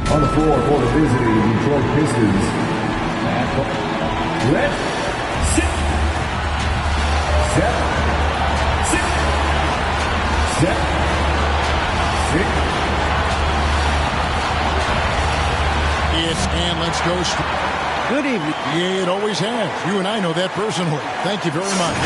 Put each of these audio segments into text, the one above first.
On the floor for the visiting Detroit Pistons. Red, sit, set, sit, set, sit. And let's go. Good evening. Yeah, it always has. You and I know that personally. Thank you very much.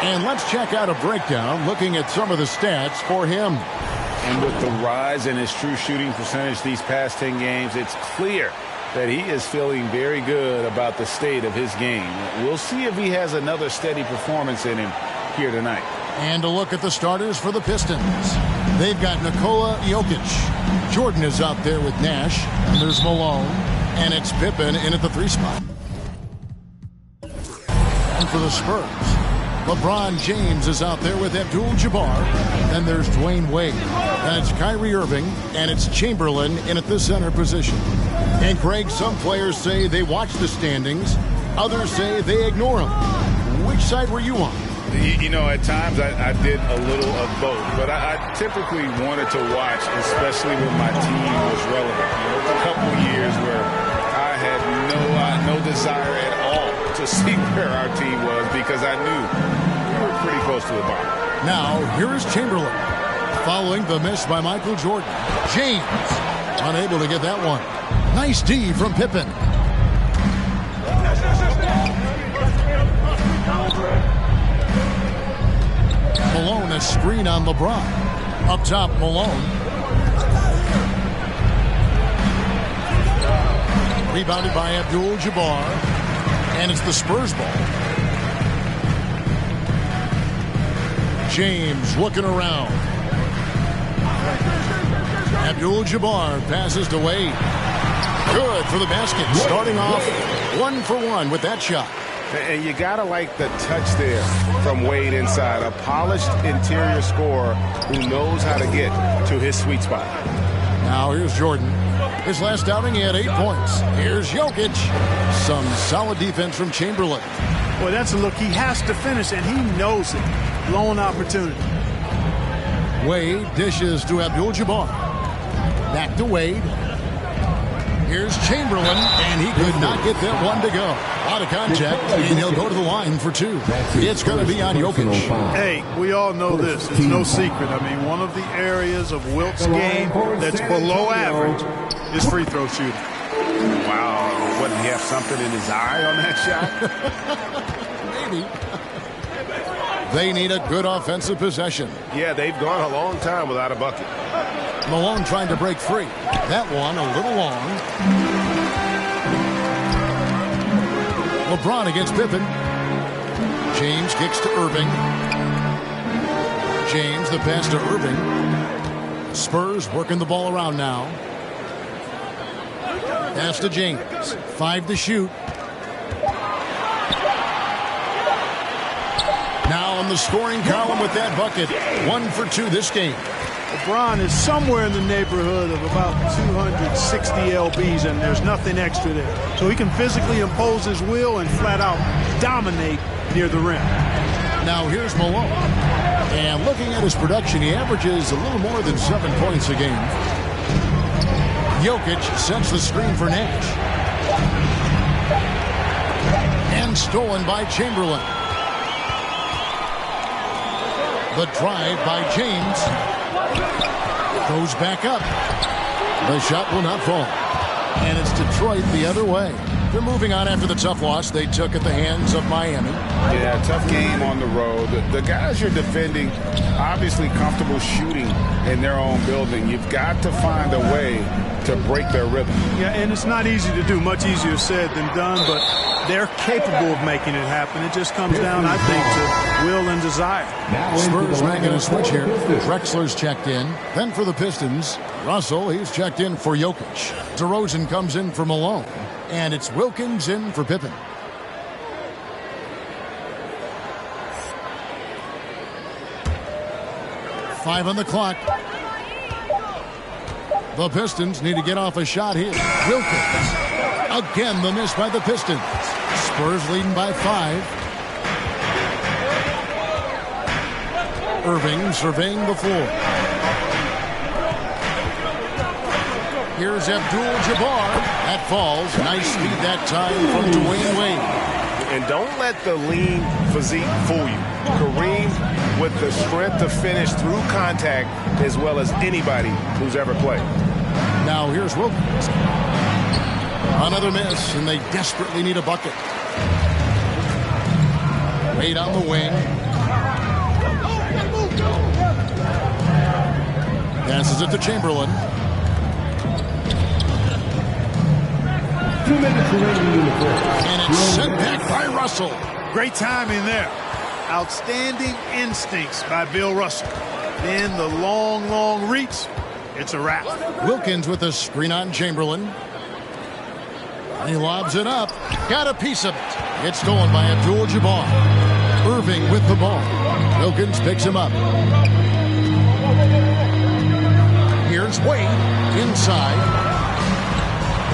And let's check out a breakdown looking at some of the stats for him. And with the rise in his true shooting percentage these past 10 games, it's clear that he is feeling very good about the state of his game. We'll see if he has another steady performance in him here tonight. And a look at the starters for the Pistons. They've got Nikola Jokic. Jordan is out there with Nash. And there's Malone. And it's Pippen in at the 3 spot. And for the Spurs, LeBron James is out there with Abdul-Jabbar. Then there's Dwayne Wade. Then it's Kyrie Irving. And it's Chamberlain in at the center position. And Greg, some players say they watch the standings. Others say they ignore them. Which side were you on? You know, at times I did a little of both, but I typically wanted to watch, especially when my team was relevant. You know, a couple of years where I had no desire at all to see where our team was because I knew we were pretty close to the bottom. Now, here is Chamberlain. Following the miss by Michael Jordan. James, unable to get that one. Nice D from Pippen. Malone, a screen on LeBron. Up top, Malone. Rebounded by Abdul-Jabbar. And it's the Spurs ball. James looking around. Abdul-Jabbar passes to Wade. Good for the basket. Starting off 1 for 1 with that shot. And you got to like the touch there from Wade inside. A polished interior scorer who knows how to get to his sweet spot. Now here's Jordan. His last outing, he had 8 points. Here's Jokic. Some solid defense from Chamberlain. Well, that's a look he has to finish, and he knows it. Blown opportunity. Wade dishes to Abdul-Jabbar. Back to Wade. Here's Chamberlain, and he could not get that one to go. Out of contact, and he'll go to the line for 2. It's going to be on Jokic. Hey, we all know this. It's no secret. I mean, one of the areas of Wilt's game that's below average is free throw shooting. Wow. Wouldn't he have something in his eye on that shot? Maybe. They need a good offensive possession. Yeah, they've gone a long time without a bucket. Malone trying to break free. That one a little long. LeBron against Pippen. James kicks to Irving. James, the pass to Irving. Spurs working the ball around now. Pass to James. 5 to shoot. Now on the scoring column with that bucket. 1 for 2 this game. LeBron is somewhere in the neighborhood of about 260 lbs, and there's nothing extra there. So he can physically impose his will and flat out dominate near the rim. Now here's Malone. And looking at his production, he averages a little more than 7 points a game. Jokic sets the screen for Nash. And stolen by Chamberlain. The drive by James. Goes back up. The shot will not fall. And it's Detroit the other way. They're moving on after the tough loss they took at the hands of Miami. Yeah, tough game on the road. The guys you're defending, obviously comfortable shooting in their own building. You've got to find a way to break their rhythm. Yeah, and it's not easy to do. Much easier said than done, but they're capable of making it happen. It just comes down, I think, to will and desire. Spurs making a switch here. Drexler's checked in. Then for the Pistons, Russell, he's checked in for Jokic. DeRozan comes in for Malone. And it's Wilkins in for Pippen. Five on the clock. The Pistons need to get off a shot here. Wilkins. Again, the miss by the Pistons. Spurs leading by 5. Irving surveying the floor. Here's Abdul-Jabbar. That falls. Nice speed that time from Dwayne Wade. And don't let the lean physique fool you. Kareem with the strength to finish through contact as well as anybody who's ever played. Now here's Wilkins. Another miss, and they desperately need a bucket. Wade on the wing. Passes it to Chamberlain. 2 minutes remaining in the fourth. And it's sent back by Russell. Great timing there. Outstanding instincts by Bill Russell. Then the long reach. It's a wrap. Wilkins with a screen on Chamberlain. He lobs it up. Got a piece of it. It's stolen by Abdul-Jabbar. Irving with the ball. Wilkins picks him up. Here's Wade inside.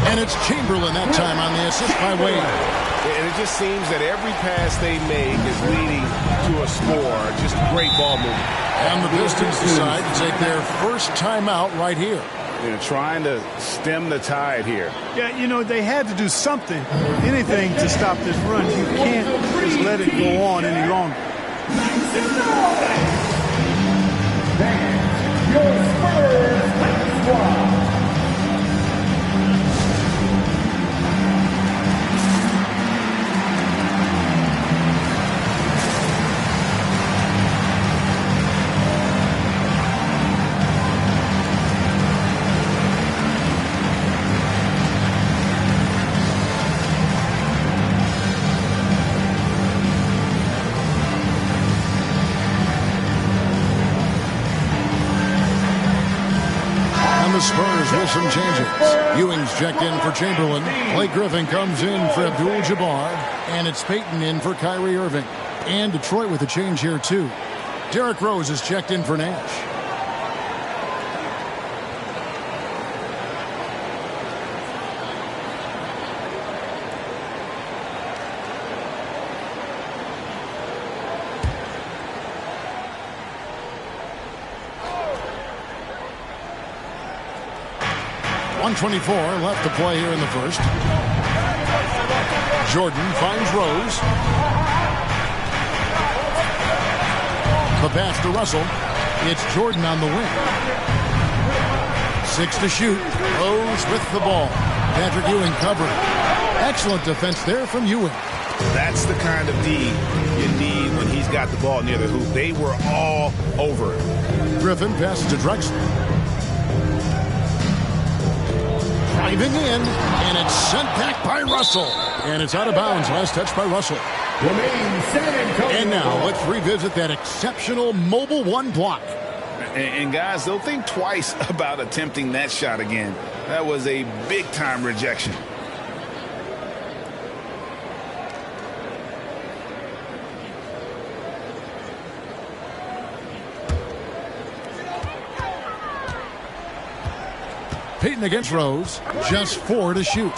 And it's Chamberlain that time on the assist by Wade. And it just seems that every pass they make is leading to a score. Just great ball movement. And the Pistons decide to take their first timeout right here. They're trying to stem the tide here. Yeah, you know, they had to do something, anything to stop this run. You can't just let it go on any longer. Your Spurs squad. Spurs with some changes. Ewing's checked in for Chamberlain. Blake Griffin comes in for Abdul-Jabbar. And it's Payton in for Kyrie Irving. And Detroit with a change here, too. Derrick Rose is checked in for Nash. .124 left to play here in the first. Jordan finds Rose. The pass to Russell. It's Jordan on the wing. 6 to shoot. Rose with the ball. Patrick Ewing covering. Excellent defense there from Ewing. That's the kind of D you need when he's got the ball near the hoop. They were all over it. Griffin passes to Drexler. Driving in, and it's sent back by Russell. And it's out of bounds. Last touch by Russell. And now let's revisit that exceptional Mobile One block. And guys, they'll think twice about attempting that shot again. That was a big-time rejection. Payton against Rose. Just 4 to shoot.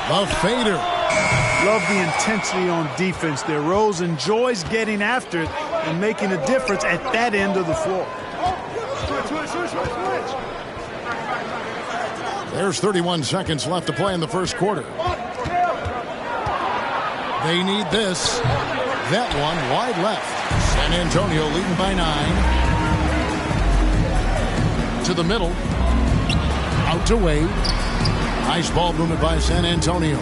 The fader. Love the intensity on defense there. Rose enjoys getting after it and making a difference at that end of the floor. There's 31 seconds left to play in the first quarter. They need this. That one wide left. San Antonio leading by 9. To the middle. Out to Wade. Nice ball movement by San Antonio.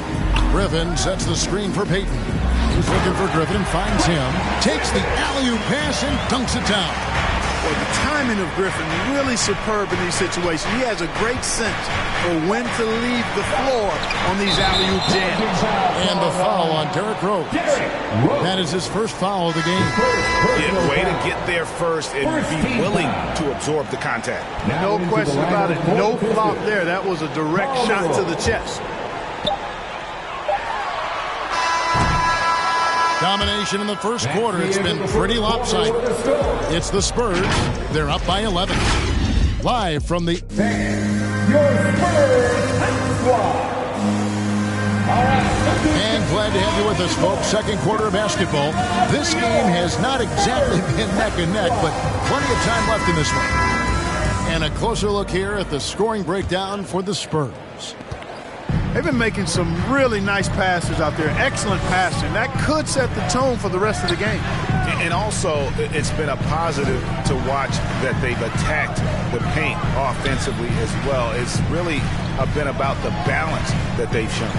Griffin sets the screen for Payton. He's looking for Griffin and finds him. Takes the alley-oop pass and dunks it down. Well, the timing of Griffin really superb in these situations. He has a great sense for when to leave the floor on these alley-oop jams. And the foul on Derrick Rose. That is his first foul of the game. Yeah, way to get there first and be willing to absorb the contact. No question about it. No flop there. That was a direct shot to the chest. Domination in the first quarter. It's been pretty lopsided. It's the Spurs. They're up by 11. Live from the... Your Spurs squad. And glad to have you with us, folks. Second quarter of basketball. This game has not exactly been neck and neck, but plenty of time left in this one. And a closer look here at the scoring breakdown for the Spurs. They've been making some really nice passes out there. Excellent passing. That could set the tone for the rest of the game. And also, it's been a positive to watch that they've attacked the paint offensively as well. It's really been about the balance that they've shown.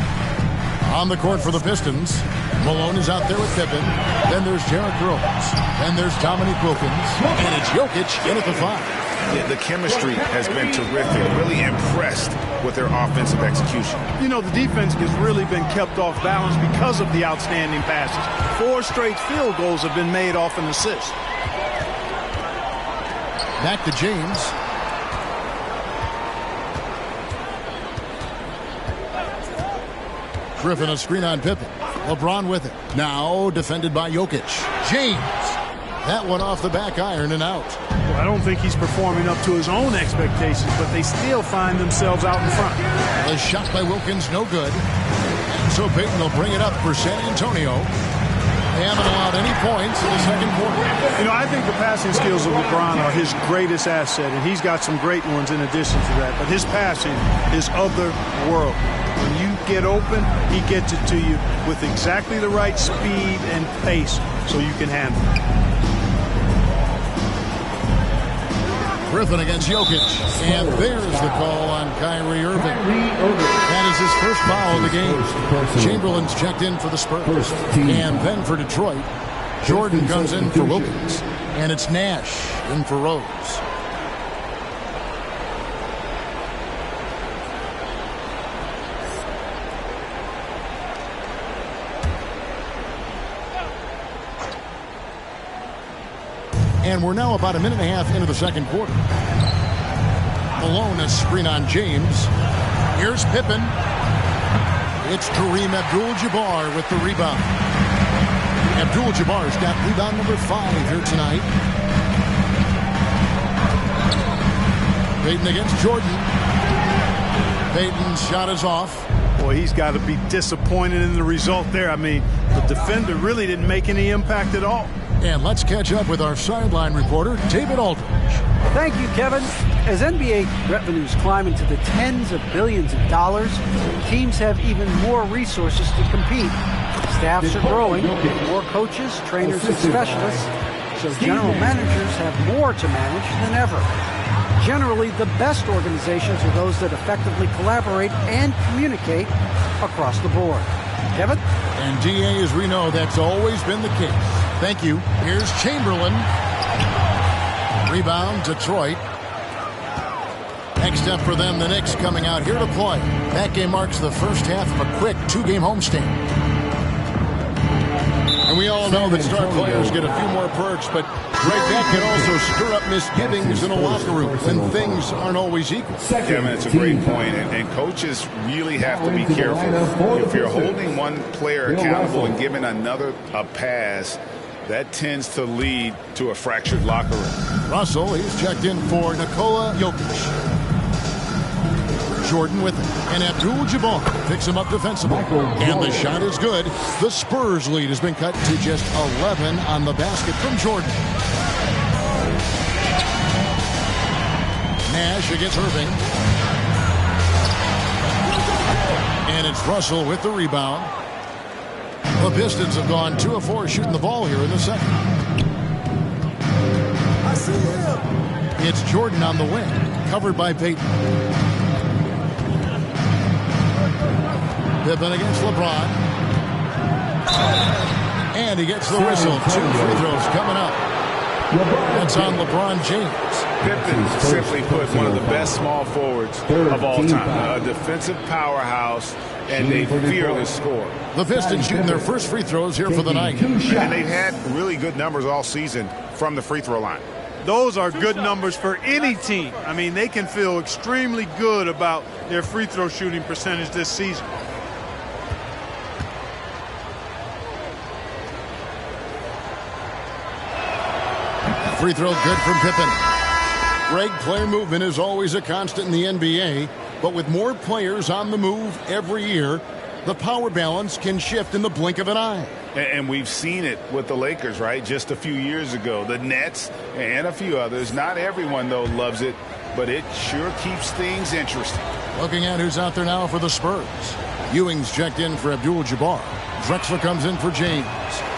On the court for the Pistons, Malone is out there with Pippen. Then there's Derrick Rose. Then there's Dominique Wilkins. And it's Jokic in at the 5. Yeah, the chemistry has been terrific. Really impressed with their offensive execution. You know, the defense has really been kept off balance because of the outstanding passes. 4 straight field goals have been made off an assist. Back to James. Griffin a screen on Pippen. LeBron with it. Now defended by Jokic. James. That one off the back iron and out. Well, I don't think he's performing up to his own expectations, but they still find themselves out in front. The shot by Wilkins, no good. And so Payton will bring it up for San Antonio. They haven't allowed any points in the second quarter. You know, I think the passing skills of LeBron are his greatest asset, and he's got some great ones in addition to that. But his passing is otherworldly. When you get open, he gets it to you with exactly the right speed and pace so you can handle it. Griffin against Jokic. And there's the call on Kyrie Irving. That is his first foul of the game. Chamberlain's checked in for the Spurs. And then for Detroit, Jordan comes in for Wilkins. And it's Nash in for Rose. And we're now about a minute and a half into the second quarter. Malone a screen on James. Here's Pippen. It's Kareem Abdul-Jabbar with the rebound. Abdul-Jabbar's got rebound number 5 here tonight. Payton against Jordan. Payton's shot is off. Boy, he's got to be disappointed in the result there. I mean, the defender really didn't make any impact at all. And let's catch up with our sideline reporter, David Aldridge. Thank you, Kevin. As NBA revenues climb into the tens of billions of dollars, teams have even more resources to compete. Staffs are growing, more coaches, trainers, and specialists, so general managers have more to manage than ever. Generally, the best organizations are those that effectively collaborate and communicate across the board. Kevin? And DA, as we know, that's always been the case. Thank you. Here's Chamberlain. Rebound, Detroit. Next up for them, the Knicks coming out here to play. That game marks the first half of a quick 2-game homestand. And we all know that star players get a few more perks, but Greg, that can also stir up misgivings in a locker room when things aren't always equal. Yeah, man, it's a great point, and coaches really have to be careful. If you're holding one player accountable and giving another a pass, that tends to lead to a fractured locker room. Russell, he's checked in for Nikola Jokic. Jordan with it. And Abdul-Jabbar picks him up defensively. And the shot is good. The Spurs lead has been cut to just 11 on the basket from Jordan. Nash against Irving. And it's Russell with the rebound. The Pistons have gone 2 of 4 shooting the ball here in the second. I see him. It's Jordan on the wing, covered by Payton. Pippen against LeBron. And he gets the whistle. 2 free throws coming up. That's on LeBron James. Pippen, simply put, one of the best small forwards of all time. A defensive powerhouse and a fearless scorer. The Pistons shooting their first free throws here for the night. And they've had really good numbers all season from the free throw line. Those are good numbers for any team. I mean, they can feel extremely good about their free throw shooting percentage this season. Free throw good from Pippen. Greg, player movement is always a constant in the NBA, but with more players on the move every year, the power balance can shift in the blink of an eye. And we've seen it with the Lakers, right? Just a few years ago. The Nets and a few others. Not everyone, though, loves it. but it sure keeps things interesting. Looking at who's out there now for the Spurs. Ewing's checked in for Abdul-Jabbar. Drexler comes in for James.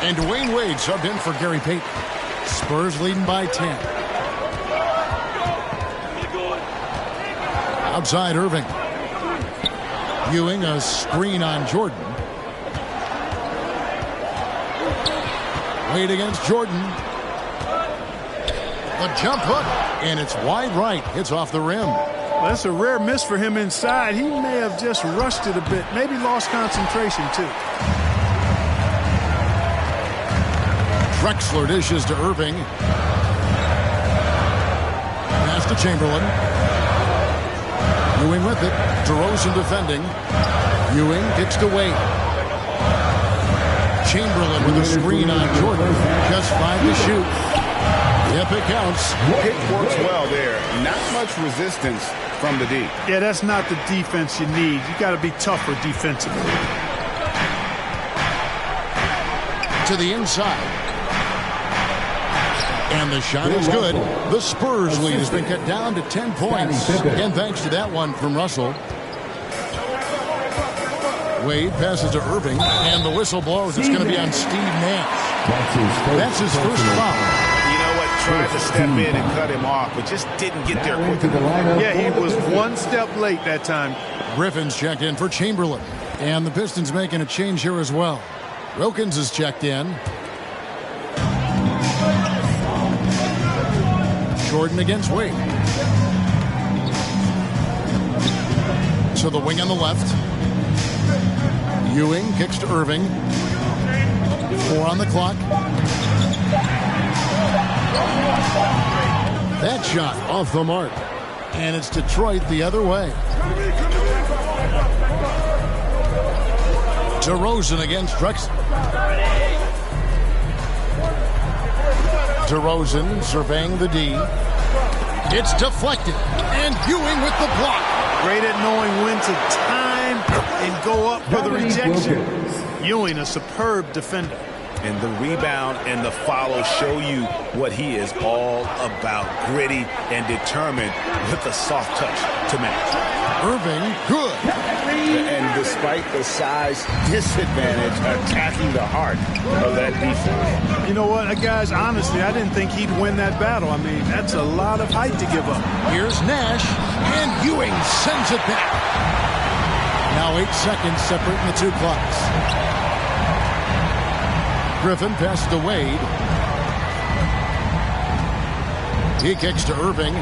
And Dwayne Wade subbed in for Gary Payton. Spurs leading by 10. Outside Irving. Ewing, a screen on Jordan. Wade against Jordan. The jump hook, and it's wide right. Hits off the rim. Well, that's a rare miss for him inside. He may have just rushed it a bit. Maybe lost concentration, too. Drexler dishes to Irving. Pass to Chamberlain. Ewing with it. DeRozan defending. Ewing kicks to Wade. Chamberlain with a screen on Jordan. Just 5 to shoot. Yep, it counts. It works well there. Not much resistance from the D. Yeah, that's not the defense you need. You got to be tougher defensively. To the inside. And the shot is good. The Spurs lead has been cut down to 10 points. And thanks to that one from Russell. Wade passes to Irving, and the whistle blows. It's going to be on Steve Nash. That's his first foul. Tried to step in and cut him off, but just didn't get there quick enough. Yeah, he was one step late that time. Griffin's checked in for Chamberlain. And the Pistons making a change here as well. Wilkins is checked in. Jordan against Wade. To the wing on the left. Ewing kicks to Irving. 4 on the clock. That shot off the mark. And it's Detroit the other way. DeRozan against Drexler. DeRozan surveying the D. It's deflected. And Ewing with the block. Great at knowing when to time and go up for the rejection. Ewing, a superb defender. And the rebound and the follow show you what he is all about. Gritty and determined with a soft touch to match. Irving, good. And despite the size disadvantage, attacking the heart of that defense. You know what, guys, honestly, I didn't think he'd win that battle. I mean, that's a lot of height to give up. Here's Nash, and Ewing sends it back. Now 8 seconds separating the two clocks. Griffin passes to Wade. He kicks to Irving.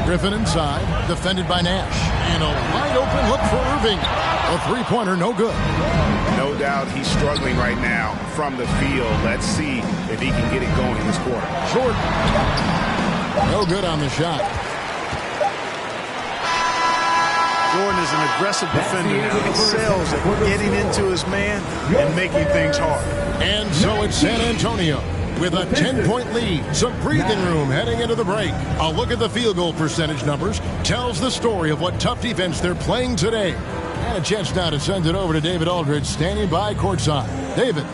Griffin inside, defended by Nash. And a wide open look for Irving. A three-pointer, no good. No doubt he's struggling right now from the field. Let's see if he can get it going in this quarter. Jordan. No good on the shot. Jordan is an aggressive defender now. He excels at getting into his man and making things hard. And so it's San Antonio with a 10-point lead. Some breathing room heading into the break. A look at the field goal percentage numbers tells the story of what tough defense they're playing today. And a chance now to send it over to David Aldridge, standing by courtside. David.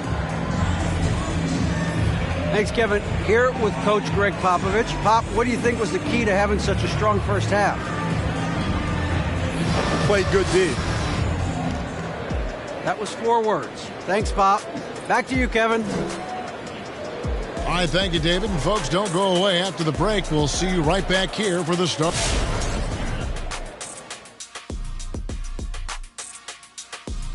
Thanks, Kevin. Here with Coach Greg Popovich. Pop, what do you think was the key to having such a strong first half? Played good D. That was 4 words. Thanks, Pop. Back to you, Kevin. All right, thank you, David. And folks, don't go away after the break. We'll see you right back here for the start.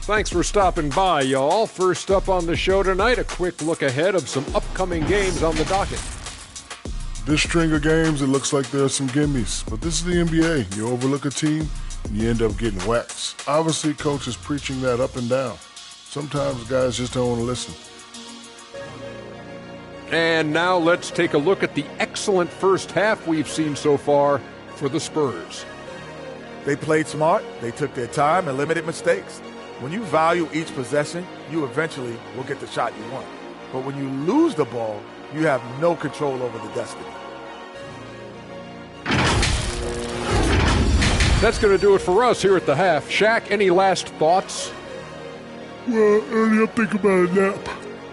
Thanks for stopping by, y'all. First up on the show tonight, a quick look ahead of some upcoming games on the docket. This string of games, it looks like there are some gimmies. But this is the NBA. You overlook a team, and you end up getting waxed. Obviously, coach is preaching that up and down. Sometimes guys just don't want to listen. And now let's take a look at the excellent first half we've seen so far for the Spurs. They played smart, they took their time and limited mistakes. When you value each possession, you eventually will get the shot you want. But when you lose the ball, you have no control over the destiny. That's going to do it for us here at the half. Shaq, any last thoughts? Well, early up, think about a nap.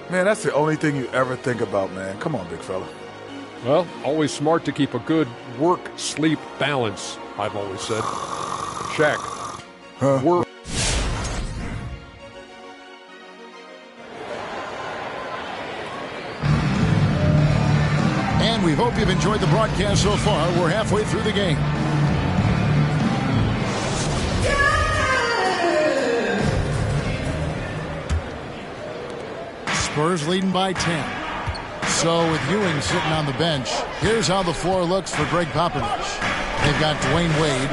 Man, that's the only thing you ever think about, man. Come on, big fella. Well, always smart to keep a good work-sleep balance, I've always said. Shaq. Work. And we hope you've enjoyed the broadcast so far. We're halfway through the game. Spurs leading by 10. So with Ewing sitting on the bench, here's how the floor looks for Greg Popovich. They've got Dwayne Wade.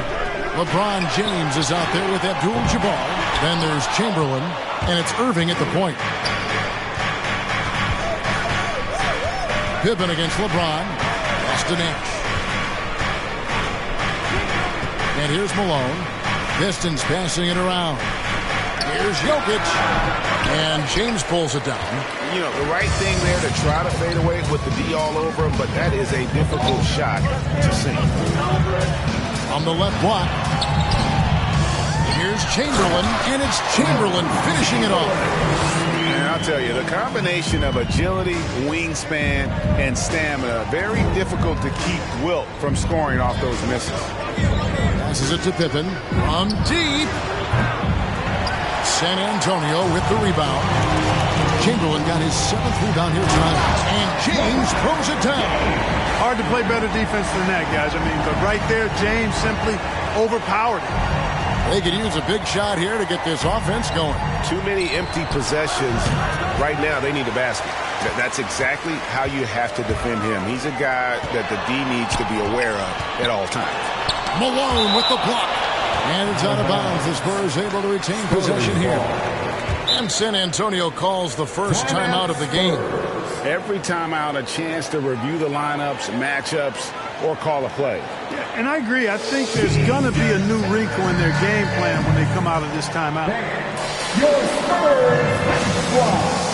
LeBron James is out there with Abdul-Jabbar. Then there's Chamberlain, and it's Irving at the point. Pippen against LeBron. Austin Nash. And here's Malone. Pistons passing it around. Here's Jokic. And James pulls it down. You know, the right thing there to try to fade away with the D all over him, but that is a difficult shot to sink. On the left block. Here's Chamberlain, and it's Chamberlain finishing it off. And I'll tell you, the combination of agility, wingspan, and stamina, very difficult to keep Wilt from scoring off those misses. Passes it to Pippen. From deep. San Antonio with the rebound. Chamberlain got his 7th rebound here tonight. And James throws it down. Hard to play better defense than that, guys. I mean, but right there, James simply overpowered it. They could use a big shot here to get this offense going. Too many empty possessions. Right now, they need a basket. That's exactly how you have to defend him. He's a guy that the D needs to be aware of at all times. Malone with the block. And it's out of bounds. The Spurs able to retain possession here. And San Antonio calls the first timeout of the game. Every timeout, a chance to review the lineups, matchups, or call a play. Yeah, and I agree. I think there's going to be a new wrinkle in their game plan when they come out of this timeout. Your Spurs squad.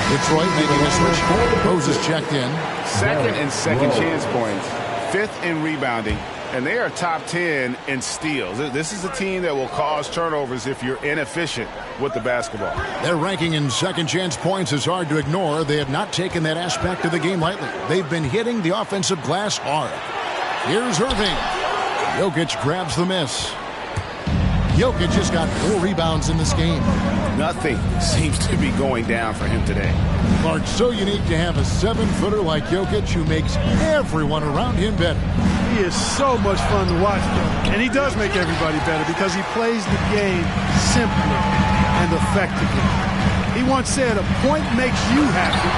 Detroit making a switch. Rose is checked in. Second and second chance points. 5th in rebounding. And they are top 10 in steals. This is a team that will cause turnovers if you're inefficient with the basketball. Their ranking in second chance points is hard to ignore. They have not taken that aspect of the game lightly. They've been hitting the offensive glass hard. Here's Irving. Jokic grabs the miss. Jokic just got 4 rebounds in this game. Nothing seems to be going down for him today. Clark, so unique to have a 7-footer like Jokic who makes everyone around him better. He is so much fun to watch, though. And he does make everybody better because he plays the game simply and effectively. He once said, a point makes you happy,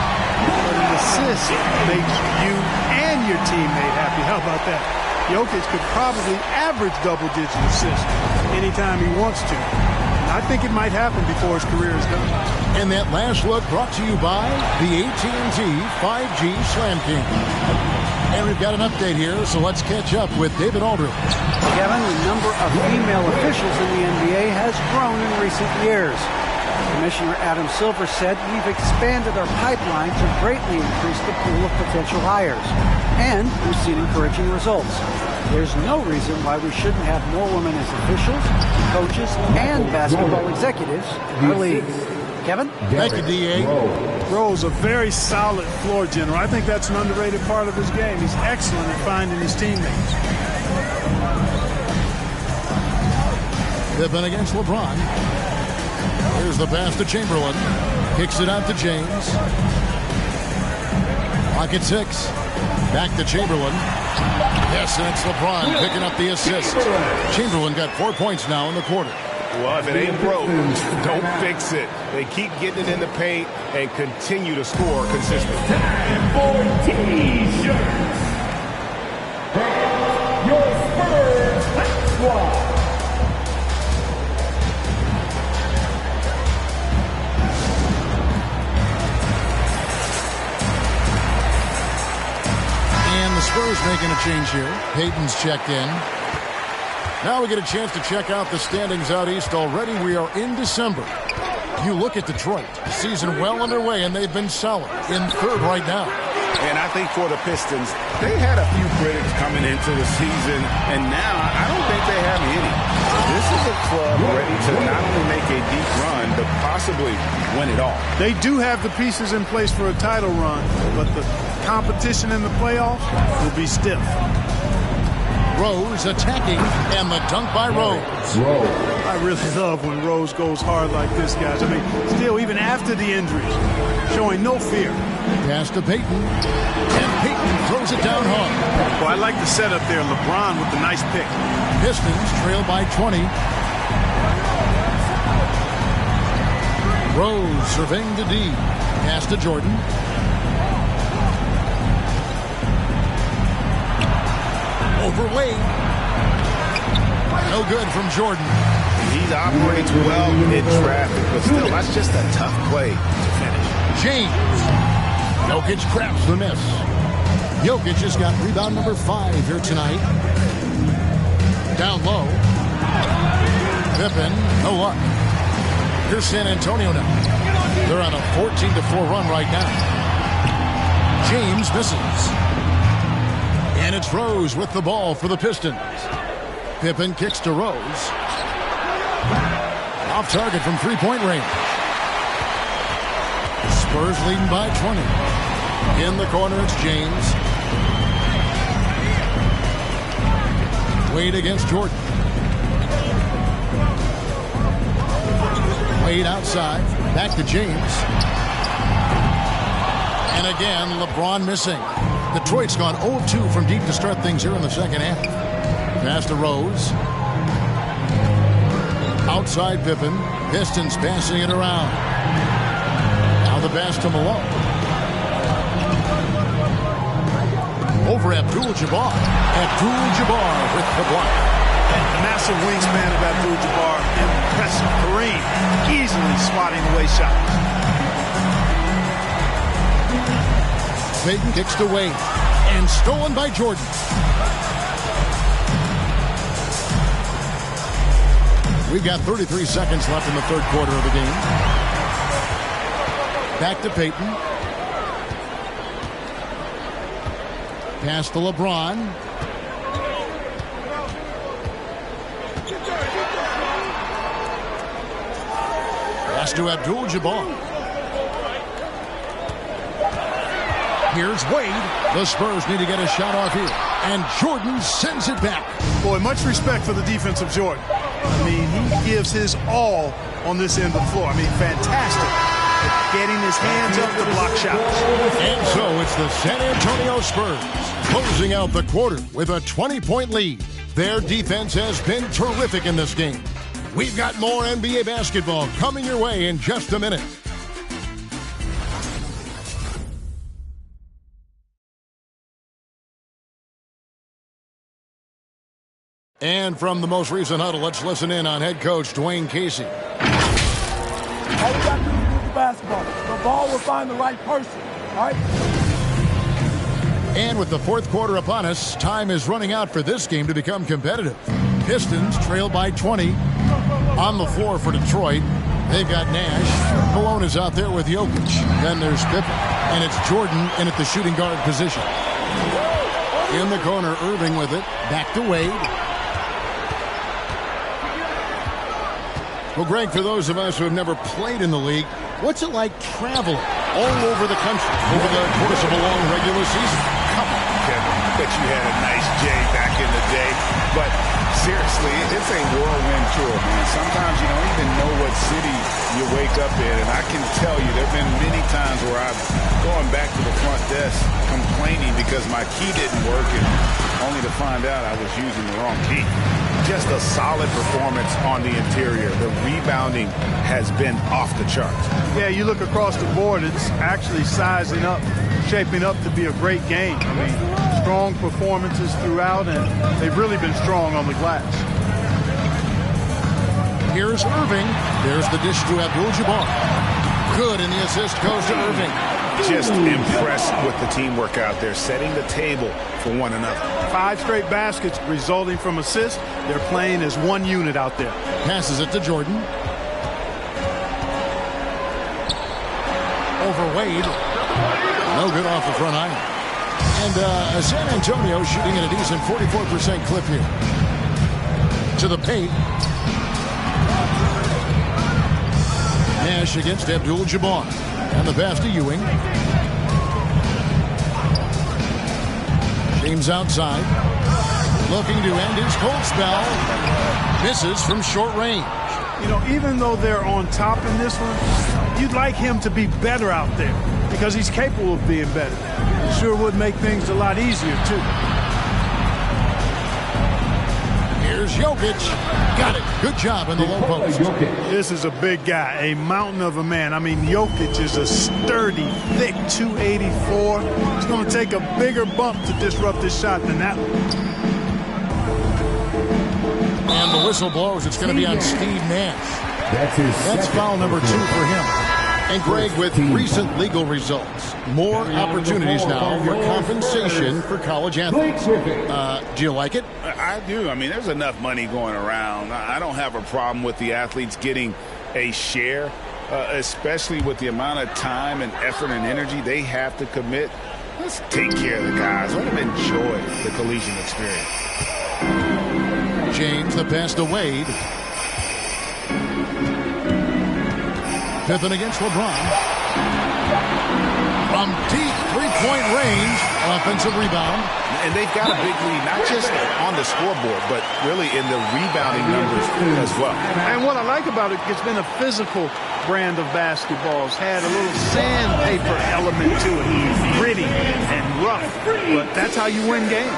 but an assist makes you and your teammate happy. How about that? Jokic could probably average double-digit assists anytime he wants to. And I think it might happen before his career is done. And that last look brought to you by the AT&T 5G Slam King. And we've got an update here, so let's catch up with David Aldridge. Kevin, the number of female officials in the NBA has grown in recent years. Commissioner Adam Silver said, we've expanded our pipeline to greatly increase the pool of potential hires. And we've seen encouraging results. There's no reason why we shouldn't have more women as officials, coaches, and basketball executives in our league. Kevin? Thank you, D.A. Rose, a very solid floor general. I think that's an underrated part of his game. He's excellent at finding his teammates. Pippen against LeBron. Here's the pass to Chamberlain. Kicks it out to James. Clock at 6. Back to Chamberlain. Yes, and it's LeBron picking up the assist. Chamberlain got 4 points now in the quarter. Well, if it ain't broke, don't fix it. They keep getting it in the paint and continue to score consistently. For T-shirts. Your Spurs squad. And the Spurs making a change here. Payton's checked in. Now we get a chance to check out the standings out east already. We are in December. You look at Detroit, the season well underway, and they've been solid in third right now. And I think for the Pistons, they had a few critics coming into the season, and now I don't think they have any. This is a club ready to not only make a deep run, but possibly win it all. They do have the pieces in place for a title run, but the competition in the playoffs will be stiff. Rose attacking, and the dunk by Rose. I really love when Rose goes hard like this, guys. I mean, still, even after the injuries, showing no fear. Pass to Payton, and Payton throws it down hard. Well, I like the setup there. LeBron with the nice pick. Pistons trail by 20. Rose surveying the D. Pass to Jordan. Over Wade. No good from Jordan. He operates well in traffic, but still, that's just a tough play to finish. James. Jokic craps the miss. Jokic has got rebound number 5 here tonight. Down low. Pippen, no luck. Here's San Antonio now. They're on a 14-4 run right now. James misses. And it's Rose with the ball for the Pistons. Pippen kicks to Rose. Off target from three-point range. Spurs leading by 20. In the corner, it's James. Wade against Jordan. Wade outside. Back to James. And again, LeBron missing. Detroit's gone 0-2 from deep to start things here in the second half. Pass to Rose. Outside Pippen. Pistons passing it around. Now the pass to Malone. Over Abdul-Jabbar. Abdul-Jabbar with the block. Massive wingspan of Abdul-Jabbar. Impressive. Kareem easily swatting away shots. Payton kicks to Wade. And stolen by Jordan. We've got 33 seconds left in the third quarter of the game. Back to Payton. Pass to LeBron. Pass to Abdul-Jabbar. Here's Wade. The Spurs need to get a shot off here. And Jordan sends it back. Boy, much respect for the defense of Jordan. I mean, he gives his all on this end of the floor. I mean, fantastic at getting his hands up to block shots. And so it's the San Antonio Spurs closing out the quarter with a 20-point lead. Their defense has been terrific in this game. We've got more NBA basketball coming your way in just a minute. And from the most recent huddle, let's listen in on head coach Dwayne Casey. All we got to do is move the basketball. The ball will find the right person, all right? And with the fourth quarter upon us, time is running out for this game to become competitive. Pistons trail by 20. On the floor for Detroit, they've got Nash. Malone is out there with Jokic. Then there's Pippen. And it's Jordan in at the shooting guard position. In the corner, Irving with it. Back to Wade. Well, Greg, for those of us who have never played in the league, what's it like traveling all over the country over the course of a long regular season? Come on, Kevin. I bet you had a nice J back in the day. But seriously, it's a whirlwind tour, man. Sometimes you don't even know what city you wake up in. And I can tell you there have been many times where I've gone back to the front desk complaining because my key didn't work, and only to find out I was using the wrong key. Just a solid performance on the interior. The rebounding has been off the charts. Yeah, you look across the board, it's actually sizing up, shaping up to be a great game. I mean, strong performances throughout, and they've really been strong on the glass. Here's Irving. There's the dish to Abdul-Jabbar. Good, and the assist goes to Irving. Just impressed with the teamwork out there, setting the table for one another. 5 straight baskets resulting from assists. They're playing as one unit out there. Passes it to Jordan. Over Wade. No good off the front iron. And San Antonio shooting at a decent 44% clip here. To the paint. Nash against Abdul-Jabbar. And the pass to Ewing. James outside. Looking to end his cold spell. Misses from short range. You know, even though they're on top in this one, you'd like him to be better out there because he's capable of being better. It sure would make things a lot easier, too. Here's Jokic. Got it. Good job in the low post. This is a big guy, a mountain of a man. I mean, Jokic is a sturdy, thick 284. It's going to take a bigger bump to disrupt this shot than that one. And the whistle blows. It's going to be on Steve Nash. That's foul number 2 for him. And Greg, with recent legal results, more opportunities now for compensation for college athletes. Do you like it? I do. I mean, there's enough money going around. I don't have a problem with the athletes getting a share, especially with the amount of time and effort and energy they have to commit. Let's take care of the guys. Let them enjoy the collegiate experience. James, the pass to Wade. Pippen against LeBron. From deep three-point range, offensive rebound. And they've got a big lead, not just on the scoreboard, but really in the rebounding numbers as well. And what I like about it, it's been a physical brand of basketball. It's had a little sandpaper element to it, gritty and rough. But that's how you win games.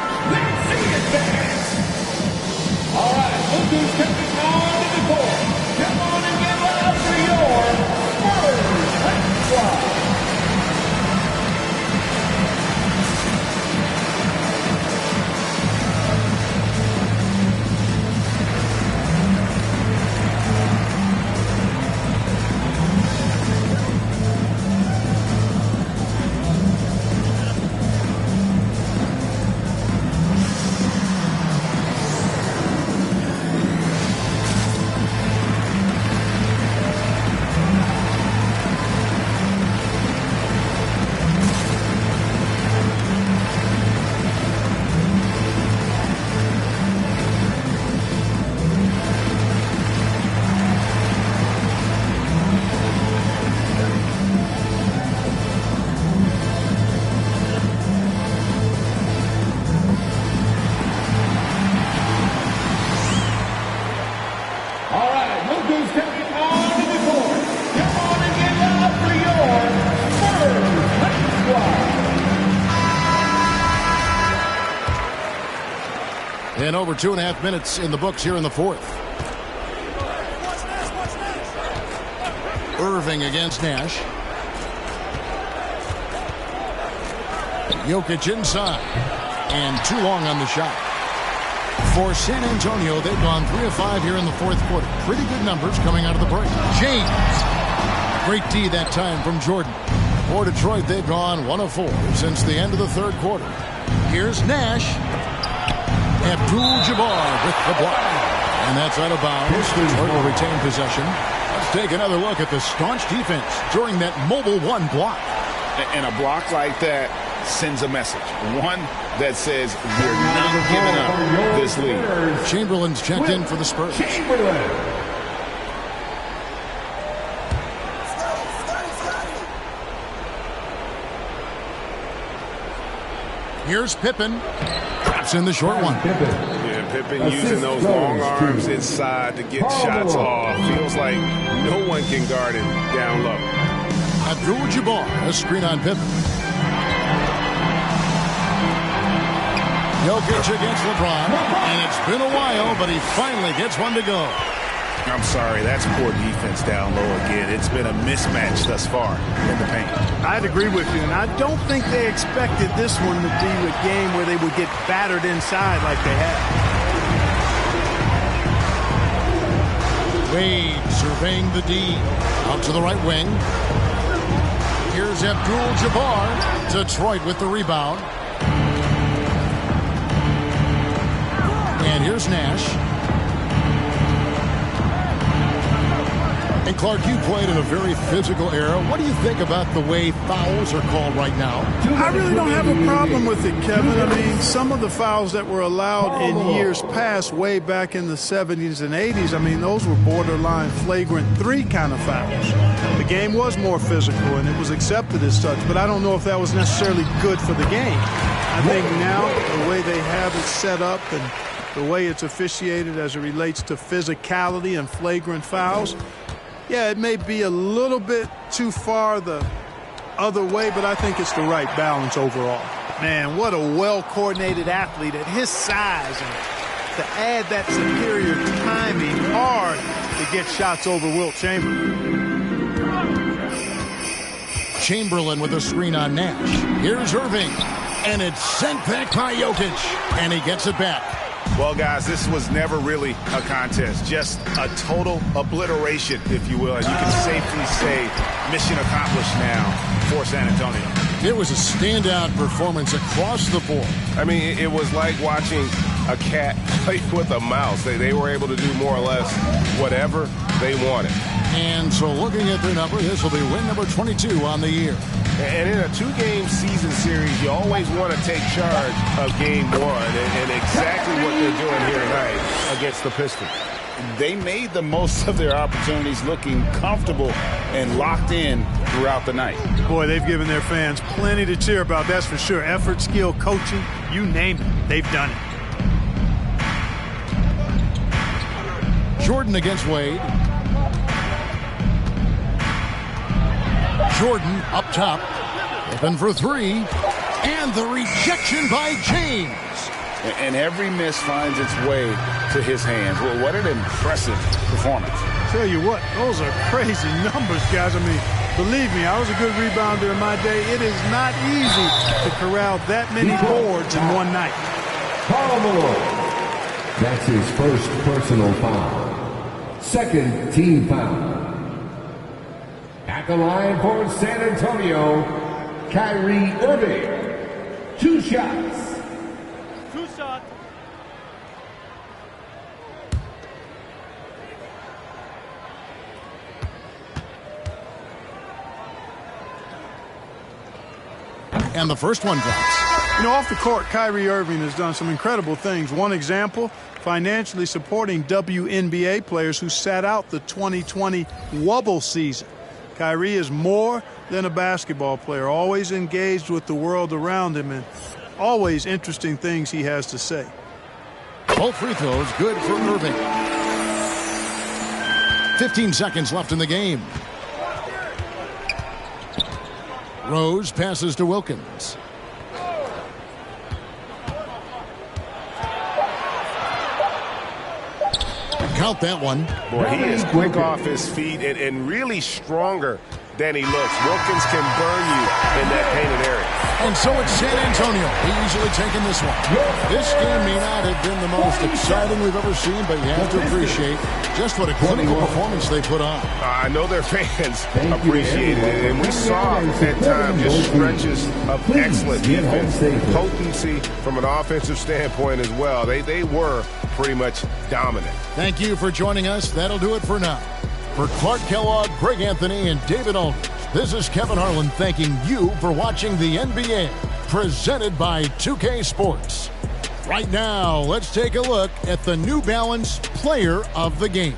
All right, look who's coming on to the court. Come on and get loud for your first squad. And over 2.5 minutes in the books here in the fourth. Irving against Nash. Jokic inside. And too long on the shot. For San Antonio, they've gone 3 of 5 here in the fourth quarter. Pretty good numbers coming out of the break. James. Great D that time from Jordan. For Detroit, they've gone 1 of 4 since the end of the third quarter. Here's Nash. Abdul-Jabbar with the block. And that's out of bounds. Detroit will retain possession. Let's take another look at the staunch defense during that mobile 1 block. And a block like that sends a message. One that says we're not giving up this lead. Chamberlain's checked in for the Spurs. Here's Pippen. Drops in the short one. Yeah, Pippen using those long arms inside to get shots off. Feels like no one can guard him down low. Abdul-Jabbar, a screen on Pippen. Jokic against LeBron. And it's been a while, but he finally gets one to go. I'm sorry, that's poor defense down low again. It's been a mismatch thus far in the paint. I'd agree with you, and I don't think they expected this one to be a game where they would get battered inside like they have. Wade surveying the D. Out to the right wing. Here's Abdul-Jabbar. Detroit with the rebound. And here's Nash. And Clark, you played in a very physical era. What do you think about the way fouls are called right now? I really don't have a problem with it, Kevin. I mean, some of the fouls that were allowed in years past, way back in the 70s and 80s, I mean, those were borderline flagrant 3 kind of fouls. The game was more physical, and it was accepted as such, but I don't know if that was necessarily good for the game. I think now the way they have it set up and the way it's officiated as it relates to physicality and flagrant fouls, yeah, it may be a little bit too far the other way, but I think it's the right balance overall. Man, what a well-coordinated athlete at his size. And to add that superior timing, hard to get shots over Wilt Chamberlain. Chamberlain with a screen on Nash. Here's Irving. And it's sent back by Jokic. And he gets it back. Well, guys, this was never really a contest, just a total obliteration, if you will. And you can safely say mission accomplished now for San Antonio. It was a standout performance across the board. I mean, it was like watching a cat play with a mouse. They were able to do more or less whatever they wanted. And so looking at their number, this will be win number 22 on the year. And in a 2-game season series, you always want to take charge of game 1, and exactly what they're doing here tonight against the Pistons. They made the most of their opportunities, looking comfortable and locked in throughout the night. Boy, they've given their fans plenty to cheer about, that's for sure. Effort, skill, coaching, you name it, they've done it. Jordan against Wade. Jordan up top, open for 3, and the rejection by James. And every miss finds its way to his hands. Well, what an impressive performance. Tell you what, those are crazy numbers, guys. I mean, believe me, I was a good rebounder in my day. It is not easy to corral that many boards in one night. Paul Malone. That's his first personal foul. Second team foul. At the line for San Antonio, Kyrie Irving. 2 shots. 2 shots. And the first one drops. You know, off the court, Kyrie Irving has done some incredible things. One example, financially supporting WNBA players who sat out the 2020 Wubble season. Kyrie is more than a basketball player, always engaged with the world around him, and always interesting things he has to say. Both free throws good for Irving. 15 seconds left in the game. Rose passes to Wilkins. Count that one. Boy, he is quick off his feet and really stronger than he looks. Wilkins can burn you in that painted area. And so it's San Antonio easily taking this one. This game may not have been the most exciting we've ever seen, but you have to appreciate just what a clinical performance they put on. I know their fans appreciated it, and we saw at times just stretches of excellent defense, potency from an offensive standpoint as well. They were pretty much dominant. Thank you for joining us. That'll do it for now. For Clark Kellogg, Greg Anthony, and David Aldridge, this is Kevin Harlan thanking you for watching the NBA, presented by 2K Sports. Right now, let's take a look at the New Balance Player of the Game.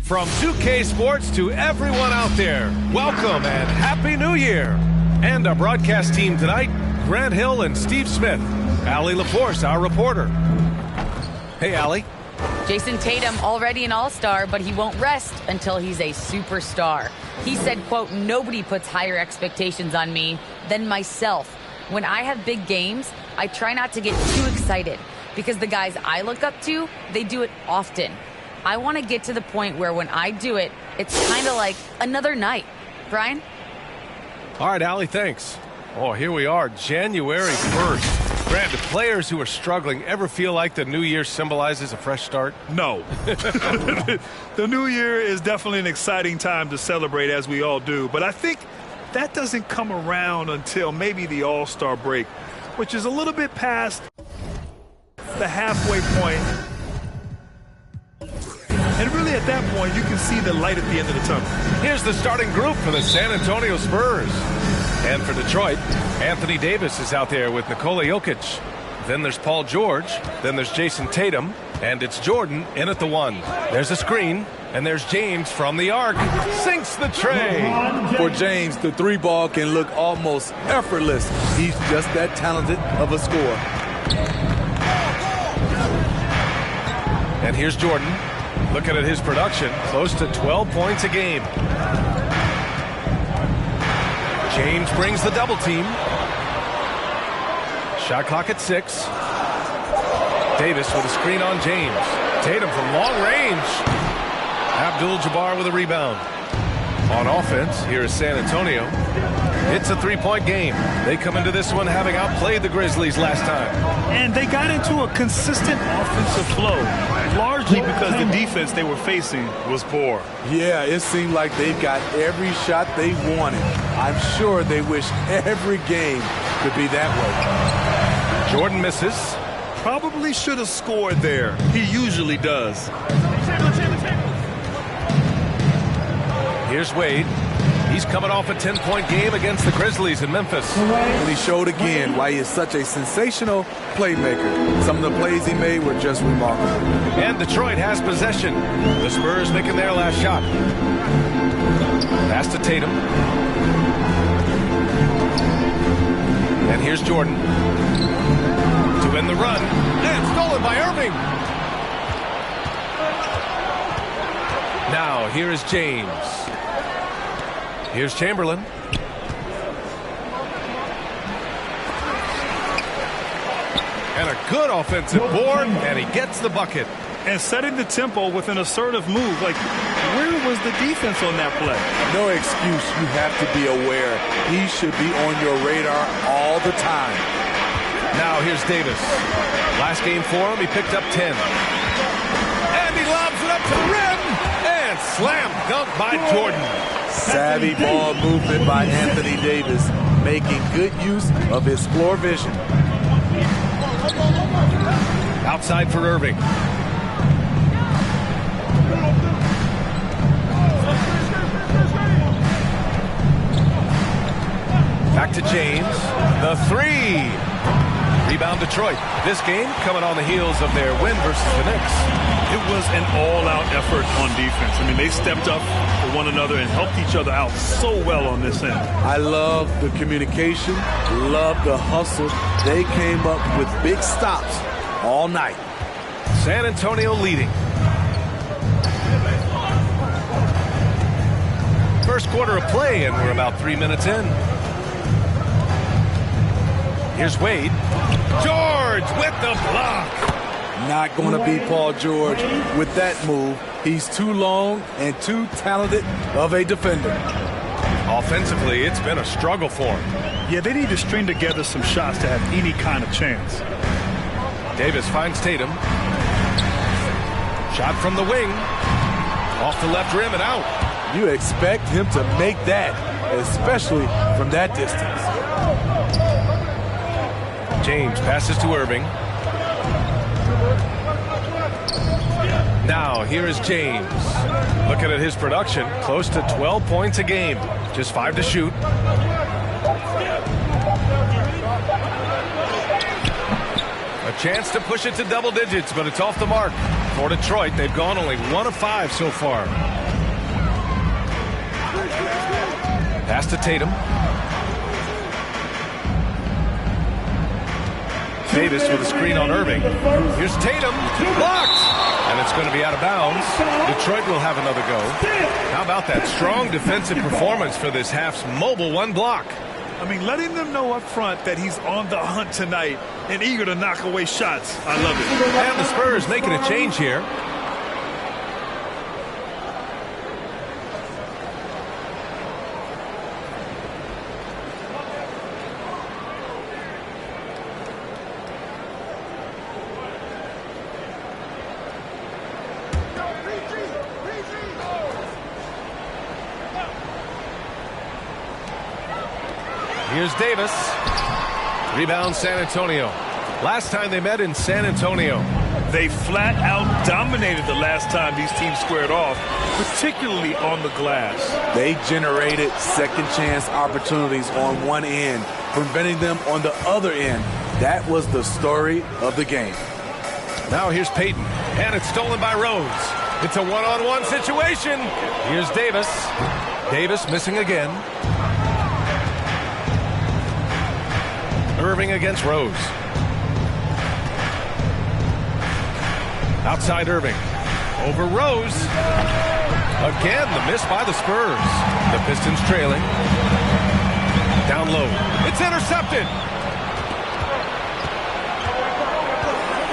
From 2K Sports to everyone out there, welcome and Happy New Year. And our broadcast team tonight, Grant Hill and Steve Smith. Allie LaForce, our reporter. Hey, Allie. Jason Tatum already an all-star, but he won't rest until he's a superstar. He said, quote, "Nobody puts higher expectations on me than myself. When I have big games, I try not to get too excited because the guys I look up to, they do it often. I want to get to the point where when I do it, it's kind of like another night." Brian? All right, Allie, thanks. Oh, here we are, January 1st. Grant, do players who are struggling ever feel like the new year symbolizes a fresh start? No. The new year is definitely an exciting time to celebrate, as we all do. But I think that doesn't come around until maybe the All-Star break, which is a little bit past the halfway point. And really, at that point, you can see the light at the end of the tunnel. Here's the starting group for the San Antonio Spurs. And for Detroit, Anthony Davis is out there with Nikola Jokic. Then there's Paul George. Then there's Jason Tatum. And it's Jordan in at the 1. There's a screen. And there's James from the arc. Sinks the tray. For James, the 3-ball can look almost effortless. He's just that talented of a scorer. And here's Jordan. Looking at his production, close to 12 points a game. James brings the double team. Shot clock at 6. Davis with a screen on James. Tatum from long range. Abdul-Jabbar with a rebound. On offense, here is San Antonio. It's a 3-point game. They come into this one having outplayed the Grizzlies last time. And they got into a consistent offensive flow, largely because the defense they were facing was poor. Yeah, it seemed like they've got every shot they wanted. I'm sure they wish every game could be that way. Jordan misses. Probably should have scored there. He usually does. Here's Wade. He's coming off a 10-point game against the Grizzlies in Memphis. And he showed again why he is such a sensational playmaker. Some of the plays he made were just remarkable. And Detroit has possession. The Spurs making their last shot. Pass to Tatum. And here's Jordan. To end the run. And stolen by Irving. Now, here is James. Here's Chamberlain. And a good offensive board, and he gets the bucket. And setting the tempo with an assertive move. Like, where was the defense on that play? No excuse. You have to be aware. He should be on your radar all the time. Now here's Davis. Last game for him, he picked up 10. And he lobs it up to the rim. And slam dunk by Jordan. Savvy ball movement by Anthony Davis, making good use of his floor vision. Outside for Irving. Back to James. The 3. Rebound Detroit. This game coming on the heels of their win versus the Knicks. It was an all-out effort on defense. I mean, they stepped up for one another and helped each other out so well on this end. I love the communication, love the hustle. They came up with big stops all night. San Antonio leading. First quarter of play, and we're about 3 minutes in. Here's Wade. George with the block. Not going to be Paul George with that move. He's too long and too talented of a defender. Offensively, it's been a struggle for him. Yeah, they need to string together some shots to have any kind of chance. Davis finds Tatum. Shot from the wing. Off the left rim and out. You expect him to make that, especially from that distance. James passes to Irving. Now, here is James. Looking at his production, close to 12 points a game. Just 5 to shoot. A chance to push it to double digits, but it's off the mark. For Detroit, they've gone only 1 of 5 so far. Pass to Tatum. Davis with a screen on Irving. Here's Tatum. Blocked! And it's going to be out of bounds. Detroit will have another go. How about that strong defensive performance for this half's mobile 1 block? I mean, letting them know up front that he's on the hunt tonight and eager to knock away shots. I love it. And the Spurs making a change here. Here's Davis. Rebound San Antonio. Last time they met in San Antonio. They flat out dominated the last time these teams squared off, particularly on the glass. They generated second chance opportunities on one end, preventing them on the other end. That was the story of the game. Now here's Payton, and it's stolen by Rose. It's a one-on-one situation. Here's Davis. Davis missing again. Irving against Rose. Outside Irving. Over Rose. Again, the miss by the Spurs. The Pistons trailing. Down low. It's intercepted.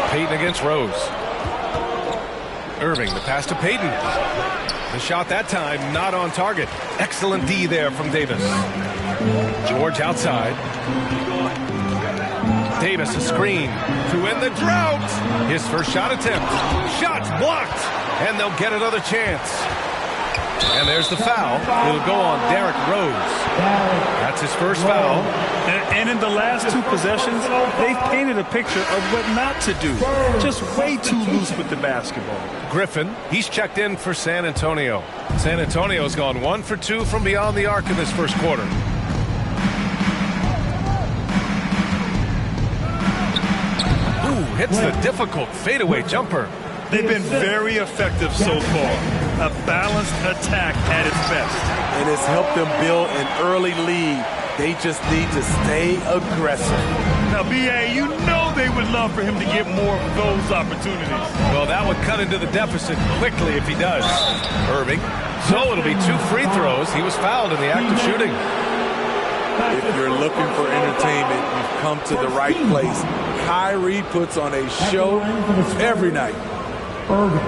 Payton against Rose. Irving, the pass to Payton. The shot that time not on target. Excellent D there from Davis. George outside. Davis a screen to end the drought. His first shot attempt. Shots blocked. And they'll get another chance. And there's the foul. It'll go on Derrick Rose. That's his first foul. And in the last 2 possessions, they've painted a picture of what not to do. Just way too loose with the basketball. Griffin, he's checked in for San Antonio. San Antonio's gone 1 for 2 from beyond the arc in this first quarter. Hits the difficult fadeaway jumper. They've been very effective so far. A balanced attack at its best. And it's helped them build an early lead. They just need to stay aggressive. Now, B.A., you know they would love for him to get more of those opportunities. Well, that would cut into the deficit quickly if he does. Irving. So it'll be 2 free throws. He was fouled in the act of shooting. If you're looking for entertainment, you've come to the right place. Kyrie puts on a show every night. Irving.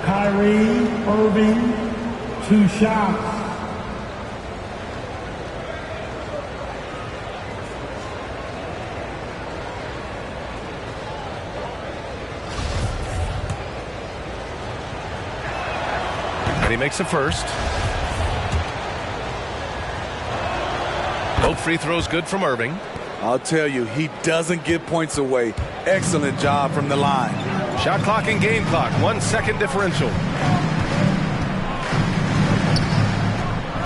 Kyrie Irving, 2 shots. And he makes the first. Both free throws good from Irving. I'll tell you, he doesn't give points away. Excellent job from the line. Shot clock and game clock, 1 second differential.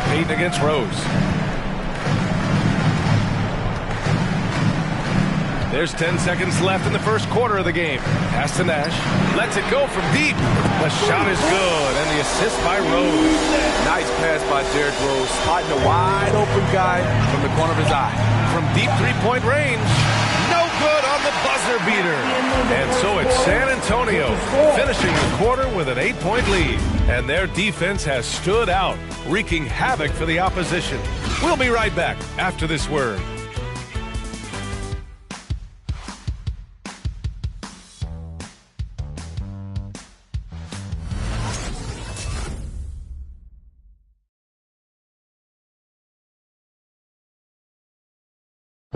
Payton against Rose. There's 10 seconds left in the first quarter of the game. Pass to Nash. Lets it go from deep. The shot is good, and the assist by Rose. Nice pass by Derrick Rose, spotting a wide open guy from the corner of his eye. From deep 3-point range. No good on the buzzer beater. And so it's San Antonio finishing the quarter with an 8-point lead. And their defense has stood out, wreaking havoc for the opposition. We'll be right back after this word.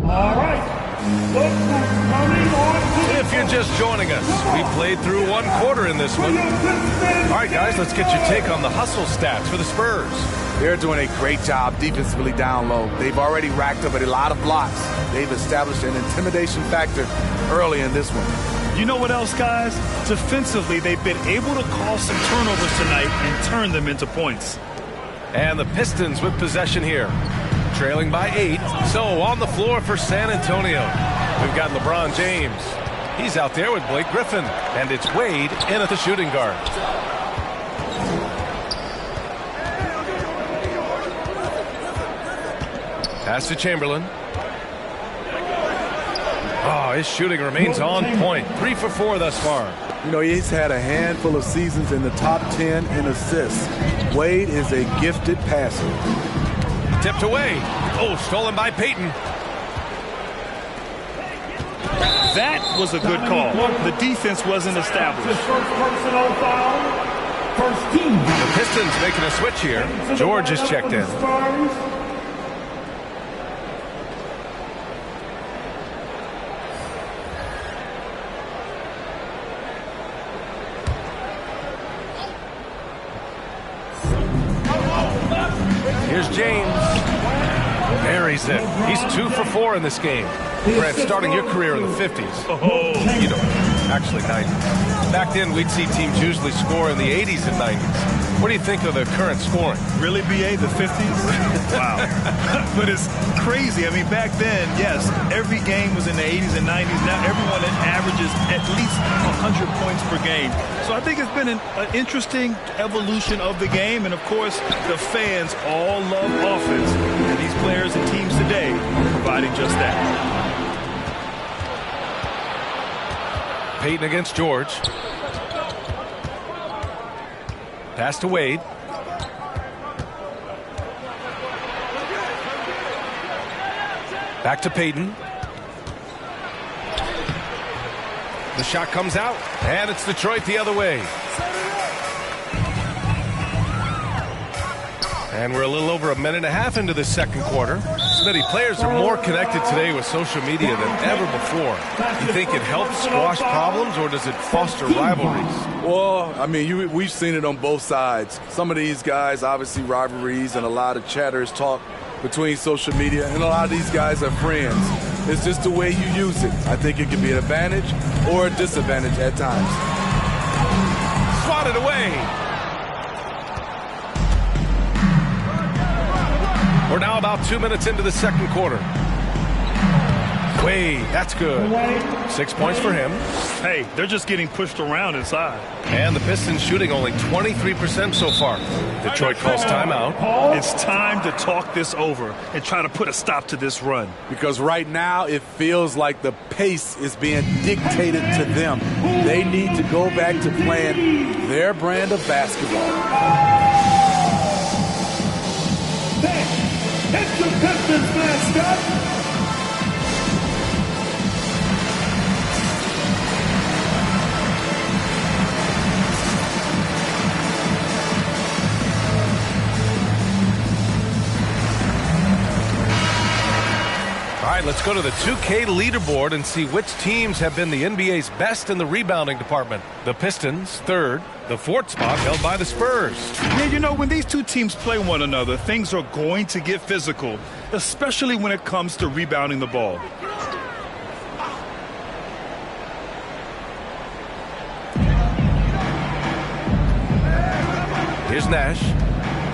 All right. If you're just joining us, we played through 1 quarter in this one. All right, guys, let's get your take on the hustle stats for the Spurs. They're doing a great job defensively down low. They've already racked up a lot of blocks. They've established an intimidation factor early in this one. You know what else, guys? Defensively, they've been able to cause some turnovers tonight and turn them into points. And the Pistons with possession here. Trailing by 8. So on the floor for San Antonio, we've got LeBron James. He's out there with Blake Griffin. And it's Wade in at the shooting guard. Pass to Chamberlain. Oh, his shooting remains on point. 3 for 4 thus far. You know, he's had a handful of seasons in the top 10 in assists. Wade is a gifted passer. Tipped away. Oh, stolen by Payton. That was a good call. The defense wasn't established. The Pistons making a switch here. George is checked in. Here's James. Buries it. He's 2 for 4 in this game. Brent, starting your career in the 50s. Oh, you know, actually 90s. Back then, we'd see teams usually score in the 80s and 90s. What do you think of the current scoring? Really, BA, the 50s? Wow. But it's crazy. I mean, back then, yes, every game was in the 80s and 90s. Now everyone averages at least 100 points per game. So I think it's been an interesting evolution of the game. And, of course, the fans all love offense. And these players and teams today are providing just that. Payton against George. Pass to Wade. Back to Payton. The shot comes out, and it's Detroit the other way. And we're a little over a minute and a half into the second quarter. Smitty, players are more connected today with social media than ever before. You think it helps squash problems, or does it foster rivalries? Well, I mean, we've seen it on both sides. Some of these guys, obviously rivalries and a lot of chatters talk between social media, and a lot of these guys are friends. It's just the way you use it. I think it can be an advantage or a disadvantage at times. Swatted away. We're now about 2 minutes into the second quarter. Wade, that's good. 6 points for him. Hey, they're just getting pushed around inside. And the Pistons shooting only 23% so far. Detroit calls timeout. It's time to talk this over and try to put a stop to this run. Because right now it feels like the pace is being dictated to them. They need to go back to playing their brand of basketball. It's the Pistons mascot. All right, let's go to the 2K leaderboard and see which teams have been the NBA's best in the rebounding department. The Pistons, third. The fourth spot held by the Spurs. Yeah, you know, when these two teams play one another, things are going to get physical, especially when it comes to rebounding the ball. Here's Nash.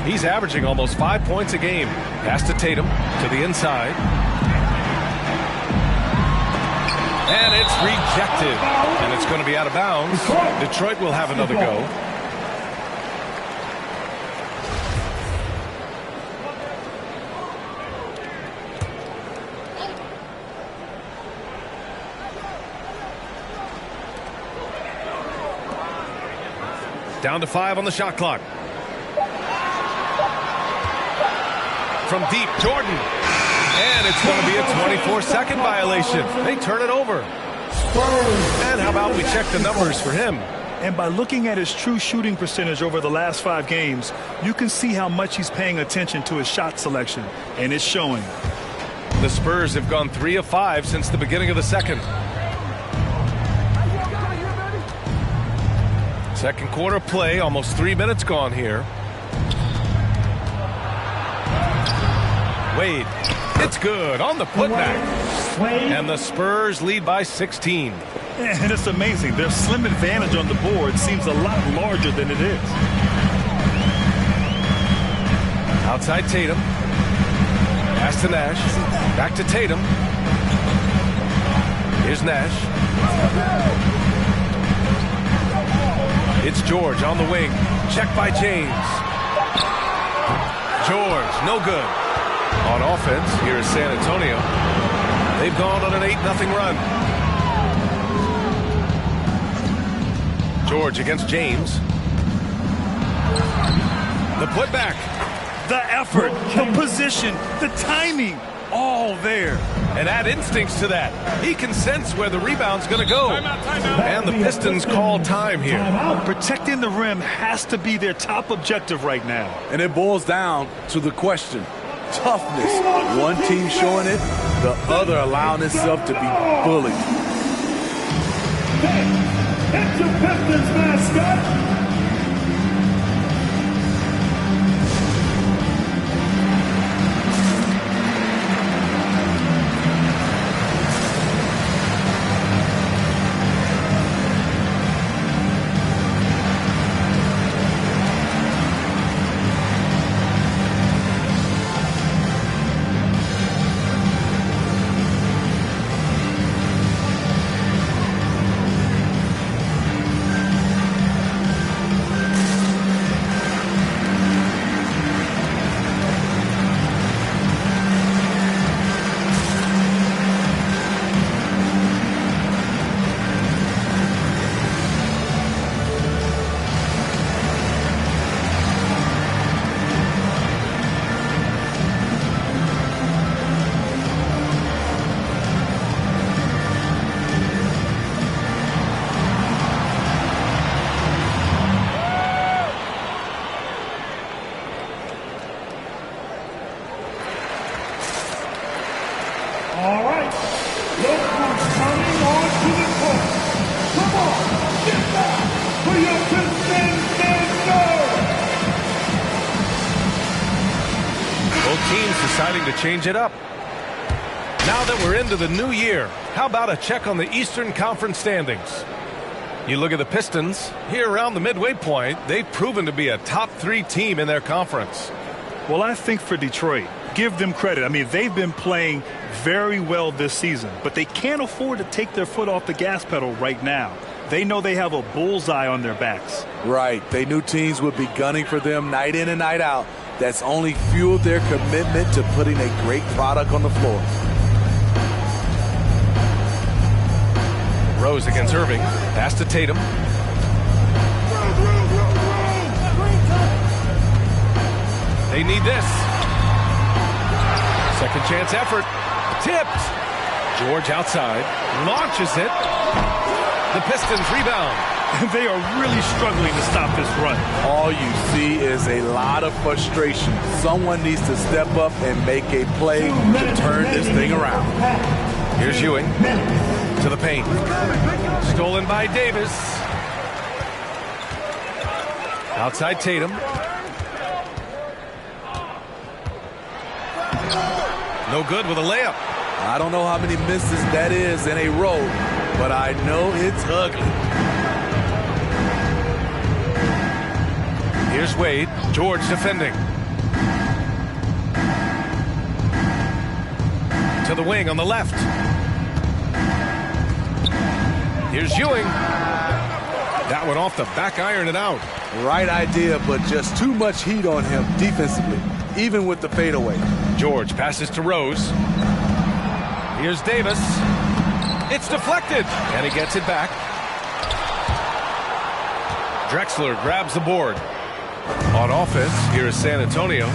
He's averaging almost 5 points a game. Pass to Tatum to the inside. And it's rejected. And it's going to be out of bounds. Detroit will have another go. Down to 5 on the shot clock. From deep, Jordan. And it's going to be a 24-second violation. They turn it over. And how about we check the numbers for him? And by looking at his true shooting percentage over the last 5 games, you can see how much he's paying attention to his shot selection. And it's showing. The Spurs have gone 3 of 5 since the beginning of the second. Second quarter play, almost 3 minutes gone here. Wade, it's good on the putback. And the Spurs lead by 16. And it's amazing. Their slim advantage on the board seems a lot larger than it is. Outside Tatum. Pass to Nash. Back to Tatum. Here's Nash. It's George on the wing. Check by James. George, no good. On offense, here is San Antonio. They've gone on an 8-0 run. George against James. The putback. The effort, the position, the timing, all there. And add instincts to that. He can sense where the rebound's going to go. And the Pistons call time here. Protecting the rim has to be their top objective right now. And it boils down to the question. Toughness. One team showing it, the other allowing itself to be bullied. It's the Pistons mascot. All right, look who's coming onto the court. Come on, get back for your Pistons answer. Both teams deciding to change it up. Now that we're into the new year, how about a check on the Eastern Conference standings? You look at the Pistons, here around the midway point, they've proven to be a top 3 team in their conference. Well, I think for Detroit, give them credit. I mean, they've been playing very well this season, but they can't afford to take their foot off the gas pedal right now. They know they have a bullseye on their backs. Right. They knew teams would be gunning for them night in and night out. That's only fueled their commitment to putting a great product on the floor. Rose against Irving. Pass to Tatum. They need this. Second chance effort. Tipped. George outside. Launches it. The Pistons rebound. They are really struggling to stop this run. All you see is a lot of frustration. Someone needs to step up and make a play to turn this thing around. Here's Ewing. To the paint. Stolen by Davis. Outside Tatum. No good with a layup. I don't know how many misses that is in a row, but I know it's ugly. Here's Wade. George defending. To the wing on the left. Here's Ewing. That one off the back iron and out. Right idea, but just too much heat on him defensively, even with the fadeaway. George passes to Rose. Here's Davis. It's deflected, and he gets it back. Drexler grabs the board. On offense, here is San Antonio.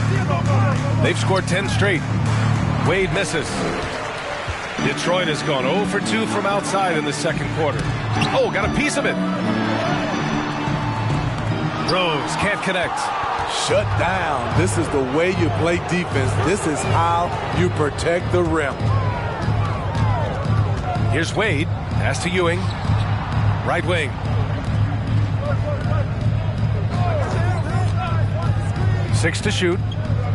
They've scored 10 straight. Wade misses. Detroit has gone 0 for 2 from outside in the second quarter. Oh, got a piece of it. Rose can't connect. Shut down. This is the way you play defense. This is how you protect the rim. Here's Wade. Pass to Ewing. Right wing. Six to shoot.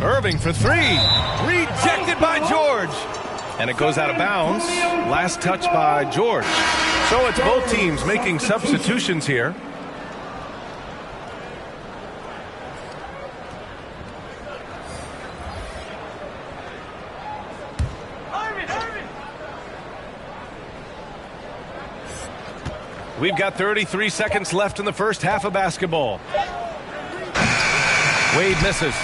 Irving for 3. Rejected by George. And it goes out of bounds. Last touch by George. So it's both teams making substitutions here. We've got 33 seconds left in the first half of basketball. Wade misses.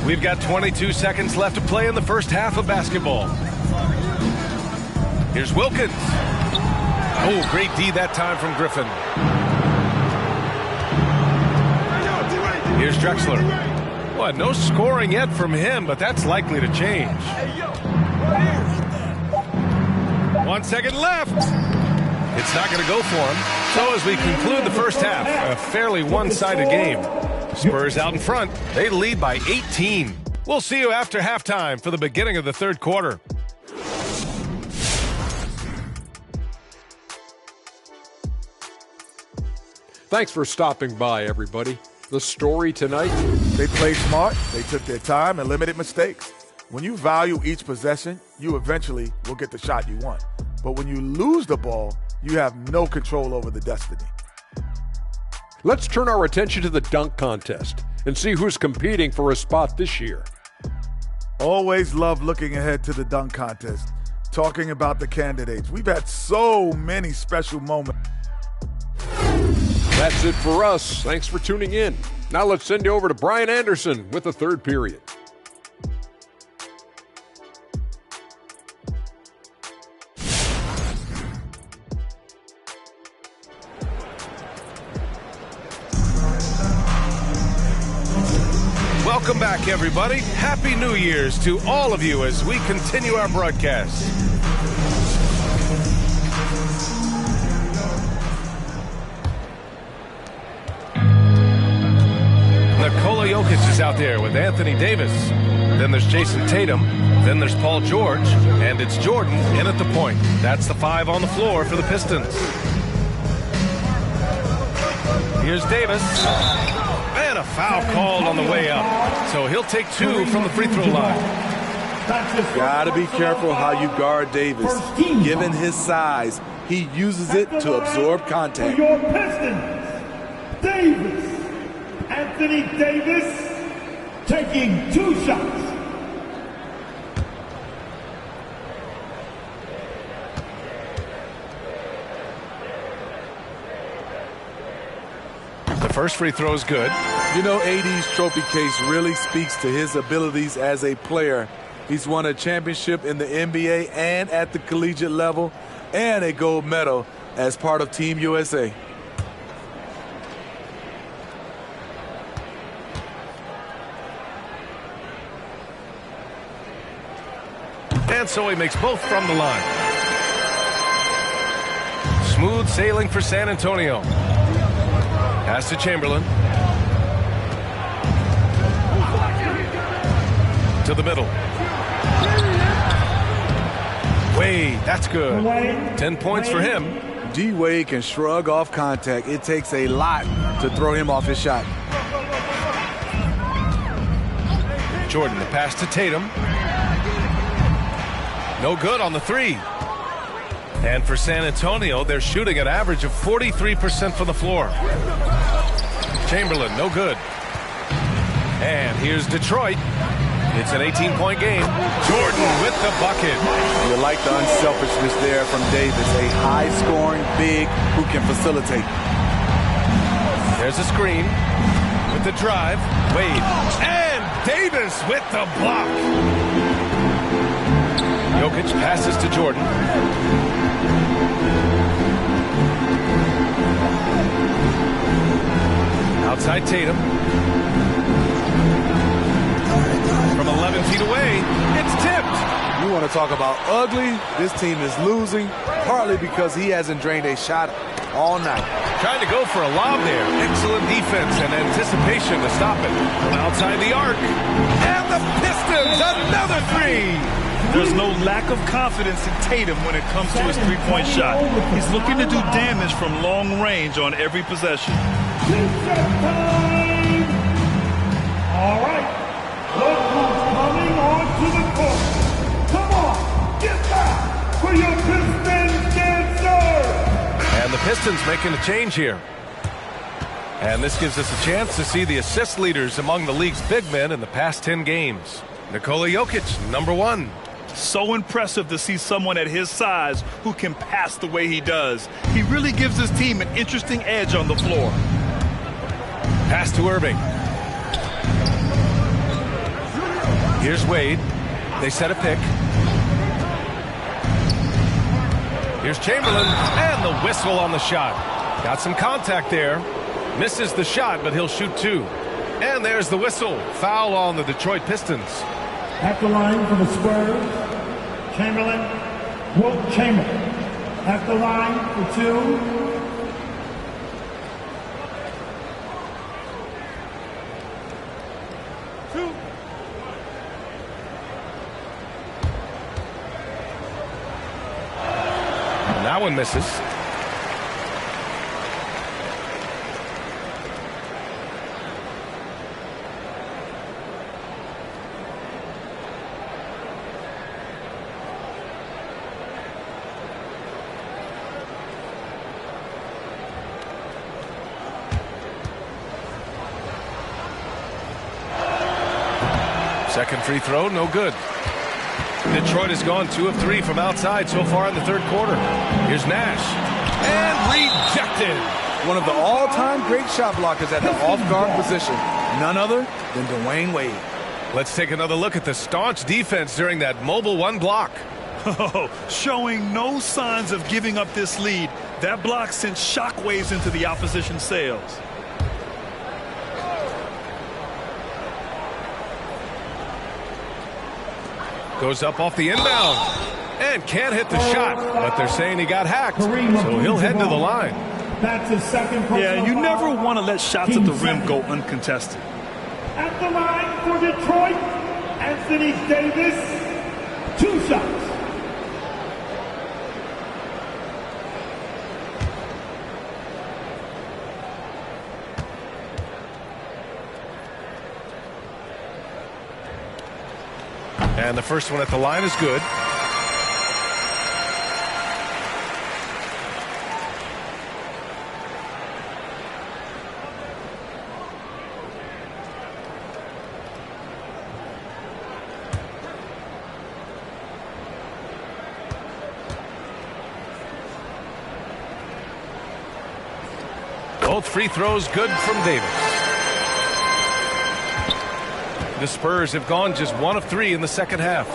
We've got 22 seconds left to play in the first half of basketball. Here's Wilkins. Oh, great D that time from Griffin. Here's Drexler. Well, no scoring yet from him, but that's likely to change. 1 second left. It's not going to go for him. So as we conclude the first half, a fairly one-sided game. Spurs out in front. They lead by 18. We'll see you after halftime for the beginning of the third quarter. Thanks for stopping by, everybody. The story tonight? They played smart, they took their time, and limited mistakes. When you value each possession, you eventually will get the shot you want. But when you lose the ball, you have no control over the destiny. Let's turn our attention to the dunk contest and see who's competing for a spot this year. Always love looking ahead to the dunk contest, talking about the candidates. We've had so many special moments. That's it for us. Thanks for tuning in. Now let's send you over to Brian Anderson with the third period. Welcome back, everybody. Happy New Year's to all of you as we continue our broadcast. Nikola Jokic is out there with Anthony Davis. Then there's Jason Tatum. Then there's Paul George. And it's Jordan in at the point. That's the 5 on the floor for the Pistons. Here's Davis. And a foul called on the way up. So he'll take 2 from the free throw line. Gotta be careful how you guard Davis. Given his size, he uses it to absorb contact. For your Pistons, Davis. Anthony Davis taking 2 shots. The first free throw is good. You know, AD's trophy case really speaks to his abilities as a player. He's won a championship in the NBA and at the collegiate level, and a gold medal as part of Team USA. And so he makes both from the line. Smooth sailing for San Antonio. Pass to Chamberlain. To the middle. Wade, that's good. 10 points for him. D-Wade can shrug off contact. It takes a lot to throw him off his shot. Jordan, the pass to Tatum. No good on the 3. And for San Antonio, they're shooting an average of 43% from the floor. Chamberlain, no good. And here's Detroit. It's an 18-point game. Jordan with the bucket. You like the unselfishness there from Davis. A high-scoring big who can facilitate. There's a screen with the drive. Wade. And Davis with the block. Jokic passes to Jordan. Outside Tatum. From 11 feet away, it's tipped. You want to talk about ugly? This team is losing, partly because he hasn't drained a shot all night. Trying to go for a lob there. Excellent defense and anticipation to stop it. From outside the arc. And the Pistons, another 3. There's no lack of confidence in Tatum when it comes to his three-point shot. He's looking to do damage from long range on every possession. All right, look who's coming onto the court. Come on, get back for your Pistons dancer. And the Pistons making a change here. And this gives us a chance to see the assist leaders among the league's big men in the past 10 games. Nikola Jokic, number 1. So impressive to see someone at his size who can pass the way he does. He really gives his team an interesting edge on the floor. Pass to Irving. Here's Wade. They set a pick. Here's Chamberlain, and the whistle on the shot. Got some contact there. Misses the shot, but he'll shoot 2. And there's the whistle. Foul on the Detroit Pistons. At the line for the Spurs, Chamberlain, Wilt Chamberlain. At the line for 2. That one misses. Second free throw, no good. Detroit has gone 2 of 3 from outside so far in the third quarter. Here's Nash. And rejected. One of the all-time great shot blockers at the off-guard position. None other than Dwayne Wade. Let's take another look at the staunch defense during that mobile 1 block. Oh, showing no signs of giving up this lead. That block sent shockwaves into the opposition sails. Goes up off the inbound and can't hit the shot, but they're saying he got hacked, so he'll head to the line. That's his second. Yeah, you never want to let shots at the rim go uncontested. At the line for Detroit, Anthony Davis, 2 shots. And the first one at the line is good. Both free throws good from Davis. The Spurs have gone just 1 of 3 in the second half.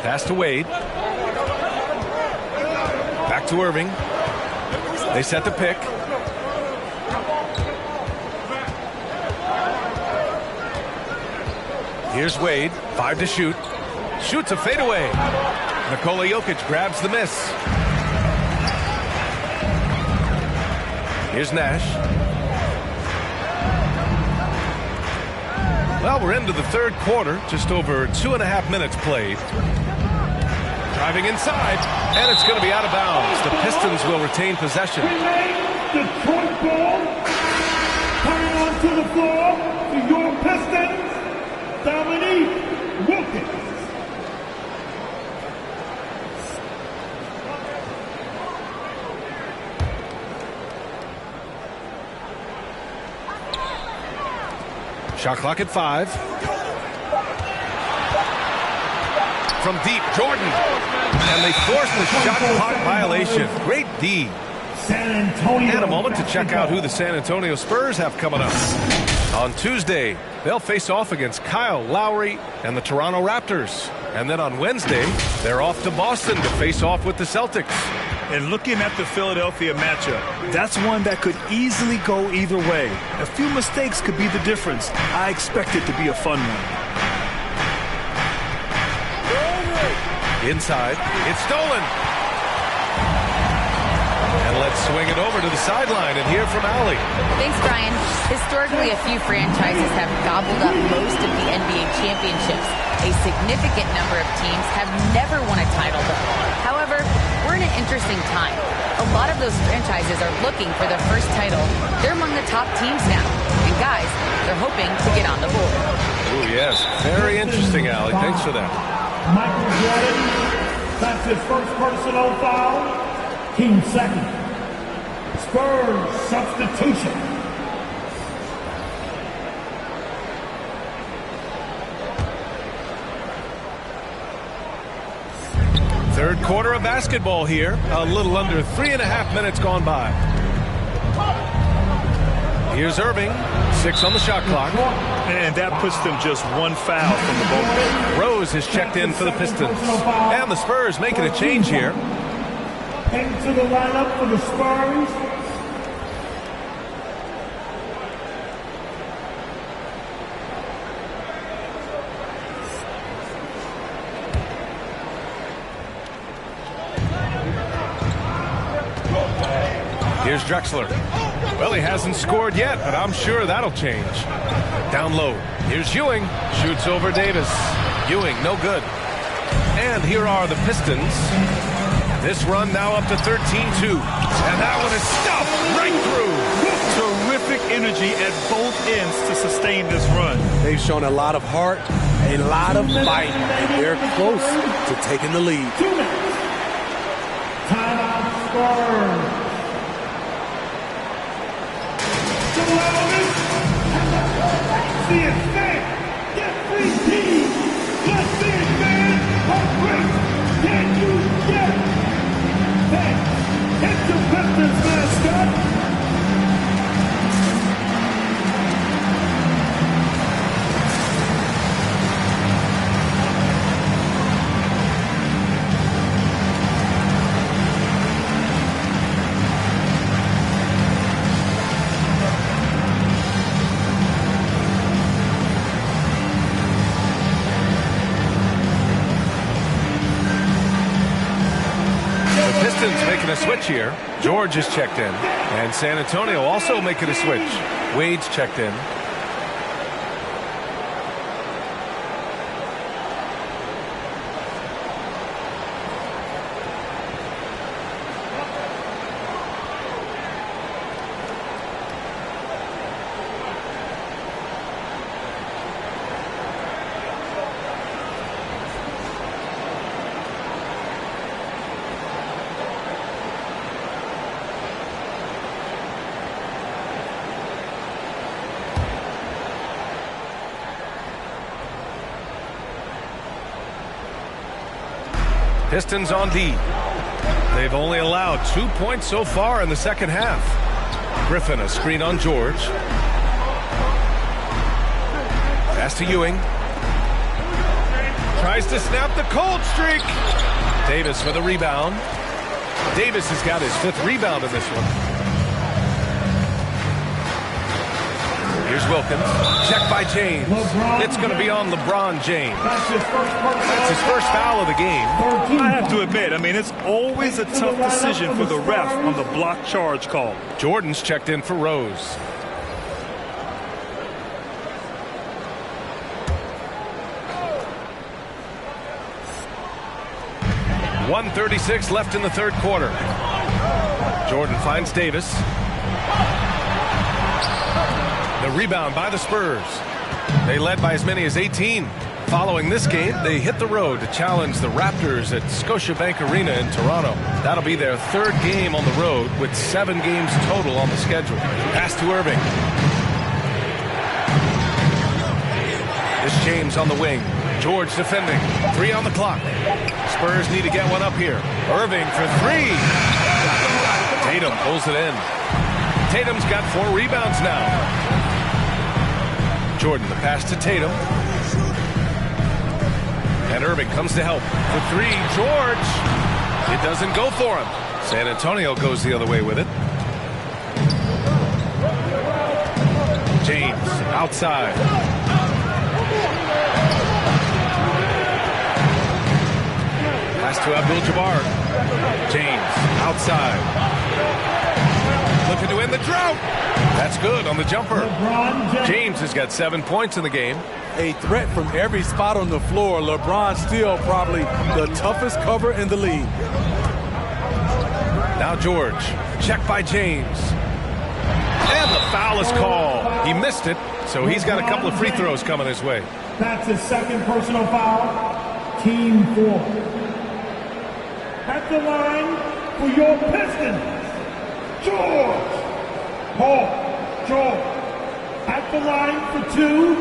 Pass to Wade. Back to Irving. They set the pick. Here's Wade. 5 to shoot. Shoots a fadeaway. Nikola Jokic grabs the miss. Here's Nash. Well, we're into the third quarter, just over 2.5 minutes played. Driving inside, and it's going to be out of bounds. The Pistons will retain possession. Detroit ball. Coming onto the floor for your Pistons, Dominique Wilkins. Shot clock at 5. From deep, Jordan. And they force the shot clock violation. Great D. San Antonio. And a moment to check out who the San Antonio Spurs have coming up. On Tuesday, they'll face off against Kyle Lowry and the Toronto Raptors. And then on Wednesday, they're off to Boston to face off with the Celtics. And looking at the Philadelphia matchup, that's one that could easily go either way. A few mistakes could be the difference. I expect it to be a fun one. Inside, it's stolen. And let's swing it over to the sideline and hear from Allie. Thanks, Brian. Historically, a few franchises have gobbled up most of the NBA championships. A significant number of teams have never won a title, though. However, we're in an interesting time. A lot of those franchises are looking for their first title. They're among the top teams now. And guys, they're hoping to get on the board. Oh, yes. Very interesting, Allie. Thanks for that. Michael Jordan, that's his first personal foul. Team second. Spurs substitution. quarter of basketball here. A little under 3.5 minutes gone by. Here's Irving. 6 on the shot clock. And that puts them just one foul from the ball. Rose is checked in for the Pistons. And the Spurs making a change here. Into the lineup for the Spurs. Here's Drexler. Well, he hasn't scored yet, but I'm sure that'll change. Down low. Here's Ewing. Shoots over Davis. Ewing, no good. And here are the Pistons. This run now up to 13-2. And that one is stuffed right through. Terrific energy at both ends to sustain this run. They've shown a lot of heart, a lot of fight, and they're close to taking the lead. 2 minutes. Timeout Spurs. See it, man. Get free team. Just see it, man. How great can you get? Hey, it's the Pistons mascot. Making a switch here. George is checked in. And San Antonio also making a switch. Wade's checked in. Pistons on D. They've only allowed 2 points so far in the second half. Griffin, a screen on George. Pass to Ewing. Tries to snap the cold streak. Davis with a rebound. Davis has got his 5th rebound in this one. Here's Wilkins. Check by James. It's going to be on LeBron James. That's his first foul of the game. I have to admit, it's always a tough decision for the ref on the block charge call. Jordan's checked in for Rose. .136 left in the third quarter. Jordan finds Davis. The rebound by the Spurs. They led by as many as 18. Following this game, they hit the road to challenge the Raptors at Scotiabank Arena in Toronto. That'll be their 3rd game on the road with 7 games total on the schedule. Pass to Irving. This James on the wing. George defending. 3 on the clock. Spurs need to get one up here. Irving for 3. Tatum pulls it in. Tatum's got 4 rebounds now. Jordan, the pass to Tatum. And Irving comes to help. For 3, George. It doesn't go for him. San Antonio goes the other way with it. James, outside. Pass to Abdul-Jabbar. James, outside. Looking to end the drought. That's good on the jumper. James has got 7 points in the game. A threat from every spot on the floor. LeBron still probably the toughest cover in the league. Now George. Check by James. And the foul is called. He missed it, so he's got a couple of free throws coming his way. That's his 2nd personal foul. Team 4. At the line for your Pistons, George. Paul George. At the line for 2.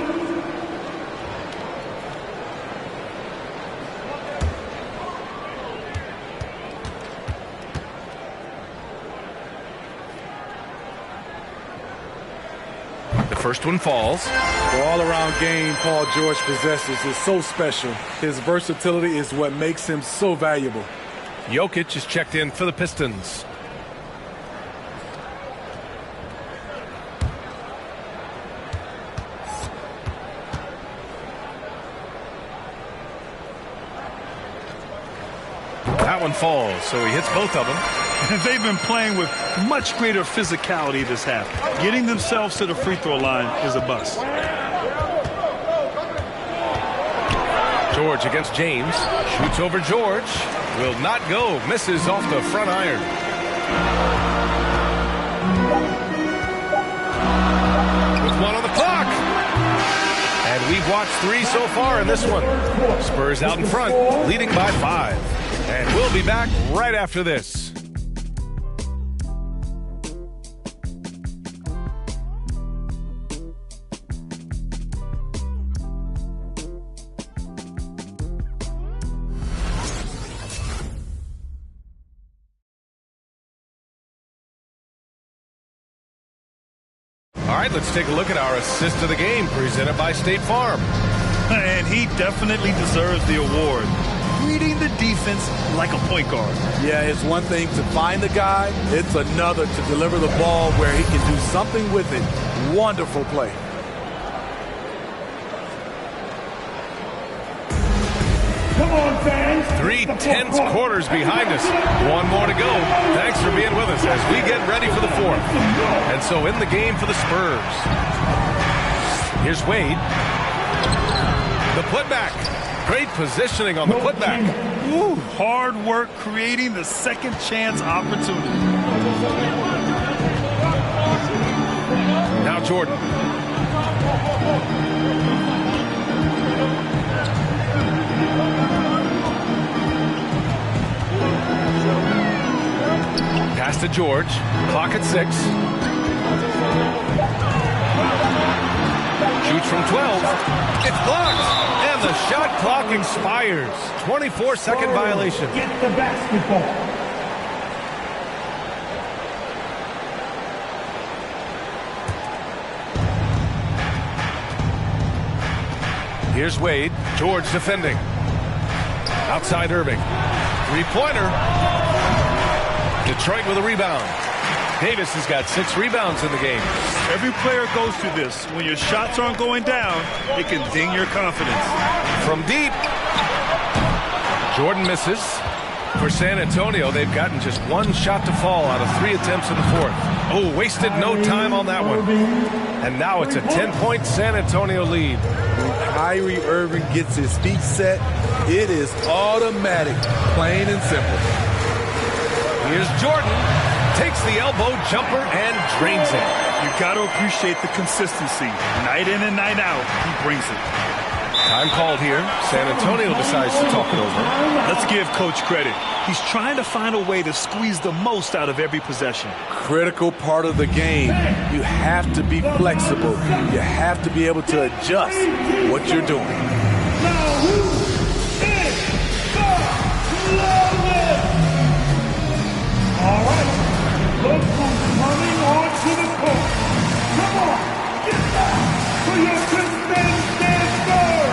First one falls. The all-around game Paul George possesses is so special. His versatility is what makes him so valuable. Jokic is checked in for the Pistons. That one falls, so he hits both of them. They've been playing with much greater physicality this half. Getting themselves to the free throw line is a bust. George against James. Shoots over George. Will not go. Misses off the front iron. With one on the clock. And we've watched 3 so far in this one. Spurs out in front, leading by 5. And we'll be back right after this. All right, let's take a look at our assist of the game presented by State Farm. And he definitely deserves the award. Reading the defense like a point guard. Yeah, it's one thing to find the guy. It's another to deliver the ball where he can do something with it. Wonderful play. Come on, fans. 3 tense quarters behind us. 1 more to go. Thanks for being with us as we get ready for the 4th. And so in the game for the Spurs. Here's Wade. The putback. Great positioning on the putback. Ooh, hard work creating the second chance opportunity. Now Jordan. Pass to George. Clock at 6. Shoots from 12. It's blocked. And the shot clock expires. 24-second violation. Get the basketball. Here's Wade. George defending. Outside Irving. 3-pointer. Detroit with a rebound. Davis has got 6 rebounds in the game. Every player goes through this. When your shots aren't going down, it can ding your confidence. From deep. Jordan misses. For San Antonio, they've gotten just 1 shot to fall out of 3 attempts in the 4th. Oh, wasted no time on that one. And now it's a 10-point San Antonio lead. When Kyrie Irving gets his feet set, it is automatic, plain and simple. Here's Jordan. Takes the elbow jumper and drains it. You got to appreciate the consistency. Night in and night out, he brings it. Time called here. San Antonio decides to talk it over. Let's give Coach credit. He's trying to find a way to squeeze the most out of every possession. Critical part of the game. You have to be flexible. You have to be able to adjust what you're doing. Now who is the lowest? All right. Look who's coming onto the court. Come on, get back for your Pistons dancer.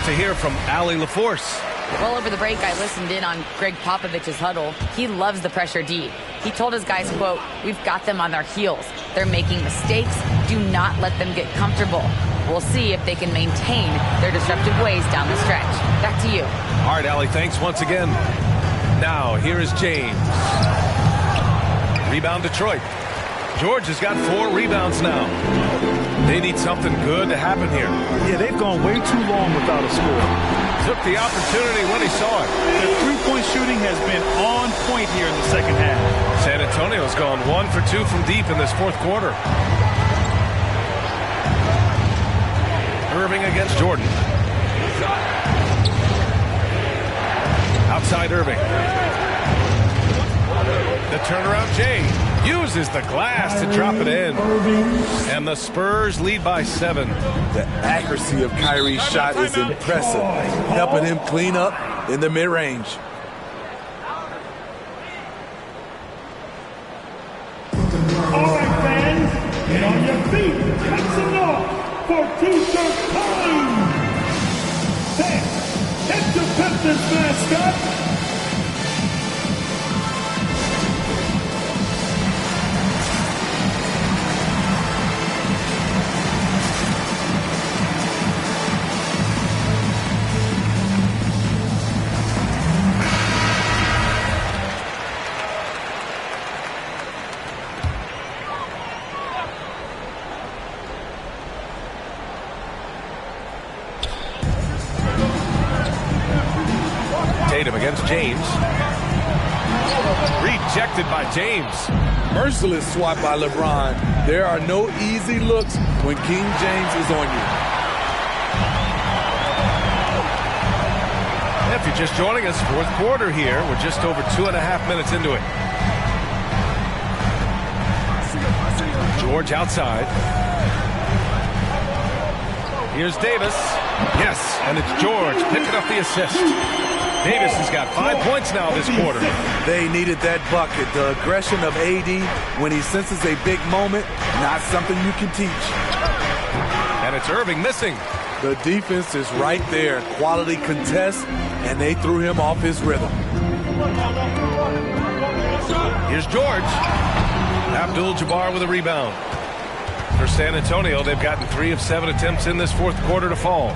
To hear from Allie LaForce. Well, over the break, I listened in on Greg Popovich's huddle. He loves the pressure deep. He told his guys, quote, "We've got them on their heels. They're making mistakes. Do not let them get comfortable. We'll see if they can maintain their disruptive ways down the stretch." Back to you. All right, Allie, thanks once again. Now, here is James. Rebound Detroit. George has got 4 rebounds now. They need something good to happen here. Yeah, they've gone way too long without a score. Took the opportunity when he saw it. The three-point shooting has been on point here in the second half. San Antonio's gone 1 for 2 from deep in this fourth quarter. Irving against Jordan. Outside Irving. The turnaround Jay uses the glass to drop it in. And the Spurs lead by 7. The accuracy of Kyrie's shot is impressive, helping him clean up in the mid-range. All right, fans, get on your feet. Make some noise for T-shirt time. Hey, it's the Pistons mascot. Tatum against James. Rejected by James. Merciless swat by LeBron. There are no easy looks when King James is on you. If you're just joining us, fourth quarter here. We're just over 2.5 minutes into it. George outside. Here's Davis. Yes, and it's George picking up the assist. Davis has got 5 points now this quarter. They needed that bucket. The aggression of AD when he senses a big moment, not something you can teach. And it's Irving missing. The defense is right there. Quality contest, and they threw him off his rhythm. Here's George. Abdul-Jabbar with a rebound. For San Antonio, they've gotten 3 of 7 attempts in this fourth quarter to fall.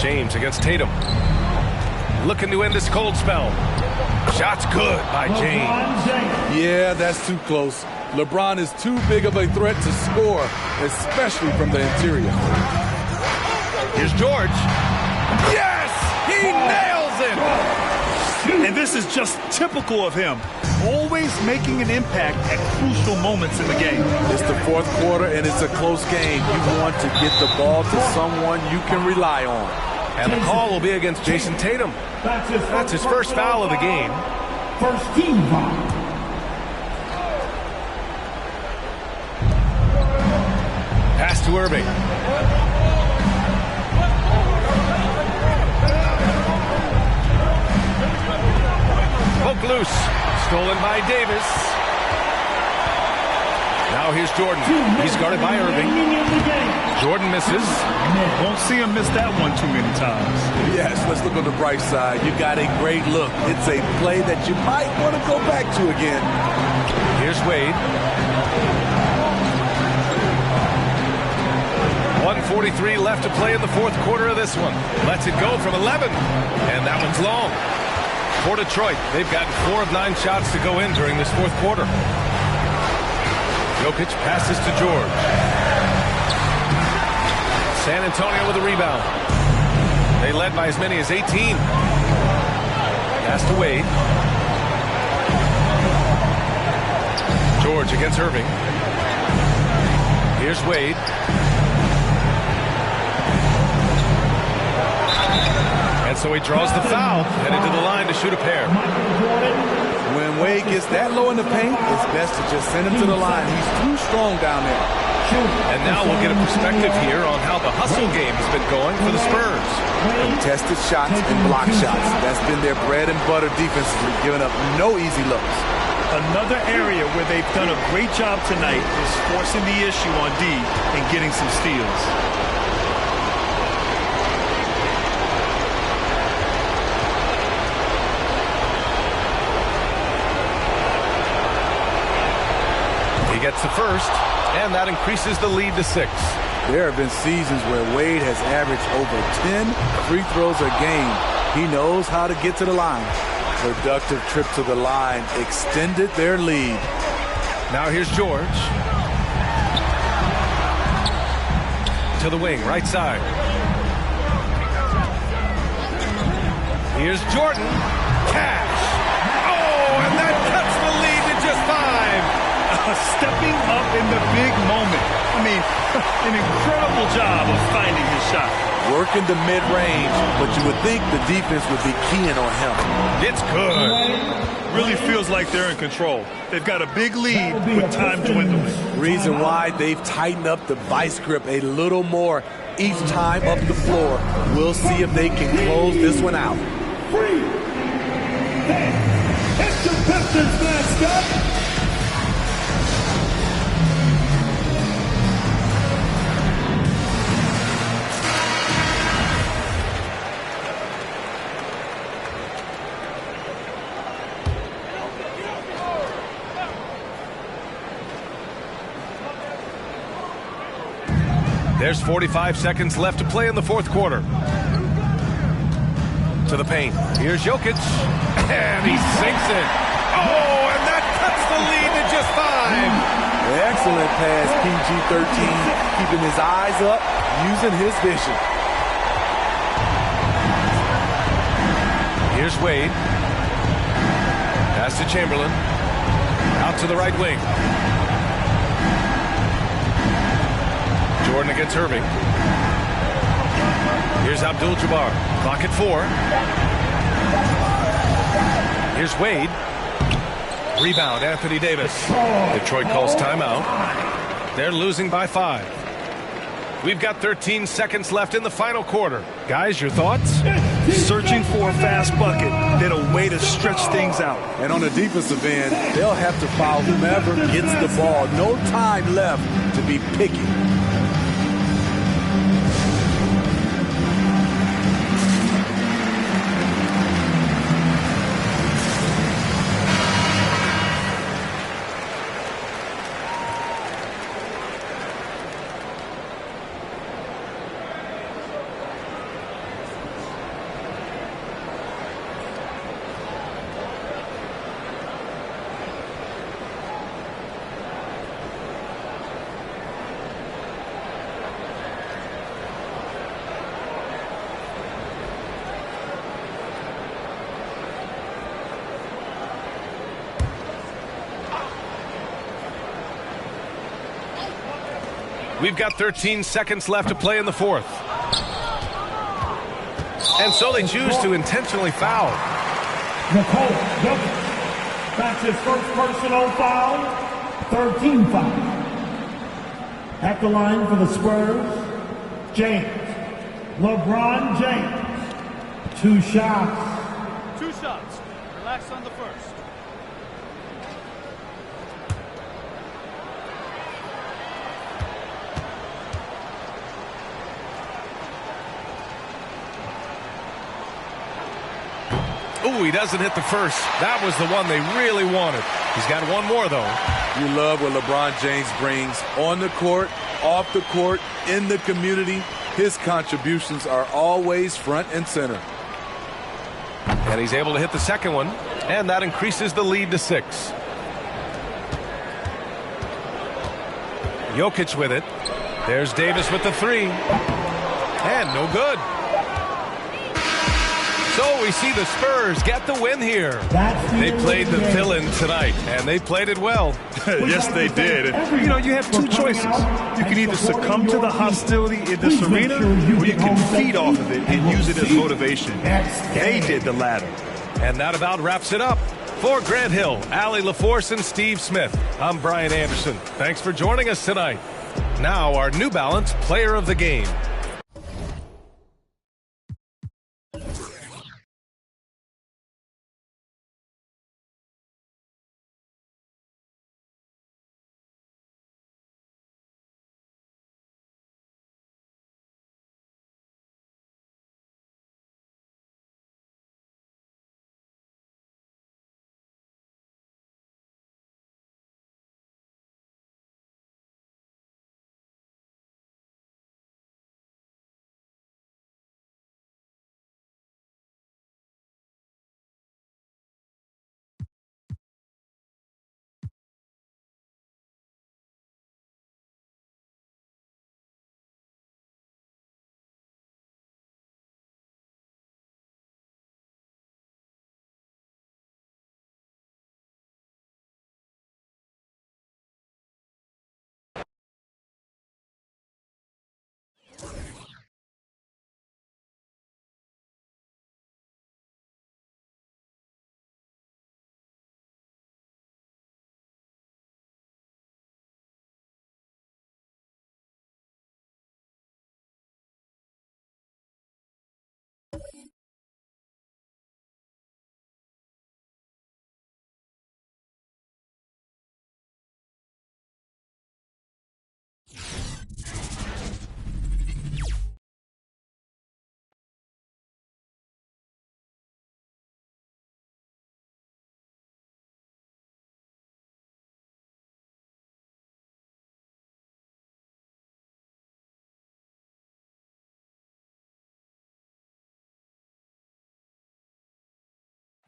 James against Tatum. Looking to end this cold spell. Shot's good by James. Yeah, that's too close. LeBron is too big of a threat to score, especially from the interior. Here's George. Yes! He nails it! And this is just typical of him. Always making an impact at crucial moments in the game. It's the fourth quarter, and it's a close game. You want to get the ball to someone you can rely on. And the call will be against Jason Tatum. That's his first foul of the game. First team foul. Pass to Irving. Poke loose. Stolen by Davis. Now here's Jordan. He's guarded by Irving. Jordan misses. Won't see him miss that one too many times. Yes, let's look on the bright side. You got a great look. It's a play that you might want to go back to again. Here's Wade. 1:43 left to play in the fourth quarter of this one. Lets it go from 11. And that one's long. For Detroit, they've gotten 4 of 9 shots to go in during this fourth quarter. Jokic passes to George. San Antonio with a rebound. They led by as many as 18. Pass to Wade. George against Irving. Here's Wade. And so he draws the foul, headed to the line to shoot a pair. When Wade gets that low in the paint, it's best to just send him to the line. He's too strong down there. And now we'll get a perspective here on how the hustle game has been going for the Spurs. Contested shots and block shots. That's been their bread and butter defensively, giving up no easy looks. Another area where they've done a great job tonight is forcing the issue on D and getting some steals. Gets the first, and that increases the lead to 6. There have been seasons where Wade has averaged over 10 free throws a game. He knows how to get to the line. Productive trip to the line extended their lead. Now here's George. To the wing, right side. Here's Jordan. Cash. Oh, and that cuts the lead to just 5. Stepping up in the big moment. I mean, an incredible job of finding his shot. Working the mid-range, but you would think the defense would be keying on him. It's good. Really feels like they're in control. They've got a big lead with time dwindling. Reason why they've tightened up the vice grip a little more each time up the floor. We'll see if they can close this one out. It's the Pistons mascot. There's 45 seconds left to play in the fourth quarter. To the paint. Here's Jokic. And he sinks it. Oh, and that cuts the lead to just 5. Excellent pass, PG-13. Keeping his eyes up, using his vision. Here's Wade. Pass to Chamberlain. Out to the right wing. Jordan against Irving. Here's Abdul-Jabbar. Clock at 4. Here's Wade. Rebound, Anthony Davis. Detroit calls timeout. They're losing by 5. We've got 13 seconds left in the final quarter. Guys, your thoughts? Searching for a fast bucket. Then a way to stretch things out. And on the defensive end, they'll have to foul whomever gets the ball. No time left to be picky. We've got 13 seconds left to play in the fourth. And so they choose to intentionally foul. Nikola Jokic. That's his first personal foul. 13 foul. At the line for the Spurs, James. LeBron James. 2 shots. 2 shots. Relax on the first. Ooh, he doesn't hit the first. That was the one they really wanted. He's got one more, though. You love what LeBron James brings on the court, off the court, in the community. His contributions are always front and center. And he's able to hit the second one, and that increases the lead to 6. Jokic with it. There's Davis with the 3. And no good. So we see the Spurs get the win here. They played the villain tonight, and they played it well. Yes, they did. You know, you have 2 choices. You can either succumb to the hostility in this arena, or you can feed off of it and use it as motivation. They did the latter. And that about wraps it up. For Grant Hill, Allie LaForce, and Steve Smith, I'm Brian Anderson. Thanks for joining us tonight. Now, our New Balance Player of the Game.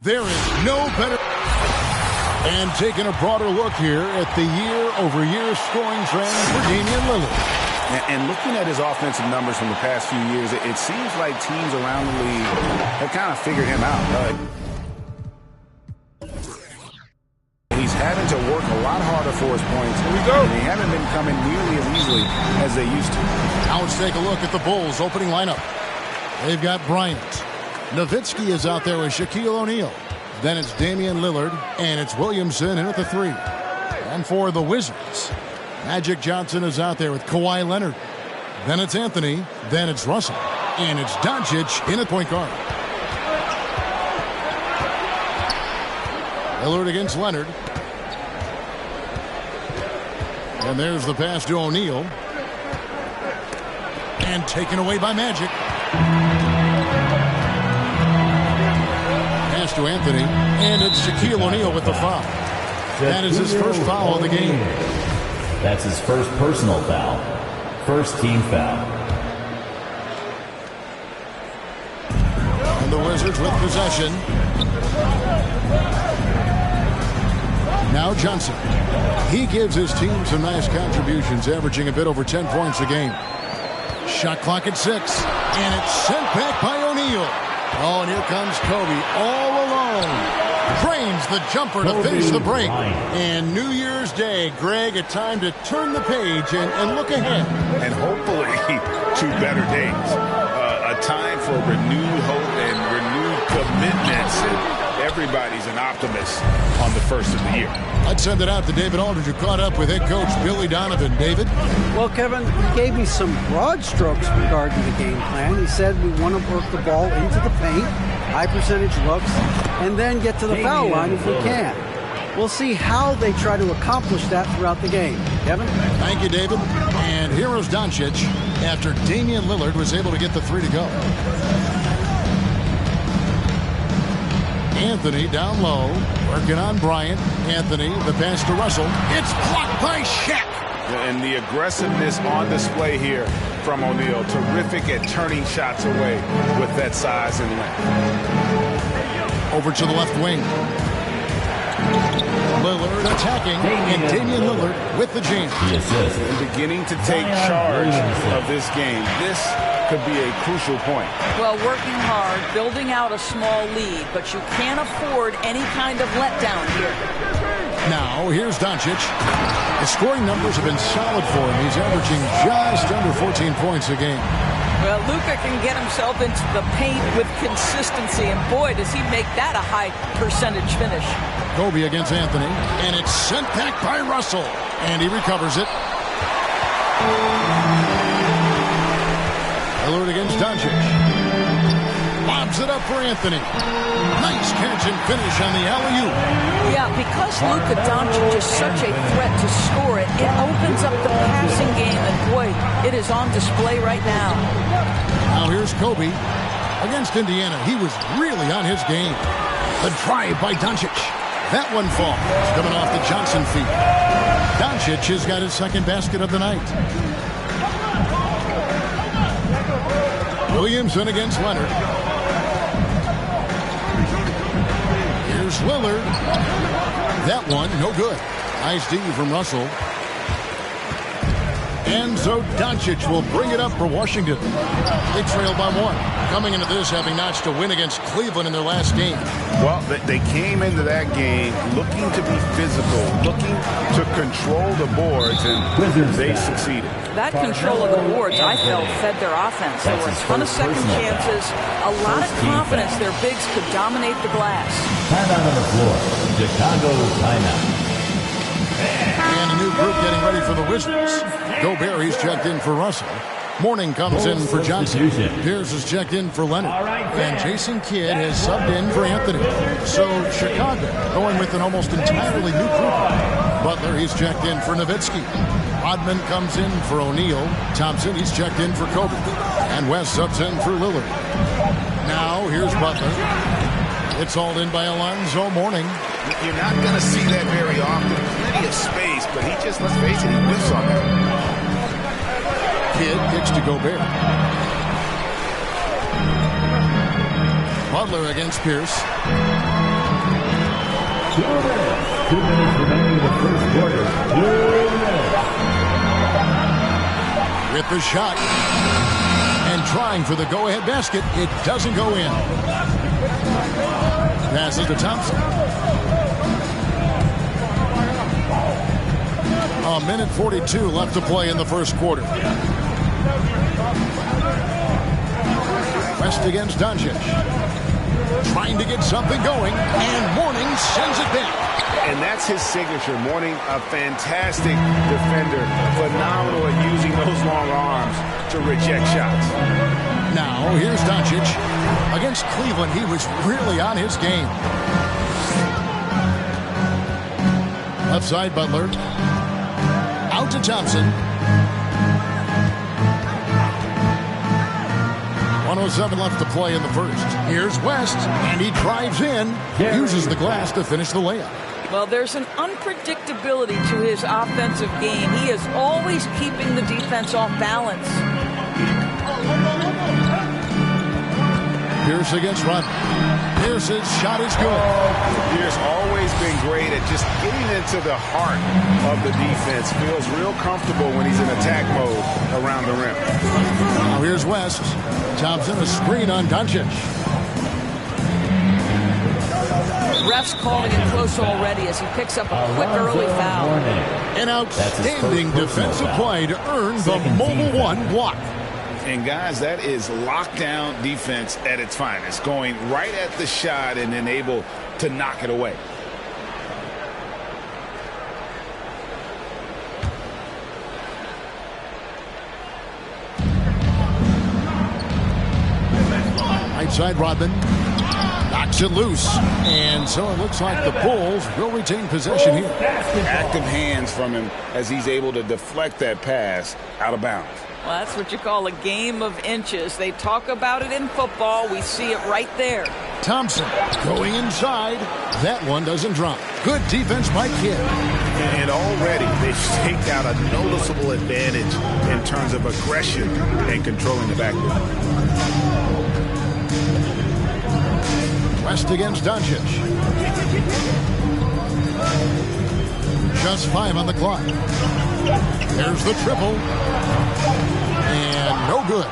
There is no better. And taking a broader look here at the year-over-year scoring trend for Damian Lillard. And looking at his offensive numbers from the past few years, it seems like teams around the league have kind of figured him out. He's having to work a lot harder for his points. Here we go. And they haven't been coming nearly as easily as they used to. Now let's take a look at the Bulls' opening lineup. They've got Bryant. Nowitzki is out there with Shaquille O'Neal. Then it's Damian Lillard, and it's Williamson in at the 3. And for the Wizards, Magic Johnson is out there with Kawhi Leonard. Then it's Anthony. Then it's Russell. And it's Doncic in at point guard. Lillard against Leonard. And there's the pass to O'Neal. And taken away by Magic. Pass to Anthony. And it's Shaquille O'Neal with the foul. That is his first foul of the game. That's his first personal foul. First team foul. And the Wizards with possession. Now Johnson. He gives his team some nice contributions, averaging a bit over 10 points a game. Shot clock at 6. And it's sent back by O'Neal. Oh, and here comes Kobe all alone. Drains the jumper to finish the break. And New Year's Day, Greg, a time to turn the page and look ahead. And hopefully to better days. A time for renewed hope and renewed commitments. And everybody's an optimist on the first of the year. I'd send it out to David Aldridge, who caught up with head coach Billy Donovan. David? Well, Kevin, he gave me some broad strokes regarding the game plan. He said we want to work the ball into the paint, high percentage looks, and then get to the foul line if we can. We'll see how they try to accomplish that throughout the game. Kevin? Thank you, David. And here is Doncic after Damian Lillard was able to get the 3 to go. Anthony down low, working on Bryant. Anthony, the pass to Russell. It's blocked by Shaq. And the aggressiveness on display here from O'Neal. Terrific at turning shots away with that size and length. Over to the left wing. Lillard attacking, and Damian Lillard with the jam. And beginning to take charge of this game. This could be a crucial point. Well, working hard, building out a small lead, but you can't afford any kind of letdown here. Now, here's Doncic. The scoring numbers have been solid for him. He's averaging just under 14 points a game. Well, Luka can get himself into the paint with consistency, and boy, does he make that a high percentage finish. Kobe against Anthony, and it's sent back by Russell, and he recovers it. Lillard against Doncic. Lobs it up for Anthony. Nice catch and finish on the alley-oop. Yeah, because Luka Doncic is such a threat to score it, it opens up the passing game, and boy, it is on display right now. Now here's Kobe against Indiana. He was really on his game. The drive by Doncic. That one falls, coming off the Johnson feet. Doncic has got his second basket of the night. Williamson against Leonard. Here's Lillard. That one, no good. Nice D from Russell. And so Doncic will bring it up for Washington. They trail by 1. Coming into this, having notched a win against Cleveland in their last game. Well, they came into that game looking to be physical, looking to control the boards, and they succeeded. That control of the boards, I felt, fed their offense. There were a ton of second chances, a lot of confidence their bigs could dominate the glass. Timeout on the floor. Chicago timeout. And a new group getting ready for the Wizards. Gobert, he's checked in for Russell. Mourning comes in for Johnson. Pierce is checked in for Leonard. And Jason Kidd has subbed in for Anthony. So Chicago going with an almost entirely new group. Butler, he's checked in for Nowitzki. Rodman comes in for O'Neal. Thompson, he's checked in for Kobe. And West subs in for Lillard. Now, here's Butler. It's hauled in by Alonzo Mourning. You're not going to see that very often. Plenty of space, but he just, let's face it, he whiffs on that. Kidd kicks to Gobert. Butler against Pierce. 2 minutes remaining in the first quarter. 2 minutes. With the shot. And trying for the go-ahead basket. It doesn't go in. Passes to Thompson. A minute 42 left to play in the first quarter. West against Doncic. Trying to get something going, and Mourning sends it back. And that's his signature. Mourning, a fantastic defender. Phenomenal at using those long arms to reject shots. Now, here's Doncic. Against Cleveland, he was really on his game. Left side, Butler. Out to Thompson. 1:07 left to play in the first. Here's West, and he drives in, uses the glass to finish the layup. Well, there's an unpredictability to his offensive game. He is always keeping the defense off balance. Pierce against Rodman. Pierce's shot is good. Pierce always been great at just getting into the heart of the defense. Feels real comfortable when he's in attack mode around the rim. Now here's West. Thompson, a screen on Doncic. Refs calling it close already as he picks up a quick early foul. An outstanding defensive play to earn the Mobile One block. And guys, that is lockdown defense at its finest. Going right at the shot and then able to knock it away. Right side, Rodman. Knocks it loose. And so it looks like the Bulls will retain possession here. Active hands from him as he's able to deflect that pass out of bounds. Well, that's what you call a game of inches. They talk about it in football. We see it right there. Thompson going inside. That one doesn't drop. Good defense by Kidd. And already they've staked out a noticeable advantage in terms of aggression and controlling the backcourt. West against Doncic. Just 5 on the clock. There's the triple. And no good.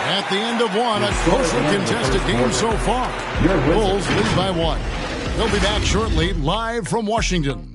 At the end of one, a closely contested game so far. Bulls lead by 1. They'll be back shortly, live from Washington.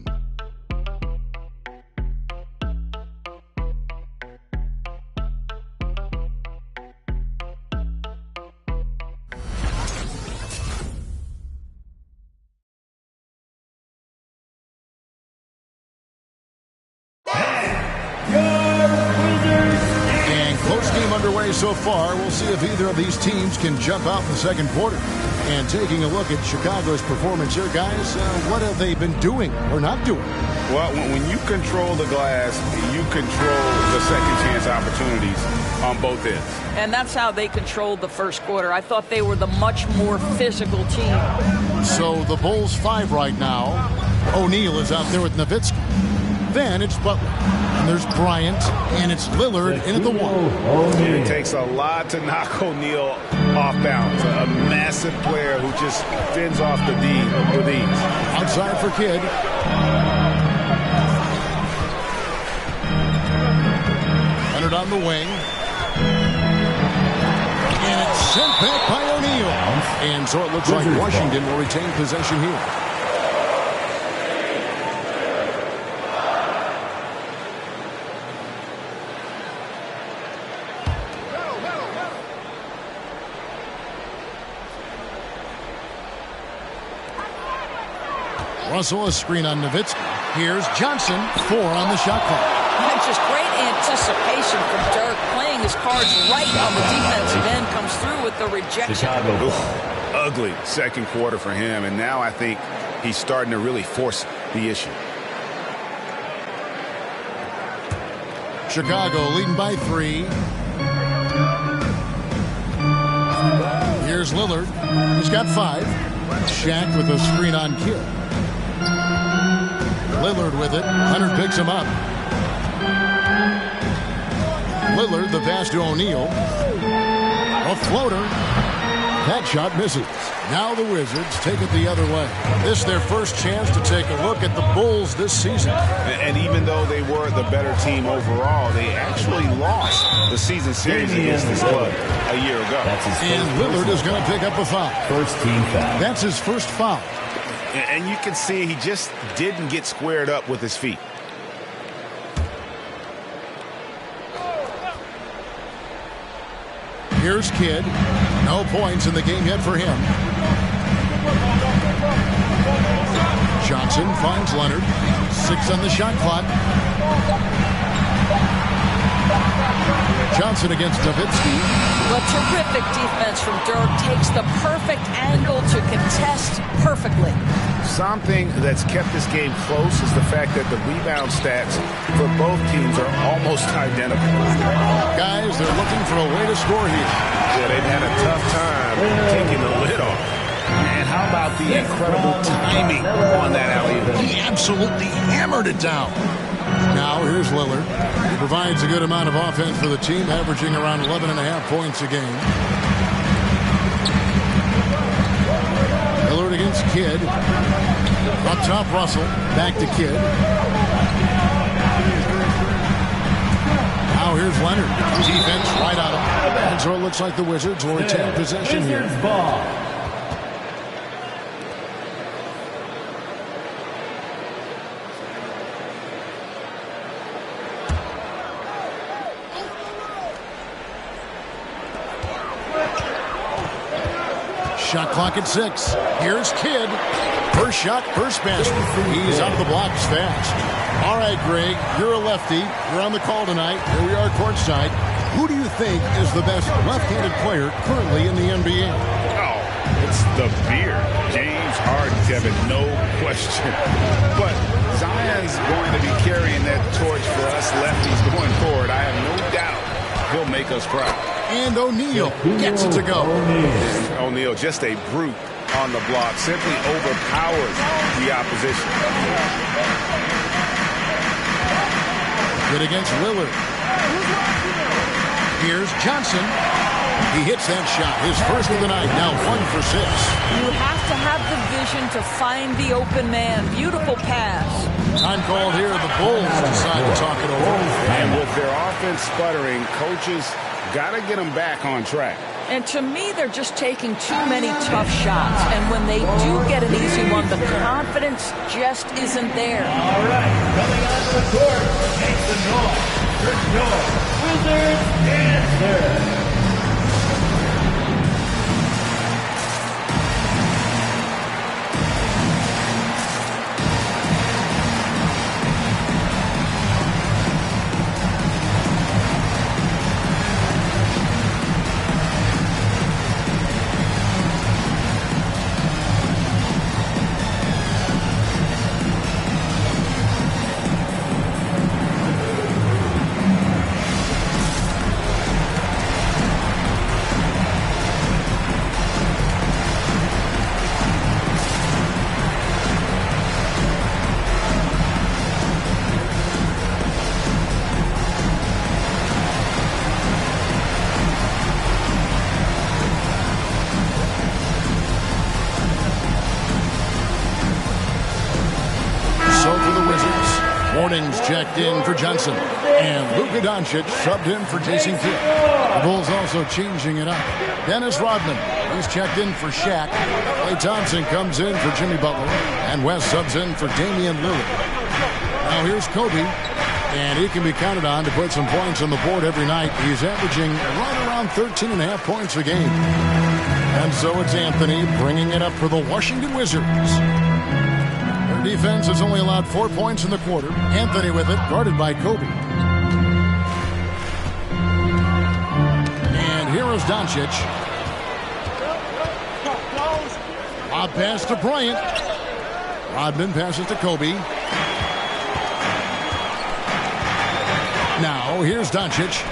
So far, we'll see if either of these teams can jump out in the second quarter. And taking a look at Chicago's performance here, guys, what have they been doing or not doing? Well, when you control the glass, you control the second chance opportunities on both ends. And that's how they controlled the first quarter. I thought they were the much more physical team. So the Bulls 5 right now. O'Neal is out there with Nowitzki. Then it's Butler. And there's Bryant, and it's Lillard in at the 1. It takes a lot to knock O'Neal off balance. A massive player who just fends off the D with ease. Outside for Kidd. Leonard on the wing. And it's sent back by O'Neal. And so it looks like Washington will retain possession here. Russell, a screen on Nowitzki. Here's Johnson, 4 on the shot clock. And just great anticipation from Dirk, playing his cards right on the defensive end, comes through with the rejection. Ugly second quarter for him, and now I think he's starting to really force the issue. Chicago leading by 3. Here's Lillard. He's got 5. Shaq with a screen on Kidd. Lillard with it. Leonard picks him up. Lillard, the pass to O'Neal. A floater. That shot misses. Now the Wizards take it the other way. This is their first chance to take a look at the Bulls this season. And even though they were the better team overall, they actually lost the season series against this club a year ago. And Lillard is going to pick up a foul. First team foul. That's his first foul. And you can see he just didn't get squared up with his feet. Here's Kidd. No points in the game yet for him. Johnson finds Leonard. 6 on the shot clock. Johnson against Nowitzki. But terrific defense from Dirk. Takes the perfect angle to contest perfectly. Something that's kept this game close is the fact that the rebound stats for both teams are almost identical. Guys, they're looking for a way to score here. Yeah, they've had a tough time taking the lid off. And how about the incredible timing on that alley-oop? He absolutely hammered it down. Now here's Lillard. He provides a good amount of offense for the team, averaging around 11.5 points a game. Lillard against Kidd. Up top, Russell. Back to Kidd. Now here's Leonard. Defense right on him. And so it looks like the Wizards will retain possession here. Shot clock at 6. Here's Kidd. First shot, first basket. He's out of the blocks fast. All right, Greg, you're a lefty. You're on the call tonight. Here we are courtside. Who do you think is the best left-handed player currently in the NBA? Oh, it's the beard. James Harden, Kevin, no question. But Zion's going to be carrying that torch for us lefties going forward. I have no doubt he'll make us proud. And O'Neal gets it to go. O'Neal, just a brute on the block, simply overpowers the opposition. Good against Lillard. Here's Johnson. He hits that shot, his first of the night, now 1 for 6. You have to have the vision to find the open man. Beautiful pass. Time called here. The Bulls decide to talk it over. And with their offense sputtering, coaches got to get them back on track. And to me, they're just taking too many tough shots. And when they do get an easy one, the confidence just isn't there. All right, coming onto the court, make the noise. Your Wizards answer. Mornings checked in for Johnson. And Luka Doncic subbed in for Jason Kidd. The Bulls also changing it up. Dennis Rodman, he's checked in for Shaq. Klay Thompson comes in for Jimmy Butler. And Wes subs in for Damian Lillard. Now here's Kobe. And he can be counted on to put some points on the board every night. He's averaging right around 13.5 points a game. And so it's Anthony bringing it up for the Washington Wizards. Their defense has only allowed 4 points in the quarter. Anthony with it, guarded by Kobe. And here is Doncic. Lob pass to Bryant. Rodman passes to Kobe. Now, here's Doncic.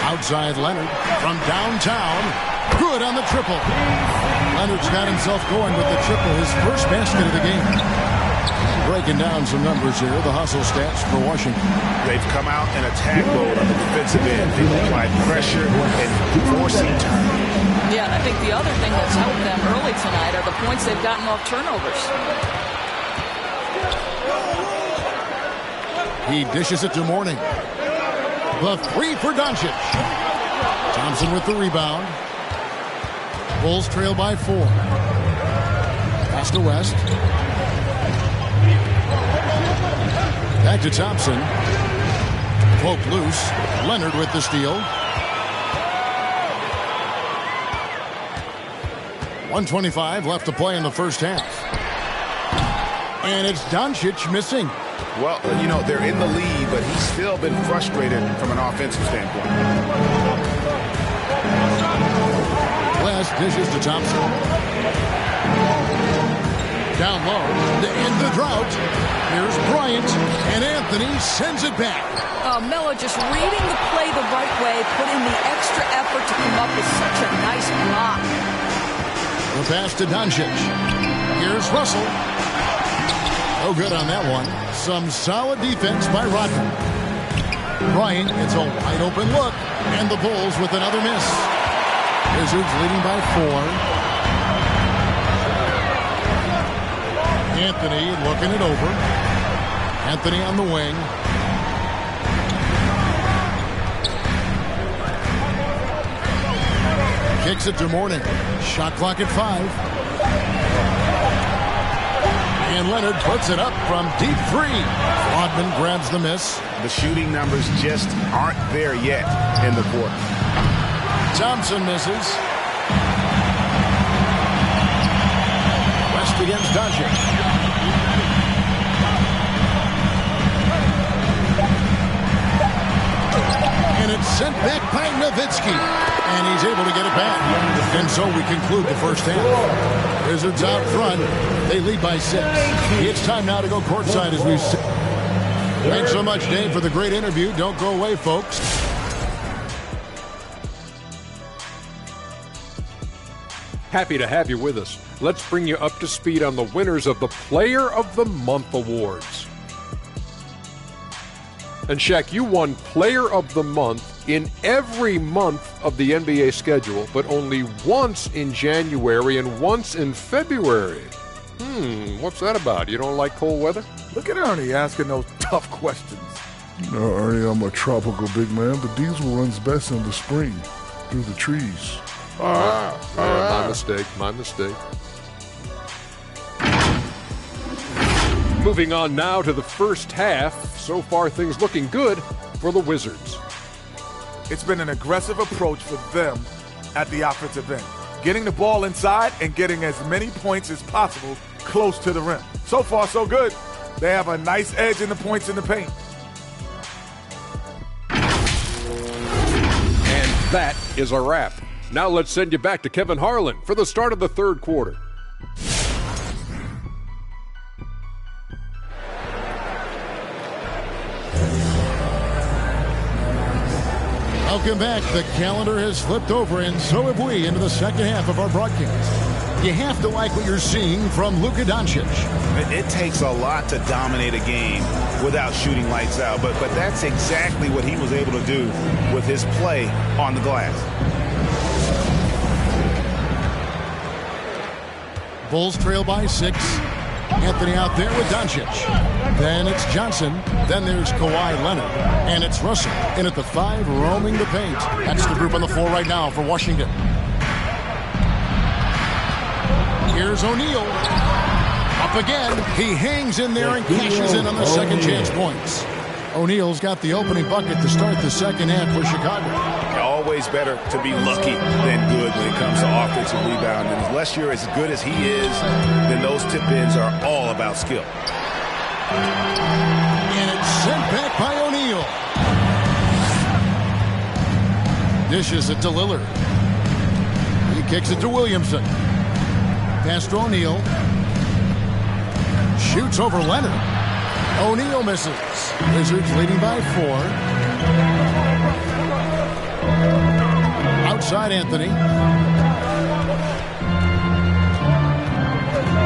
Outside Leonard from downtown. Good on the triple. Leonard's got himself going with the triple, his first basket of the game. Breaking down some numbers here, the hustle stats for Washington. They've come out in attack mode on the defensive end. They've applied pressure and forcing turnovers. Yeah, and I think the other thing that's helped them early tonight are the points they've gotten off turnovers. He dishes it to Mourning. The three for Doncic. Thompson with the rebound. Bulls trail by 4. Pass to West. Back to Thompson. Poked loose. Leonard with the steal. 1:25 left to play in the first half. And it's Doncic missing. Well, you know, they're in the lead, but he's still been frustrated from an offensive standpoint. West dishes to Thompson. Down low to end the drought. Here's Bryant, and Anthony sends it back. Melo just reading the play the right way, put in the extra effort to come up with such a nice block. The pass to Doncic. Here's Russell. No good on that one. Some solid defense by Rodman. Bryant gets a wide open look, and the Bulls with another miss. Wizards leading by 4. Anthony looking it over. Anthony on the wing. Kicks it to Mourning. Shot clock at 5. And Leonard puts it up from deep 3. Rodman grabs the miss. The shooting numbers just aren't there yet in the quarter. Thompson misses. West against Doncic. And it's sent back by Nowitzki. And he's able to get it back. And so we conclude the first half. Wizards out front. They lead by 6. It's time now to go courtside as we sit. Thanks so much, Dave, for the great interview. Don't go away, folks. Happy to have you with us. Let's bring you up to speed on the winners of the Player of the Month awards. And Shaq, you won Player of the Month in every month of the NBA schedule, but only once in January and once in February. What's that about? You don't like cold weather? Look at Ernie asking those tough questions. No, Ernie, I'm a tropical big man, but Diesel runs best in the spring through the trees. My mistake. Moving on now to the first half. So far, things looking good for the Wizards. It's been an aggressive approach for them at the offensive end. Getting the ball inside and getting as many points as possible close to the rim. So far, so good. They have a nice edge in the points in the paint. And that is a wrap. Now let's send you back to Kevin Harlan for the start of the third quarter. Welcome back. The calendar has flipped over, and so have we, into the second half of our broadcast. You have to like what you're seeing from Luka Doncic. It takes a lot to dominate a game without shooting lights out, but that's exactly what he was able to do with his play on the glass. Bulls trail by 6. Anthony out there with Doncic. Then it's Johnson. Then there's Kawhi Leonard. And it's Russell in at the 5, roaming the paint. That's the group on the floor right now for Washington. Here's O'Neal. Up again. He hangs in there and cashes in on the second chance points. O'Neal's got the opening bucket to start the second half for Chicago. Always better to be lucky than good when it comes to offensive rebounding. Unless you're as good as he is, then those tip-ins are all about skill. And it's sent back by O'Neal. Dishes it to Lillard. He kicks it to Williamson. Pass to O'Neal. Shoots over Leonard. O'Neal misses. Wizards leading by 4. Outside Anthony.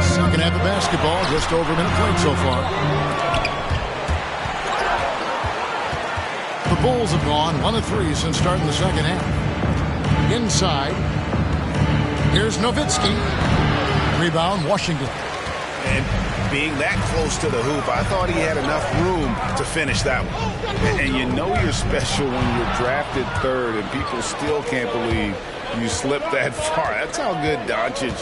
Second half of basketball. basketball, just over a minute played so far. The Bulls have gone 1 of 3 since starting the second half. Inside. Here's Nowitzki. Rebound, Washington. And being that close to the hoop, I thought he had enough room to finish that one. And you know you're special when you're drafted third and people still can't believe you slipped that far. That's how good Doncic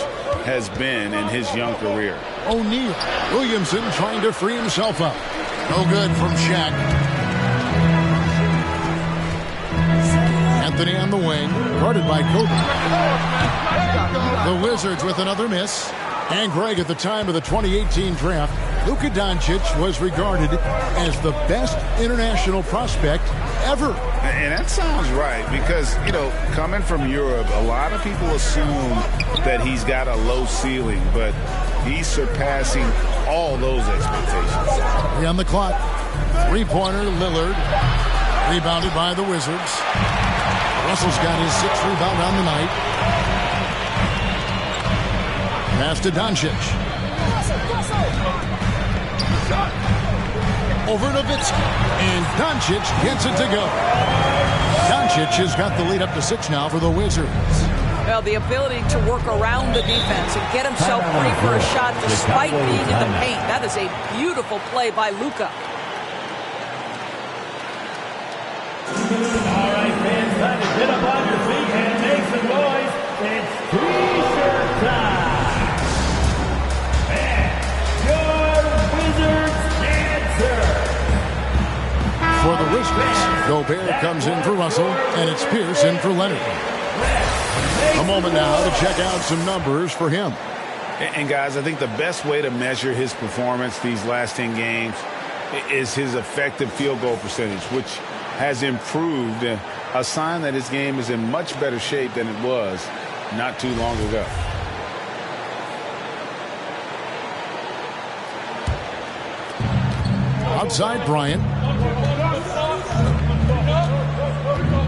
has been in his young career. O'Neal. Williamson trying to free himself up. No good from Shaq. Anthony on the wing, guarded by Kobe. The Wizards with another miss. And Greg, at the time of the 2018 draft, Luka Doncic was regarded as the best international prospect ever. And that sounds right because, you know, coming from Europe, a lot of people assume that he's got a low ceiling, but he's surpassing all those expectations. 3 on the clock. Three-pointer, Lillard. Rebounded by the Wizards. Russell's got his 6th rebound on the night. Pass to Doncic. Over Nowitzki. And Doncic gets it to go. Doncic has got the lead up to 6 now for the Wizards. Well, the ability to work around the defense and get himself free for a shot despite being in the paint. That is a beautiful play by Luka. All right, fans, time to get up on your feet and make some noise. It's T-shirt time. And your Wizards answer. For the Wizards, Gobert comes in for Russell, and it's Pierce in for Leonard. A moment now to check out some numbers for him. And guys, I think the best way to measure his performance these last 10 games is his effective field goal percentage, which has improved, a sign that his game is in much better shape than it was not too long ago. Outside Bryant.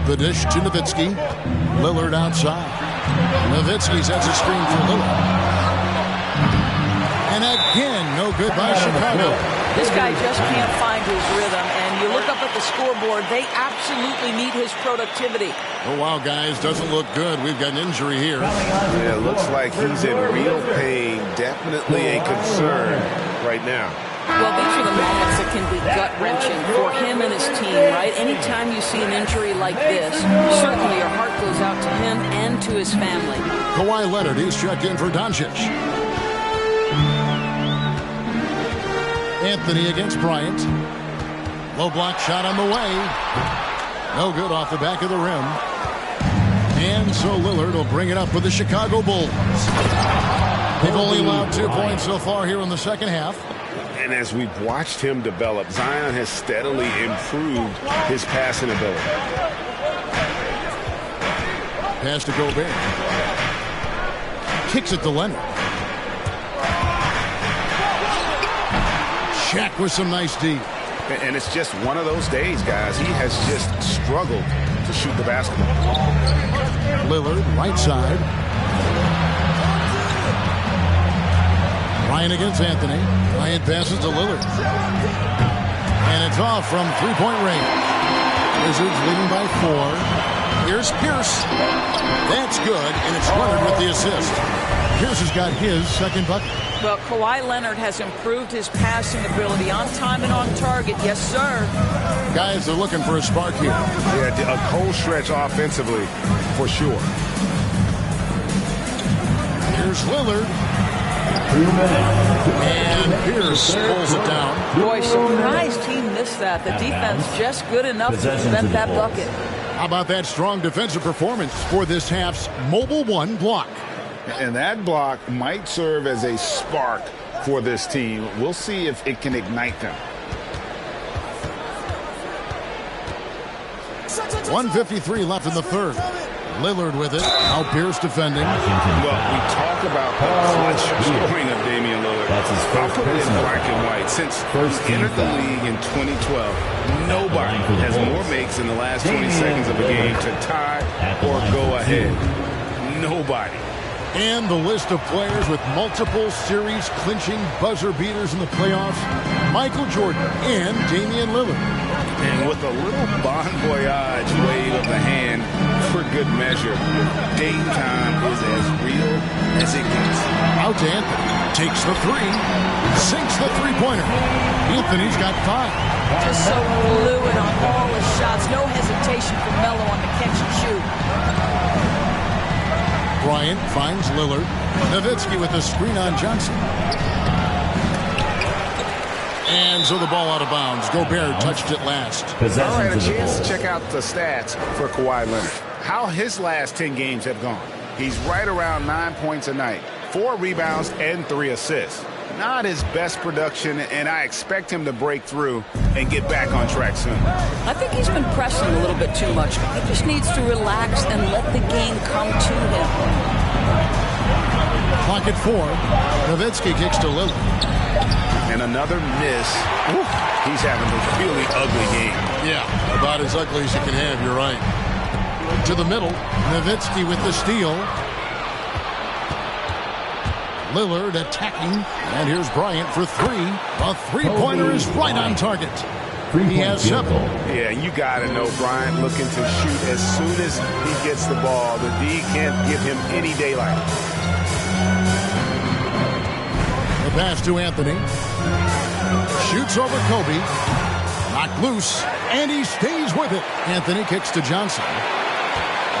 The dish to Nowitzki. Lillard outside. Nowitzki sets a screen for Lillard. And again, no good by Chicago. This guy just can't find his rhythm, and you look up at the scoreboard, they absolutely need his productivity. Oh, wow, guys, doesn't look good. We've got an injury here. Yeah, it looks like he's in real pain. Definitely a concern right now. Well, these are the moments that can be gut-wrenching for him and his team, right? Anytime you see an injury like this, certainly your heart goes out to him and to his family. Kawhi Leonard, he's checked in for Doncic. Anthony against Bryant. Low block shot on the way. No good off the back of the rim. And so Lillard will bring it up for the Chicago Bulls. They've only allowed 2 points so far here in the second half. And as we've watched him develop, Zion has steadily improved his passing ability. Pass to Gobert. Kicks it to Leonard. Shaq with some nice D. And it's just one of those days, guys. He has just struggled to shoot the basketball. Lillard, right side. Ryan against Anthony. Ryan passes to Lillard. And it's off from three-point range. Wizards leading by 4. Here's Pierce. That's good, and it's Leonard with the assist. Pierce has got his second bucket. Well, Kawhi Leonard has improved his passing ability on time and on target. Yes, sir. Guys are looking for a spark here. Yeah, a cold stretch offensively, for sure. Here's Lillard. 2 minutes. And Pierce pulls it down. Boy, surprised he missed that. The defense just good enough to prevent that bucket. How about that strong defensive performance for this half's Mobile One block? And that block might serve as a spark for this team. We'll see if it can ignite them. 1:53 left in the third. Lillard with it. Now Pierce defending. Well, we talk about the clutch scoring of Damian Lillard. That's his first I'll put it in black and white. Since he entered the league in 2012, nobody has more makes in the last 20 seconds of a game to tie or go ahead. Nobody. And the list of players with multiple series-clinching buzzer beaters in the playoffs, Michael Jordan and Damian Lillard. And with a little bon voyage wave of the hand for good measure, Dame time is as real as it gets. Out to Anthony. Takes the three. Sinks the three-pointer. Anthony's got 5. Just so fluid on all his shots. No hesitation for Melo on the catch and shoot. Bryant finds Lillard. Nowitzki with a screen on Johnson. And so the ball out of bounds. Gobert touched it last. All right, a chance to check out the stats for Kawhi Leonard. How his last 10 games have gone. He's right around 9 points a night, 4 rebounds, and 3 assists. Not his best production, and I expect him to break through and get back on track soon. I think he's been pressing a little bit too much. He just needs to relax and let the game come to him. Clock at 4. Nowitzki kicks to Lillard. And another miss. Oof. He's having a really ugly game. Yeah, about as ugly as you can have, you're right. To the middle, Nowitzki with the steal. Lillard attacking, and here's Bryant for 3. A three-pointer is right on target. He has 7. Yeah, you got to know Bryant looking to shoot as soon as he gets the ball. The D can't give him any daylight. The pass to Anthony. Shoots over Kobe. Knocked loose, and he stays with it. Anthony kicks to Johnson.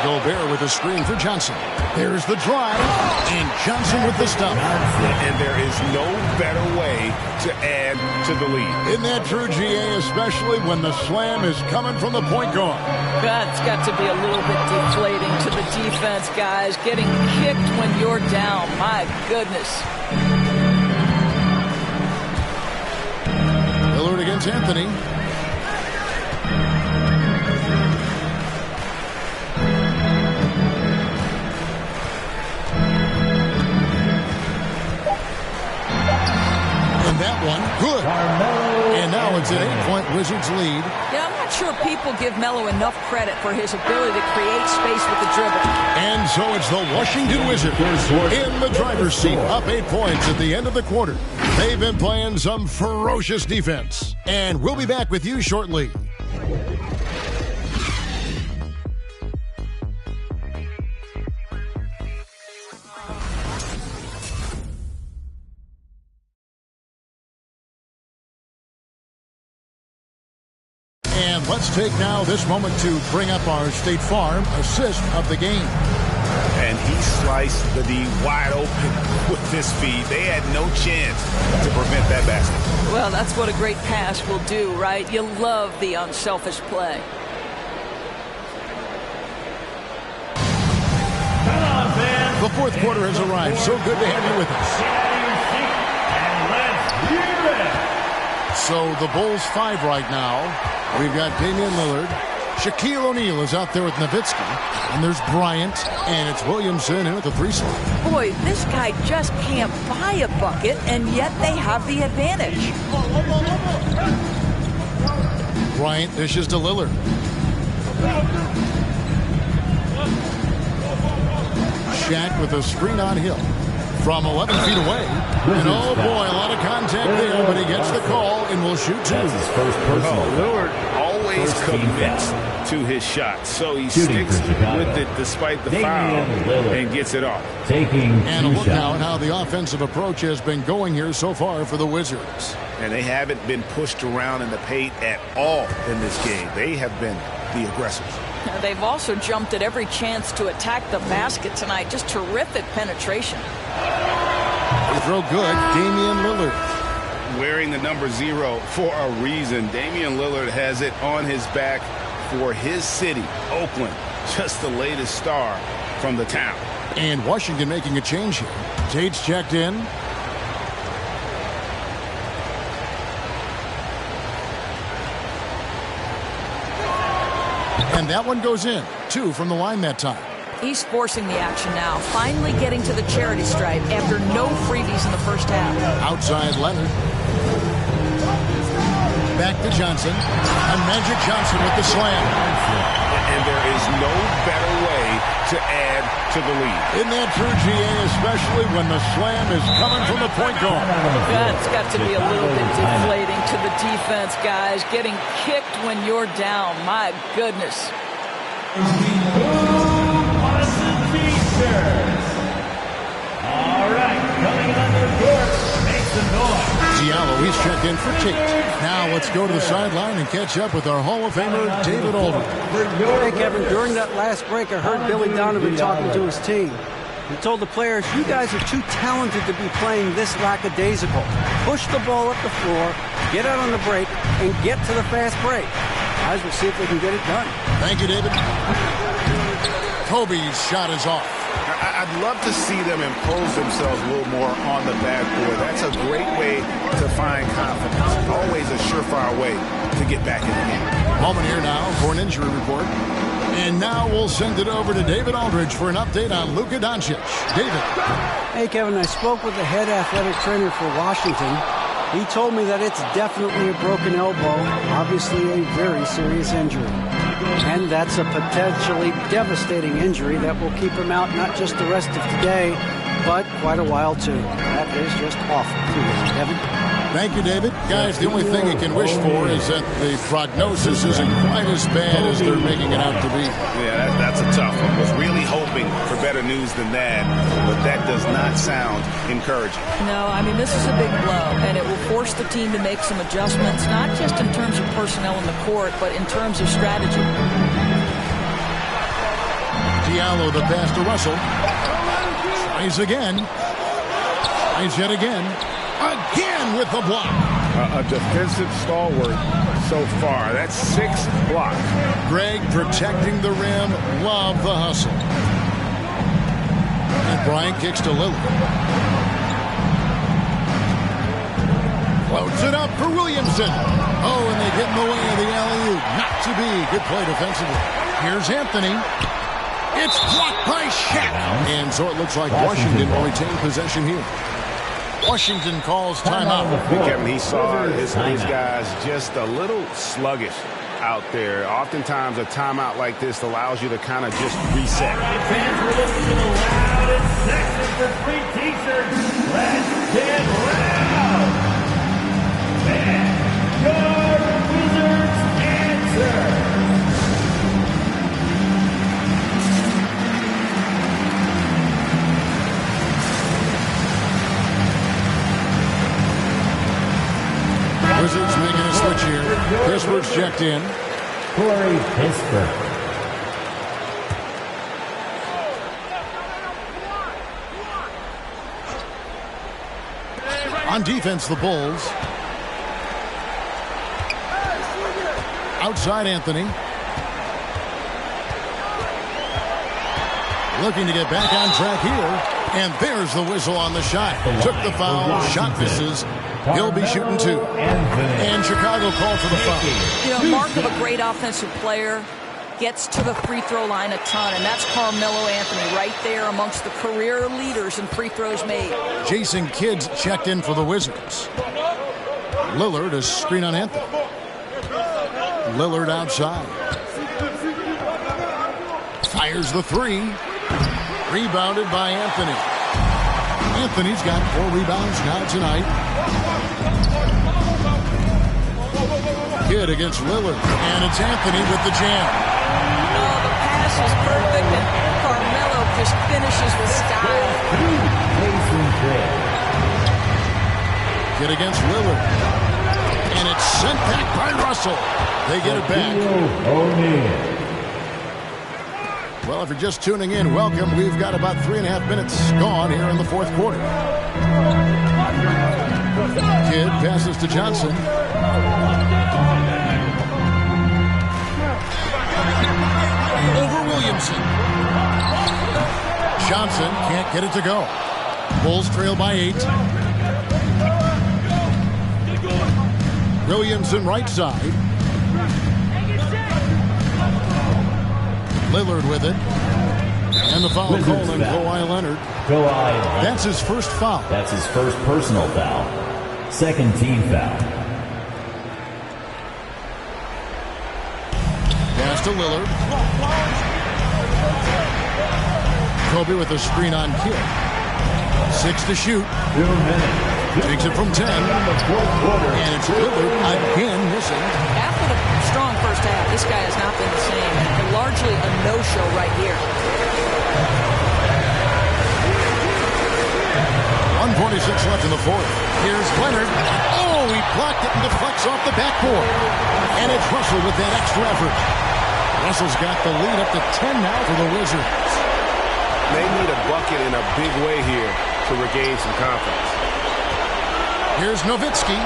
Gobert with a screen for Johnson. There's the drive, and Johnson with the stop. And there is no better way to add to the lead. Isn't that true, GA, especially when the slam is coming from the point guard? That's got to be a little bit deflating to the defense, guys. Getting kicked when you're down. My goodness. Lillard against Anthony. That one, good. And now it's an 8-point Wizards lead. Yeah, I'm not sure people give Melo enough credit for his ability to create space with the dribble. And so it's the Washington Wizards in the driver's seat, up 8 points at the end of the quarter. They've been playing some ferocious defense. And we'll be back with you shortly. And let's take now this moment to bring up our State Farm assist of the game. And he sliced the D wide open with his feet. They had no chance to prevent that basket. Well, that's what a great pass will do, right? You love the unselfish play. The fourth quarter has arrived. So good to have you with us. So the Bulls 5 right now. We've got Damian Lillard. Shaquille O'Neal is out there with Nowitzki. And there's Bryant. And it's Williamson in at the 3 slot. Boy, this guy just can't buy a bucket, and yet they have the advantage. Bryant dishes to Lillard. Shaq with a screen on Hill. From 11 feet away. And oh boy, a lot of contact there, but he gets the call and will shoot 2. That's his first personal. Lillard always commits to his shot, so he sticks with it despite the foul and gets it off. And a look now at how the offensive approach has been going here so far for the Wizards. And they haven't been pushed around in the paint at all in this game. They have been the aggressors. They've also jumped at every chance to attack the basket tonight. Just terrific penetration. They throw good. Damian Lillard. Wearing the number 0 for a reason. Damian Lillard has it on his back for his city, Oakland. Just the latest star from the town. And Washington making a change here. Tate's checked in. And that one goes in. 2 from the line that time. He's forcing the action now. Finally getting to the charity stripe after no freebies in the first half. Outside Leonard. Back to Johnson. And Magic Johnson with the slam. And there is no better way to add to the lead. Isn't that true, GA, especially when the slam is coming from the point guard? That's got to be a little bit deflating to the defense, guys. Getting kicked when you're down. My goodness. All right, coming on the court, make some noise. Diallo, he's checked in for Tate. Now let's go to the sideline and catch up with our Hall of Famer, David Aldridge. Hey, Kevin, during that last break, I heard Billy Donovan talking to his team. He told the players, you guys are too talented to be playing this lackadaisical. Push the ball up the floor, get out on the break, and get to the fast break. Guys, we'll see if they can get it done. Thank you, David. Kobe's shot is off. I'd love to see them impose themselves a little more on the backboard. That's a great way to find confidence. Always a surefire way to get back in the game. Moment here now for an injury report. And now we'll send it over to David Aldridge for an update on Luka Doncic. David. Hey, Kevin, I spoke with the head athletic trainer for Washington. He told me that it's definitely a broken elbow, obviously a very serious injury. And that's a potentially devastating injury that will keep him out not just the rest of today, but quite a while too. That is just awful. Kevin? Thank you, David. Guys, the only thing you can wish for is that the prognosis isn't quite as bad as they're making it out to be. Yeah, that's a tough one. Was really hoping for better news than that, but that does not sound encouraging. No, I mean, this is a big blow, and it will force the team to make some adjustments, not just in terms of personnel in the court, but in terms of strategy. Diallo, the pass to Russell. Tries again. Tries yet again. Again with the block. A defensive stalwart so far. That's 6 blocks. Greg protecting the rim. Love the hustle. And Bryant kicks to Lillard. Floats it up for Williamson. Oh, and they get in the way of the alley-oop. Not to be. Good play defensively. Here's Anthony. It's blocked by Shaq. And so it looks like Washington will retain possession here. Washington calls timeout. Kevin, he saw his guys just a little sluggish out there. Oftentimes a timeout like this allows you to kind of just reset. All right, fans, we're listening to the loudest section for free t-shirts. Let's get loud. And your Wizards answer. Wizards making a switch here. Pittsburgh's checked in. Corey Pittsburgh. On defense, the Bulls. Outside Anthony. Looking to get back on track here. And there's the whistle on the shot. Took the foul. Shot misses. He'll be shooting 2. And Chicago called for the foul. You know, mark of a great offensive player, gets to the free throw line a ton, and that's Carmelo Anthony right there amongst the career leaders in free throws made. Jason Kidd's checked in for the Wizards. Lillard is screen on Anthony. Lillard outside. Fires the 3. Rebounded by Anthony. Anthony's got 4 rebounds now tonight. Kidd against Lillard, and it's Anthony with the jam. Oh, the pass is perfect, and Carmelo just finishes with style. Kidd against Lillard, and it's sent back by Russell. They get it back. Well, if you're just tuning in, welcome. We've got about 3.5 minutes gone here in the fourth quarter. Kidd passes to Johnson. Over Williamson. Johnson can't get it to go. Bulls trail by 8. Williamson right side. Lillard with it. And the foul called on Kawhi Leonard. That's his first foul. That's his first personal foul. Second team foul. Pass to Lillard. Kobe with a screen on Kidd. 6 to shoot. Takes it from 10. And it's Lillard again missing. After the strong first half, this guy has not been the same. And largely a no-show right here. 1:46 left in the fourth. Here's Leonard. Oh, he blocked it and deflects off the backboard. And it's Russell with that extra effort. Russell's got the lead up to 10 now for the Wizards. They need a bucket in a big way here to regain some confidence. Here's Nowitzki.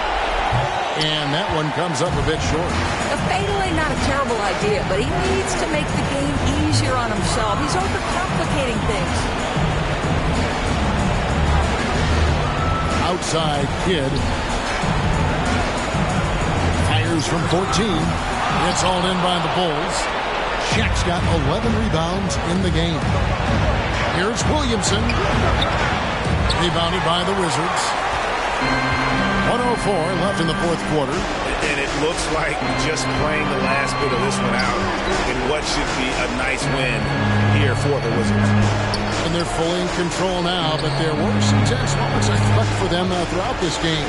And that one comes up a bit short. A fadeaway, not a terrible idea, but he needs to make the game easier on himself. He's overcomplicating things. Outside Kidd. Fires from 14. It's all in by the Bulls. Shaq's got 11 rebounds in the game. Here's Williamson. Rebounded by the Wizards. 1:04 left in the fourth quarter. And it looks like just playing the last bit of this one out in what should be a nice win here for the Wizards. And they're fully in control now, but there were some tense moments I thought for them throughout this game.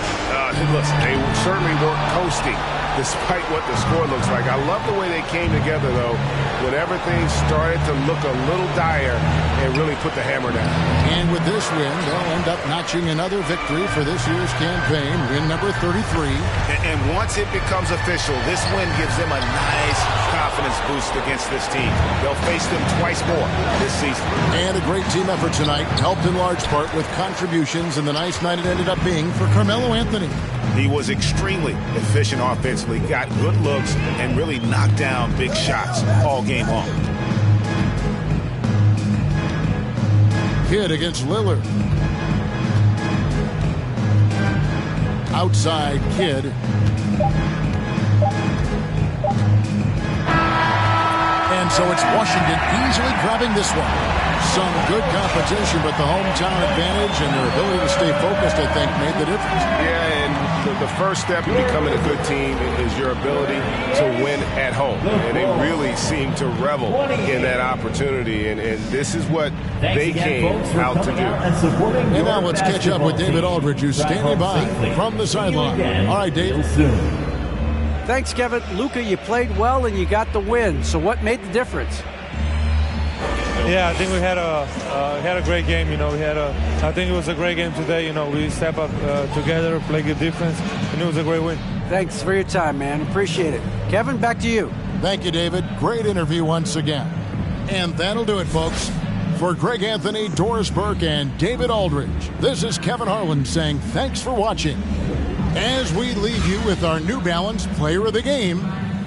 Listen, they certainly weren't coasting despite what the score looks like. I love the way they came together, though, when everything started to look a little dire and really put the hammer down. And with this win, they'll end up notching another victory for this year's campaign, win number 33. And once it becomes official, this win gives them a nice confidence boost against this team. They'll face them twice more this season. And a great team effort tonight, helped in large part with contributions, and the nice night it ended up being for Carmelo Anthony. He was extremely efficient offensively, got good looks, and really knocked down big shots all game long. Kidd against Lillard. Outside Kidd. And so it's Washington easily grabbing this one. Some good competition, but the hometown advantage and their ability to stay focused, I think, made the difference. Yeah, and the first step in becoming a good team is your ability to win at home. And they really seem to revel in that opportunity. And this is what they came out to do. And now let's catch up with David Aldridge, who's standing by from the sideline. All right, Dave. Thanks, Kevin. Luka, you played well and you got the win. So what made the difference? Yeah, I think we had a great game. I think it was a great game today. We step up together, play good defense, and it was a great win. Thanks for your time, man. Appreciate it. Kevin, back to you. Thank you, David. Great interview once again. And that'll do it, folks. For Greg Anthony, Doris Burke, and David Aldridge, this is Kevin Harlan saying thanks for watching. As we leave you with our New Balance Player of the Game,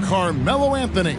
Carmelo Anthony.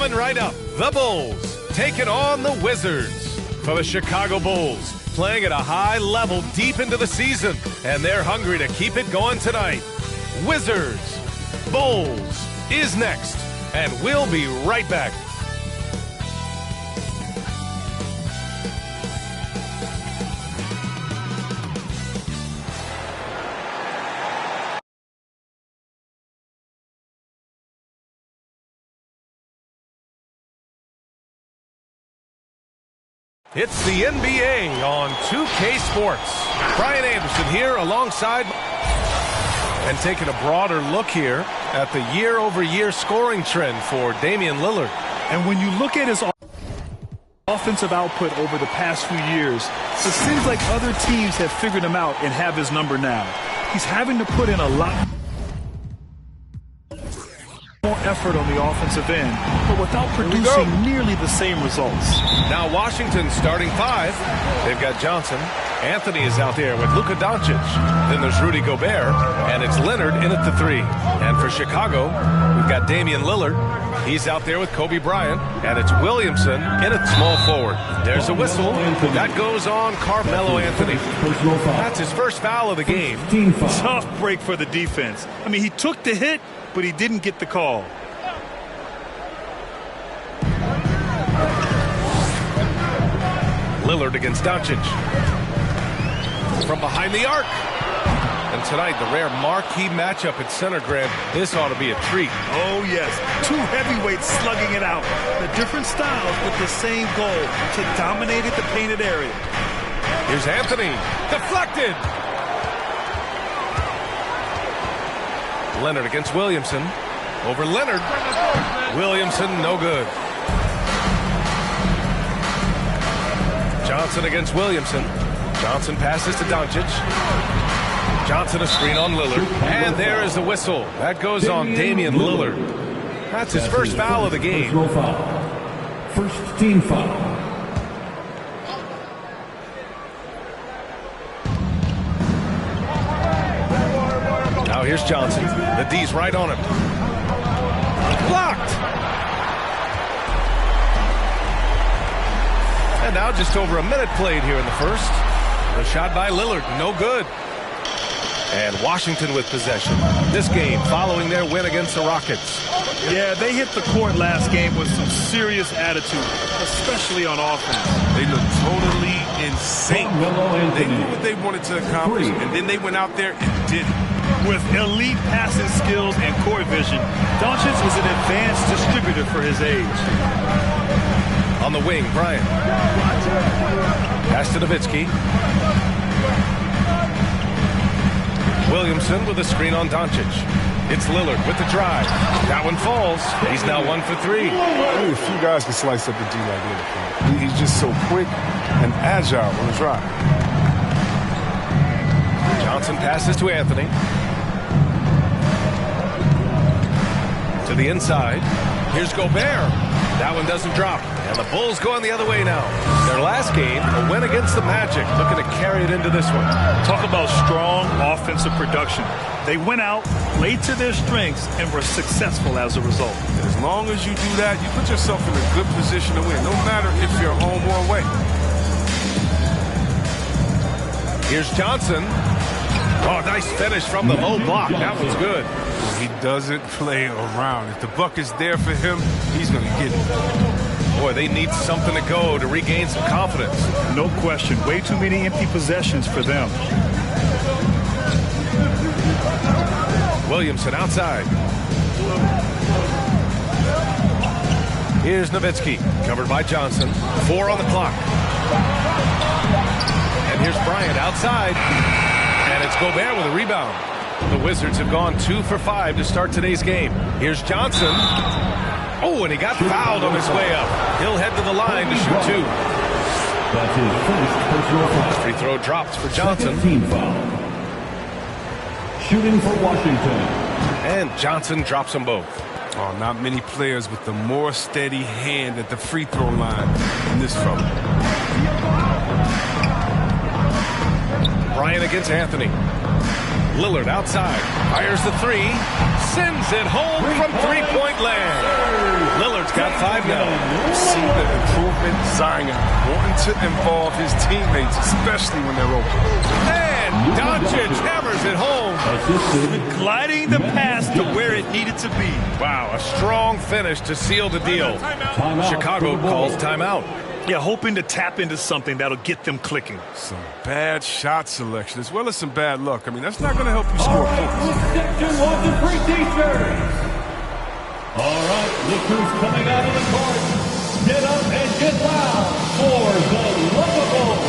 Coming right up, the Bulls taking on the Wizards. For the Chicago Bulls, playing at a high level deep into the season, and they're hungry to keep it going tonight. Wizards, Bulls is next, and we'll be right back. It's the NBA on 2K Sports. Brian Anderson here alongside and taking a broader look here at the year-over-year scoring trend for Damian Lillard. And when you look at his offensive output over the past few years, it seems like other teams have figured him out and have his number now. He's having to put in a lot more effort on the offensive end, but without producing nearly the same results. Now Washington starting five. They've got Johnson. Anthony is out there with Luka Doncic. Then there's Rudy Gobert, and it's Leonard in at the three. And for Chicago, we've got Damian Lillard. He's out there with Kobe Bryant, and it's Williamson in at small forward. There's a whistle. That goes on Carmelo Anthony. That's his first foul of the game. Tough break for the defense. I mean, he took the hit, but he didn't get the call. Lillard against Doncic. From behind the arc. And tonight, the rare marquee matchup at center, Grant. This ought to be a treat. Oh, yes. Two heavyweights slugging it out. The different styles with the same goal, to dominate at the painted area. Here's Anthony. Deflected. Leonard against Williamson. Over Leonard. Williamson, no good. Johnson against Williamson. Johnson passes to Doncic. Johnson a screen on Lillard. And there is the whistle. That goes on Damian Lillard. That's his first foul of the game. First team foul. Now here's Johnson. The D's right on him. Blocked. And now just over a minute played here in the first. The shot by Lillard, no good. And Washington with possession. This game following their win against the Rockets. Yeah, they hit the court last game with some serious attitude, especially on offense. They looked totally in sync. They knew what they wanted to accomplish, and then they went out there and did it. With elite passing skills and court vision, Doncic is an advanced distributor for his age. On the wing, Bryant. Pass to Nowitzki. Williamson with a screen on Doncic. It's Lillard with the drive. That one falls. He's now 1 for 3. Only a few guys can slice up the D like that. He's just so quick and agile on the drive. Johnson passes to Anthony. To the inside. Here's Gobert. That one doesn't drop. And the Bulls going the other way now. Their last game, a win against the Magic, looking to carry it into this one. Talk about strong offensive production. They went out, played to their strengths, and were successful as a result. As long as you do that, you put yourself in a good position to win, no matter if you're home or away. Here's Johnson. Oh, nice finish from the low block. That was good. He doesn't play around. If the buck is there for him, he's going to get it. Boy, they need something to go to regain some confidence. No question. Way too many empty possessions for them. Williamson outside. Here's Nowitzki. Covered by Johnson. 4 on the clock. And here's Bryant outside. And it's Gobert with a rebound. The Wizards have gone 2 for 5 to start today's game. Here's Johnson. Oh, and he got fouled on his way up. He'll head to the line to shoot 2. That's his first personal foul. Free throw drops for Johnson. Second team foul. Shooting for Washington. And Johnson drops them both. Oh, not many players with the more steady hand at the free throw line than this fella. Bryant against Anthony. Lillard outside. Fires the 3. Sends it home from three-point land. Lillard Wizards got 5 now. See the improvement, Zion wanting to involve his teammates, especially when they're open. And Doncic hammers it home. Gliding the pass to where it needed to be. Wow, a strong finish to seal the deal. Chicago calls timeout. Yeah, hoping to tap into something that'll get them clicking. Some bad shot selection as well as some bad luck. I mean, that's not going to help you score points. Section wants a free t-shirt. All right, look who's coming out of the court. Get up and get loud for the Lovable.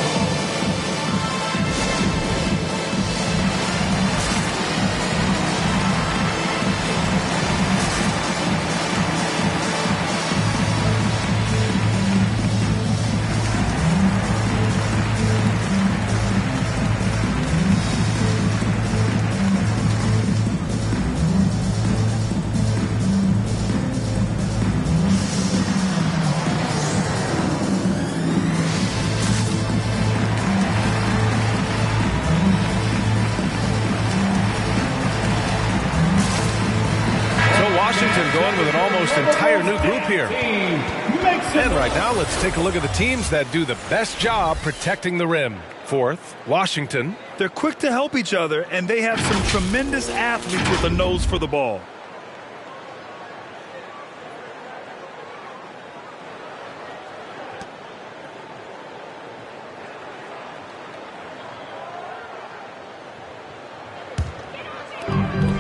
Going with an almost entire new group here. And right now, let's take a look at the teams that do the best job protecting the rim. Fourth, Washington. They're quick to help each other, and they have some tremendous athletes with a nose for the ball.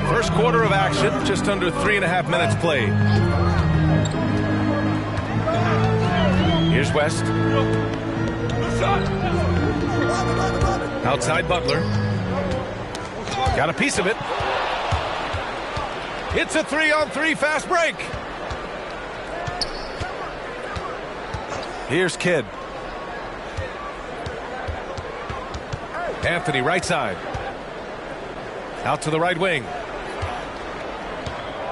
First quarter of action, just under 3.5 minutes played. Here's West. Outside Butler. Got a piece of it. It's a 3-on-3 fast break. Here's Kidd. Anthony right side. Out to the right wing.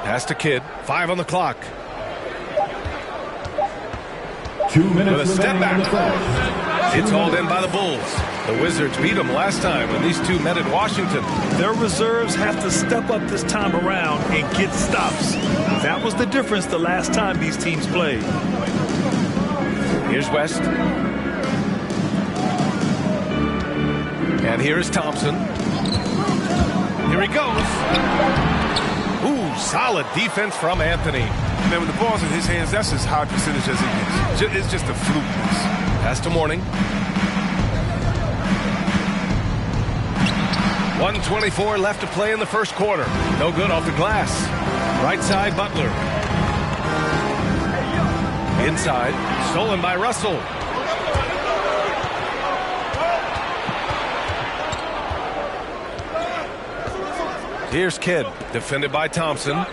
Pass to Kidd. 5 on the clock. 2 minutes with a step back. It's hauled in by the Bulls. The Wizards beat them last time when these two met at Washington. Their reserves have to step up this time around and get stops. That was the difference the last time these teams played. Here's West. And here's Thompson. Here he goes. Ooh, solid defense from Anthony. Man, when the ball's in his hands, that's as high percentage as it gets. It's just a fluke. Pass to Mourning. 1:24 left to play in the first quarter. No good off the glass. Right side, Butler. Inside, stolen by Russell. Here's Kidd, defended by Thompson.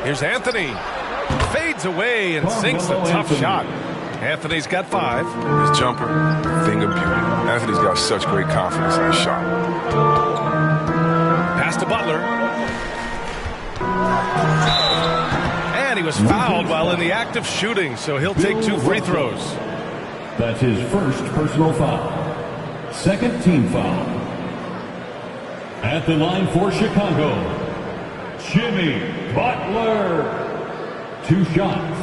Here's Anthony. Fades away and sinks the tough shot. Anthony's got 5. His jumper, thing of beauty. Anthony's got such great confidence in his shot. Pass to Butler. And he was fouled while in the act of shooting, so he'll take 2 free throws. That's his first personal foul. Second team foul. At the line for Chicago, Jimmy Butler. 2 shots.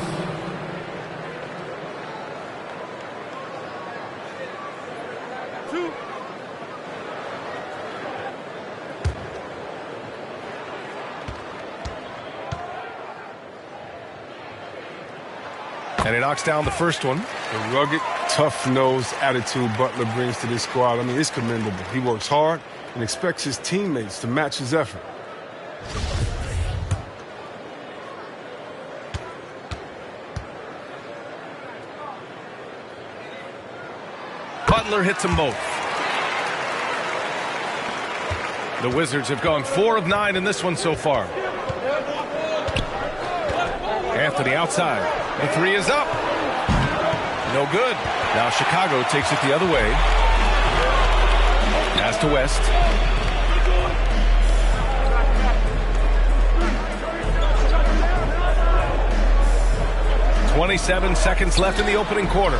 And he knocks down the first one. The rugged, tough-nosed attitude Butler brings to this squad, I mean, it's commendable. He works hard and expects his teammates to match his effort. Butler hits them both. The Wizards have gone 4 of 9 in this one so far. Anthony outside. The 3 is up. No good. Now Chicago takes it the other way. Pass to West. "27 seconds left in the opening quarter.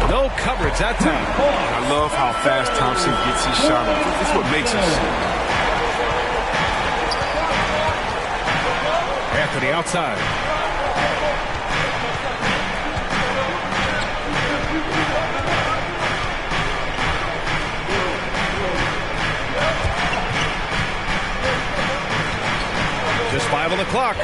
No coverage that time. I love how fast Thompson gets his shot off. It's what makes us. to the outside. Just 5 on the clock.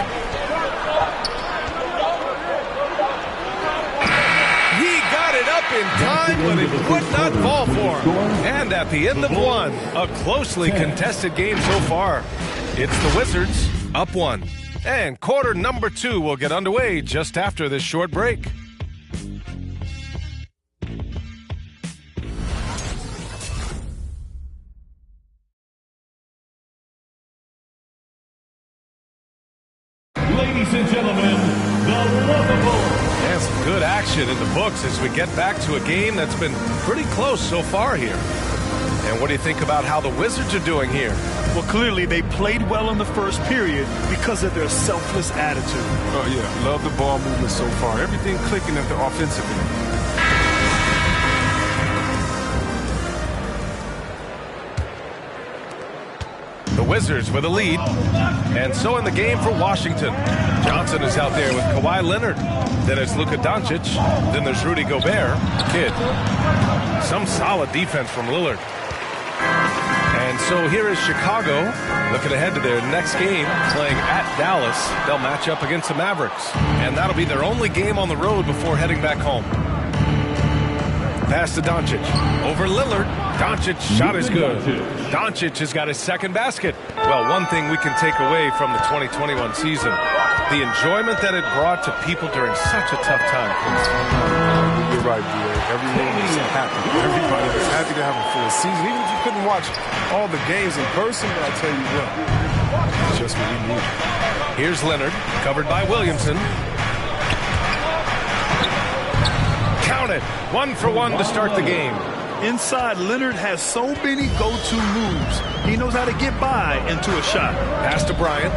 He got it up in time, but it would not fall for him. And at the end of one, a closely contested game so far. It's the Wizards up 1. And quarter number 2 will get underway just after this short break. Ladies and gentlemen, the lovable. And some good action in the books as we get back to a game that's been pretty close so far here. And what do you think about how the Wizards are doing here? Well, clearly they played well in the first period because of their selfless attitude. Oh, yeah. Love the ball movement so far. Everything clicking at the offensive end. The Wizards with a lead. And so in the game for Washington. Johnson is out there with Kawhi Leonard. Then it's Luka Doncic. Then there's Rudy Gobert. Kid. Some solid defense from Lillard. And so here is Chicago looking ahead to their next game, playing at Dallas. They'll match up against the Mavericks. And that'll be their only game on the road before heading back home. Pass to Doncic. Over Lillard. Doncic shot is good. Doncic has got his second basket. Well, one thing we can take away from the 2021 season, the enjoyment that it brought to people during such a tough time. You're right, D.A. Everyone was happy. Everybody was happy to have a full season. Even if you couldn't watch all the games in person, but I'll tell you what, it's just what we need. Here's Leonard, covered by Williamson. Count it. 1 for 1 to start the game. Inside, Leonard has so many go-to moves. He knows how to get by into a shot. Pass to Bryant.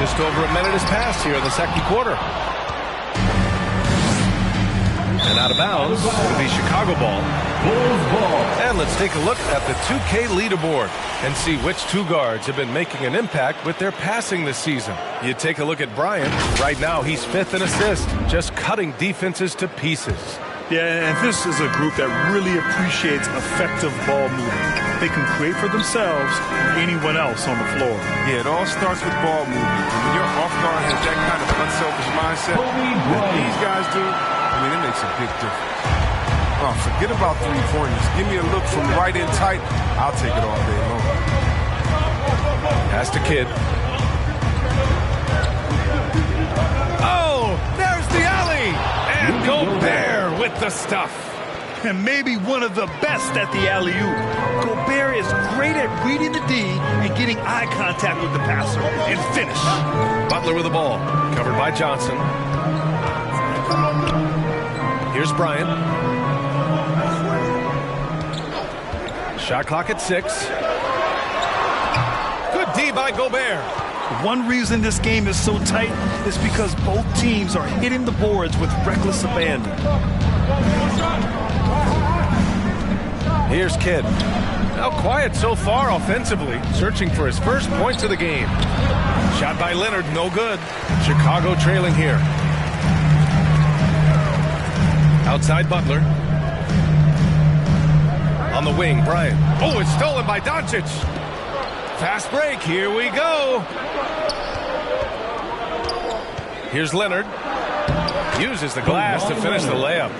Just over a minute has passed here in the second quarter. And out of bounds, it'll be Chicago ball. And let's take a look at the 2K leaderboard and see which two guards have been making an impact with their passing this season. You take a look at Bryant. Right now, he's 5th in assists, just cutting defenses to pieces. Yeah, and this is a group that really appreciates effective ball movement. They can create for themselves and anyone else on the floor. Yeah, it all starts with ball movement. When your off guard has that kind of unselfish mindset that these guys do, I mean, it makes a big difference. Oh, forget about three-pointers. Give me a look from right in tight. I'll take it all day long. Pass to Kidd. Oh, there's the alley. And Gobert with the stuff. And maybe one of the best at the alley-oop. Gobert is great at reading the D and getting eye contact with the passer and finish. Butler with the ball. Covered by Johnson. Here's Bryant. Shot clock at 6. Good D by Gobert. One reason this game is so tight is because both teams are hitting the boards with reckless abandon. Here's Kidd. Now quiet so far offensively, searching for his first points of the game. Shot by Leonard, no good. Chicago trailing here. Outside Butler. On the wing, Bryant. Oh, it's stolen by Doncic. Fast break, here we go. Here's Leonard. Uses the glass to finish the layup.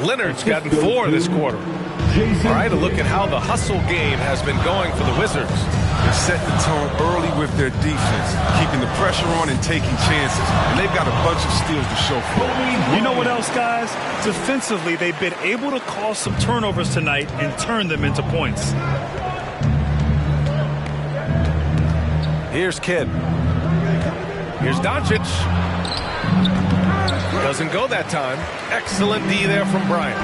Leonard's gotten 4 this quarter. All right, a look at how the hustle game has been going for the Wizards. They set the tone early with their defense, keeping the pressure on and taking chances. And they've got a bunch of steals to show for it. You know what else, guys? Defensively, they've been able to cause some turnovers tonight and turn them into points. Here's Kidd. Here's Doncic. Doesn't go that time. Excellent D there from Bryant.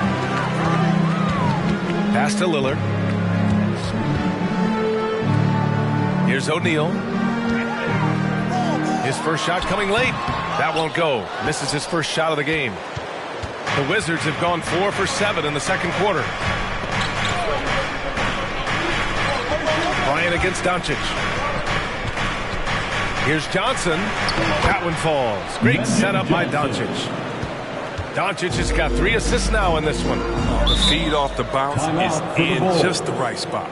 Pass to Lillard. Here's O'Neal. His first shot coming late. That won't go. Misses his first shot of the game. The Wizards have gone 4 for 7 in the second quarter. Bryant against Doncic. Here's Johnson. That one falls. Great setup by Doncic. Doncic has got 3 assists now in this one. The feed off the bounce is in just the right spot.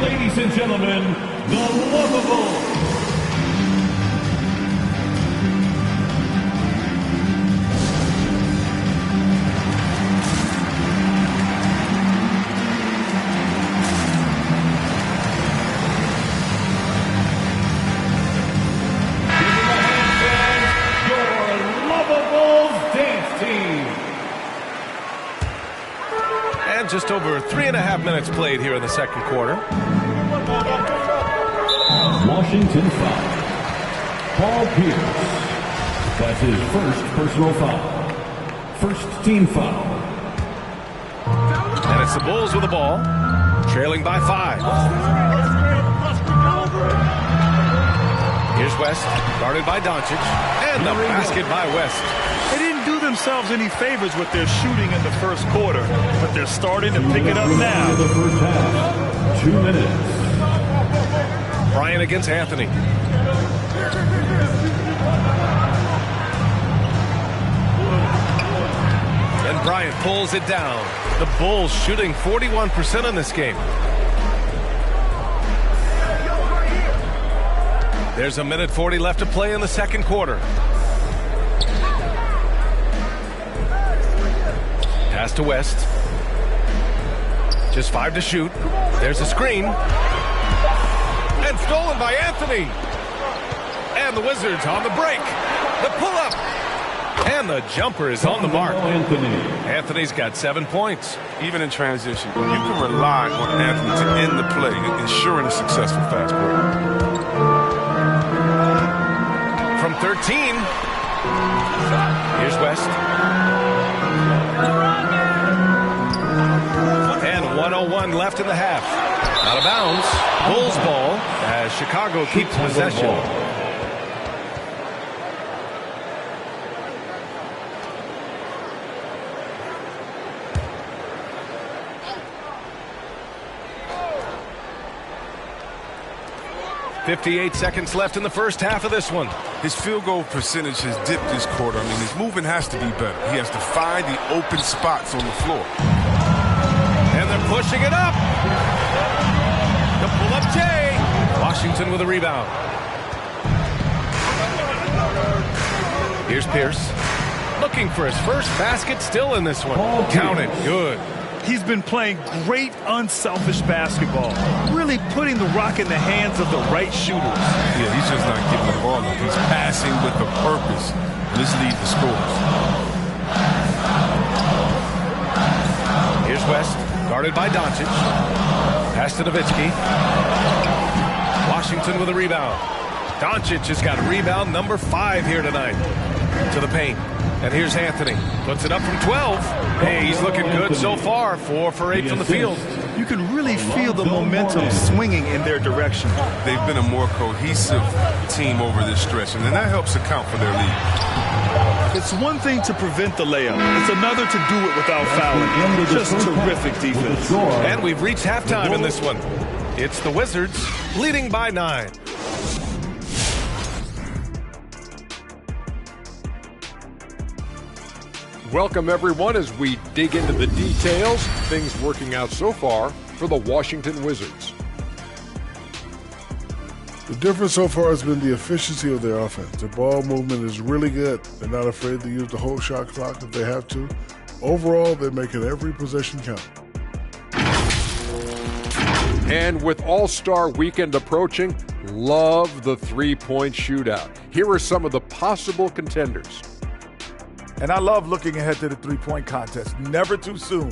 Ladies and gentlemen, the Lovables. Just over 3.5 minutes played here in the second quarter. Washington foul. Paul Pierce. That's his first personal foul. First team foul. And it's the Bulls with the ball, trailing by 5. Here's West, guarded by Doncic, and the basket by West. They didn't do themselves any favors with their shooting in the first quarter, but they're starting to pick it up now. The first half, 2 minutes. Bryant against Anthony. And Bryant pulls it down. The Bulls shooting 41% in this game. There's 1:40 left to play in the second quarter. Pass to West. Just 5 to shoot. There's a screen. And stolen by Anthony. And the Wizards on the break. The pull-up. And the jumper is on the mark. Anthony's got 7 points. Even in transition, you can rely on Anthony to end the play, ensuring a successful fast break. From 13. Here's West. And 1:01 left in the half. Out of bounds. Bulls ball as Chicago keeps possession. .58 seconds left in the first half of this one. His field goal percentage has dipped this quarter. I mean, his movement has to be better. He has to find the open spots on the floor. And they're pushing it up. The pull-up Jay. Washington with a rebound. Here's Pierce. Looking for his first basket still in this one. Count it. Good. He's been playing great unselfish basketball, really putting the rock in the hands of the right shooters. Yeah, he's just not giving the ball up. He's passing with a purpose. This leads to scores. Here's West, guarded by Doncic. Pass to Nowitzki. Washington with a rebound. Doncic has got rebound number 5 here tonight. To the paint. And here's Anthony. Puts it up from 12. Hey, he's looking good so far. 4 for 8 from the field. You can really feel the momentum swinging in their direction. They've been a more cohesive team over this stretch, and then that helps account for their lead. It's one thing to prevent the layup. It's another to do it without fouling. Just terrific defense. And we've reached halftime in this one. It's the Wizards leading by 9. Welcome, everyone, as we dig into the details. Things working out so far for the Washington Wizards. The difference so far has been the efficiency of their offense. Their ball movement is really good. They're not afraid to use the whole shot clock if they have to. Overall, they're making every possession count. And with All-Star Weekend approaching, love the three-point shootout. Here are some of the possible contenders. And I love looking ahead to the three-point contest. Never too soon.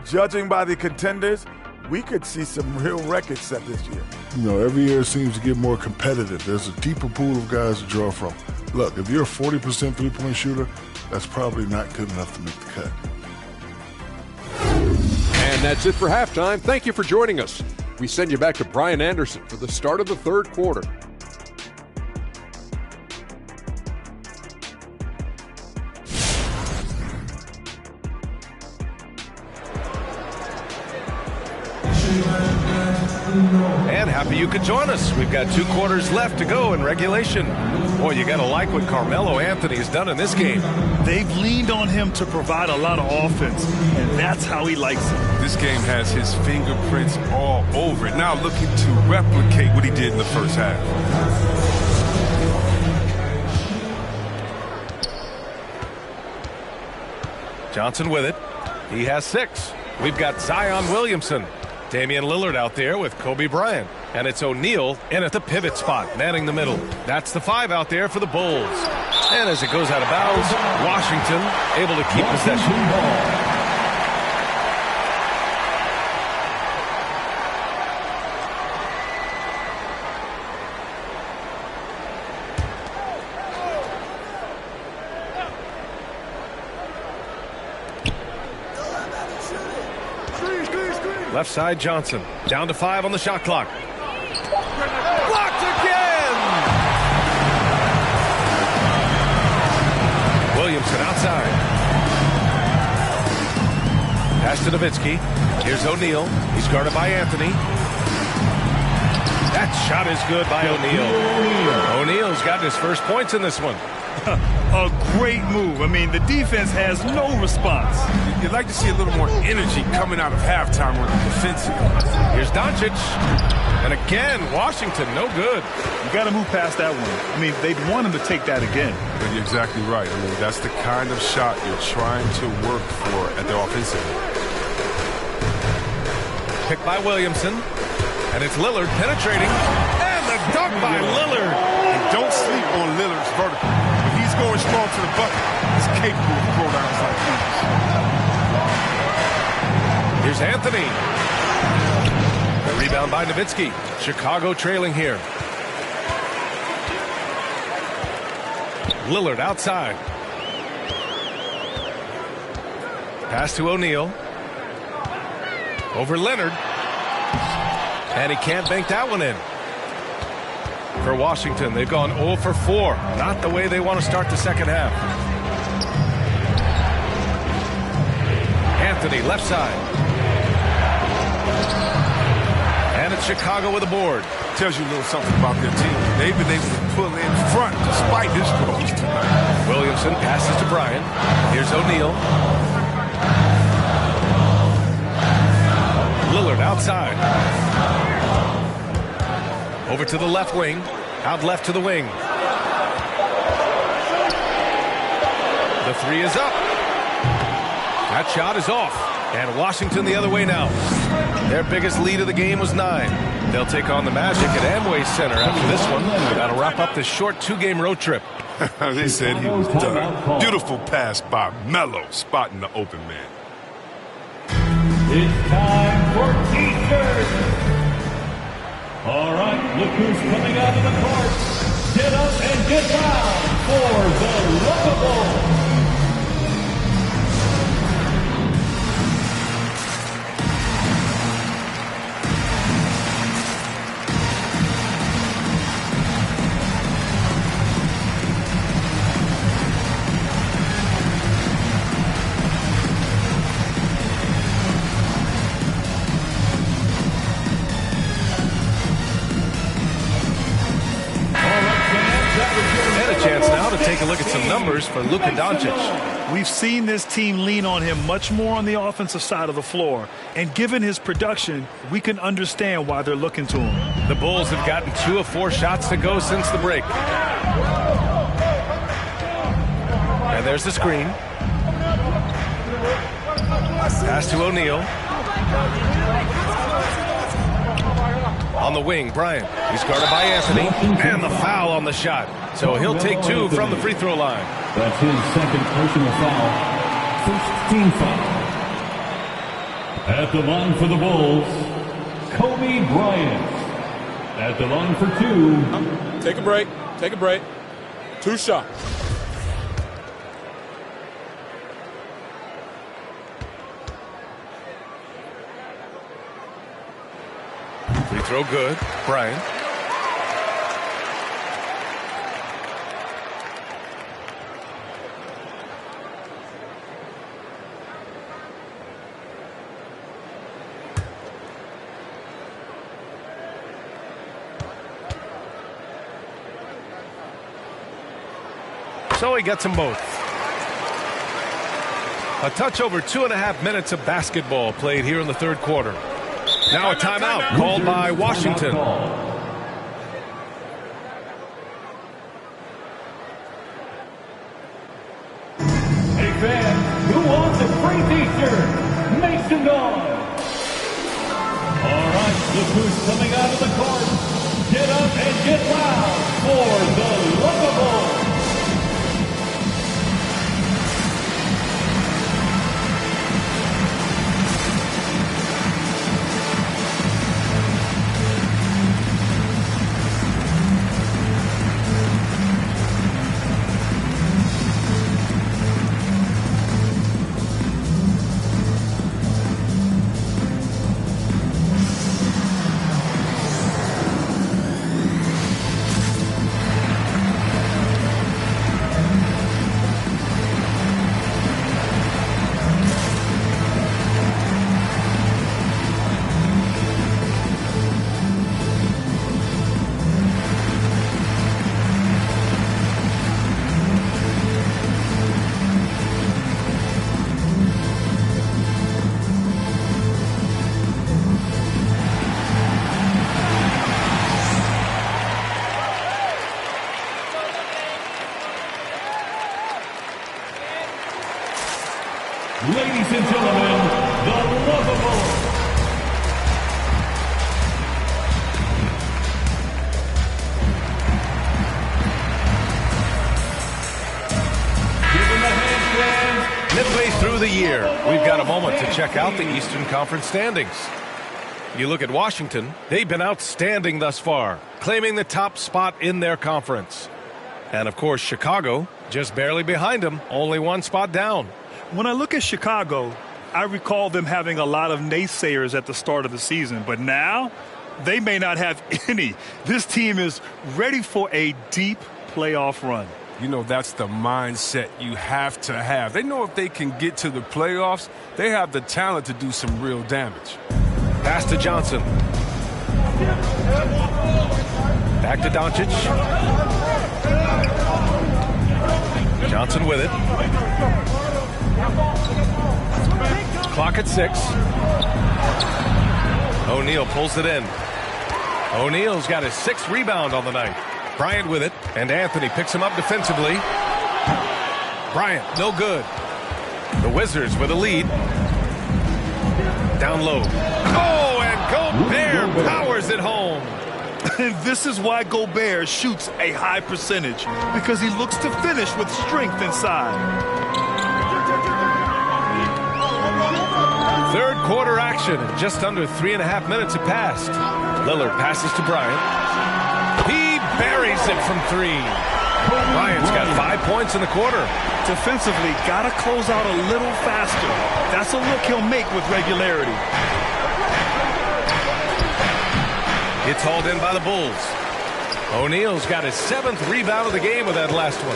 Judging by the contenders, we could see some real records set this year. You know, every year it seems to get more competitive. There's a deeper pool of guys to draw from. Look, if you're a 40% three-point shooter, that's probably not good enough to make the cut. And that's it for halftime. Thank you for joining us. We send you back to Brian Anderson for the start of the third quarter. And happy you could join us. We've got 2 quarters left to go in regulation. Boy, you got to like what Carmelo Anthony has done in this game. They've leaned on him to provide a lot of offense, and that's how he likes it. This game has his fingerprints all over it. Now looking to replicate what he did in the first half. Johnson with it. He has 6. We've got Zion Williamson. Damian Lillard out there with Kobe Bryant. And it's O'Neal in at the pivot spot, manning the middle. That's the 5 out there for the Bulls. And as it goes out of bounds, Washington able to keep possession. Left side Johnson. Down to 5 on the shot clock. Blocked again! Williamson outside. Pass to Nowitzki. Here's O'Neal. He's guarded by Anthony. That shot is good by O'Neal. O'Neal's gotten his first points in this one. A great move. I mean, the defense has no response. You'd like to see a little more energy coming out of halftime on the defensive. Here's Doncic. And again, Washington, no good. You got to move past that one. I mean, they'd want him to take that again. But you're exactly right. I mean, that's the kind of shot you're trying to work for at the offensive end. Picked by Williamson. And it's Lillard penetrating. And the dunk by Lillard. And don't sleep on Lillard's vertical. Going strong to the bucket. He's capable of throwdowns like these. Here's Anthony. The rebound by Nowitzki. Chicago trailing here. Lillard outside. Pass to O'Neal. Over Leonard. And he can't bank that one in. For Washington, they've gone 0 for 4. Not the way they want to start the second half. Anthony, left side. And it's Chicago with a board. Tells you a little something about their team. They've been able to pull in front despite his struggles tonight. Williamson passes to Bryant. Here's O'Neal. Lillard outside. Over to the left wing. Out left to the wing. The 3 is up. That shot is off. And Washington the other way now. Their biggest lead of the game was 9. They'll take on the Magic at Amway Center after this one. That'll wrap up this short 2-game road trip. They said he was done. Beautiful pass by Melo, spotting the open man. It's time for T-shirts. All right, look who's coming out of the court. Get up and get down for the Lookable. Take a look at some numbers for Luka Doncic. We've seen this team lean on him much more on the offensive side of the floor. And given his production, we can understand why they're looking to him. The Bulls have gotten 2 of 4 shots to go since the break. And there's the screen. Pass to O'Neal. On the wing, Bryant. He's guarded by Anthony. And the foul on the shot. So he'll take 2 from the free throw line. That's his second personal foul. First team foul. At the line for the Bulls, Kobe Bryant. At the line for 2. Take a break. Take a break. 2 shots. Free throw good. Bryant. So he gets them both. A touch over 2.5 minutes of basketball played here in the third quarter. Now a timeout called by Washington. Hey fans, who wants a free t-shirt? Make some noise. All right, look who's coming out of the court. Get up and get loud for the Lovables. Ladies and gentlemen, the Lovables. Midway through the year, we've got a moment to check out the Eastern Conference standings. You look at Washington, they've been outstanding thus far, claiming the top spot in their conference. And of course, Chicago, just barely behind them, only one spot down. When I look at Chicago, I recall them having a lot of naysayers at the start of the season, but now they may not have any. This team is ready for a deep playoff run. You know, that's the mindset you have to have. They know if they can get to the playoffs, they have the talent to do some real damage. Pass to Johnson. Back to Doncic. Johnson with it. Clock at 6. O'Neal pulls it in. O'Neal's got his 6th rebound on the night. Bryant with it, and Anthony picks him up defensively. Bryant, no good. The Wizards with a lead. Down low. Oh, and Gobert powers it home. And this is why Gobert shoots a high percentage, because he looks to finish with strength inside. Third quarter action. Just under 3.5 minutes have passed. Lillard passes to Bryant. He buries it from 3. Bryant's got 5 points in the quarter. Defensively, got to close out a little faster. That's a look he'll make with regularity. It's hauled in by the Bulls. O'Neal's got his 7th rebound of the game with that last one.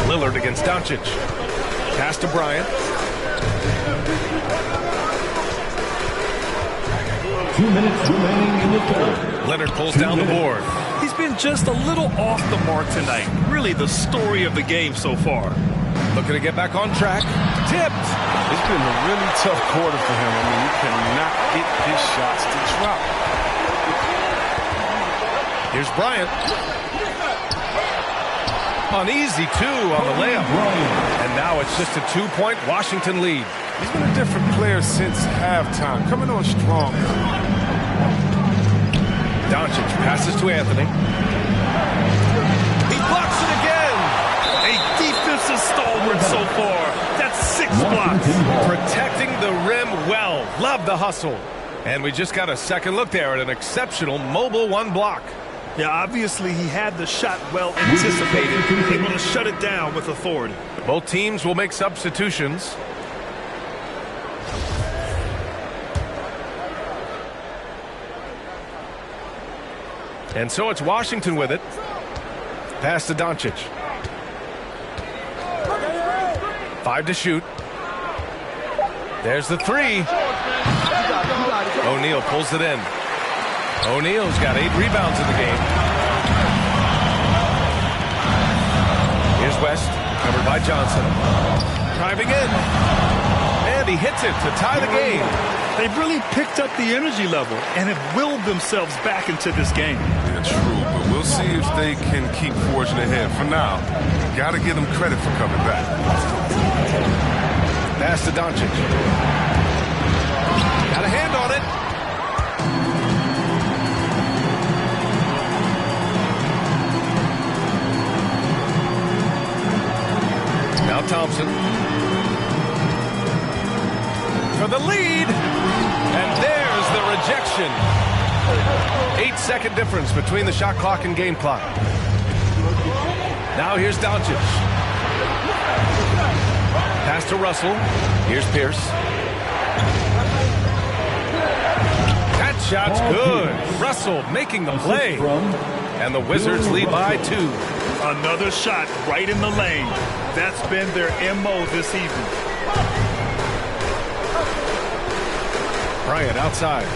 Lillard against Doncic. Pass to Bryant. 2 minutes remaining in the third. Leonard pulls down the board. He's been just a little off the mark tonight. Really the story of the game so far. Looking to get back on track. Tipped. It's been a really tough quarter for him. I mean, you cannot get his shots to drop. Here's Bryant. Uneasy 2 on the layup. And now it's just a 2-point Washington lead. He's been a different player since halftime, coming on strong. Doncic passes to Anthony. He blocks it again. A defensive stalwart so far. That's 6 blocks. Protecting the rim well. Love the hustle. And we just got a second look there at an exceptional mobile 1 block. Yeah, obviously he had the shot well anticipated, able to shut it down with authority. Both teams will make substitutions. And so it's Washington with it. Pass to Doncic. 5 to shoot. There's the 3. O'Neal pulls it in. O'Neal's got 8 rebounds in the game. West, covered by Johnson. Driving in. And he hits it to tie the game. They've really picked up the energy level and have willed themselves back into this game. Yeah, true, but we'll see if they can keep forging ahead. For now, got to give them credit for coming back. Pass to Doncic. Got a hand on it. Now Thompson. For the lead. And there's the rejection. 8-second difference between the shot clock and game clock. Now here's Doncic. Pass to Russell. Here's Pierce. That shot's good. Russell making the play. And the Wizards lead by 2. Another shot right in the lane. That's been their MO this evening. Bryant outside.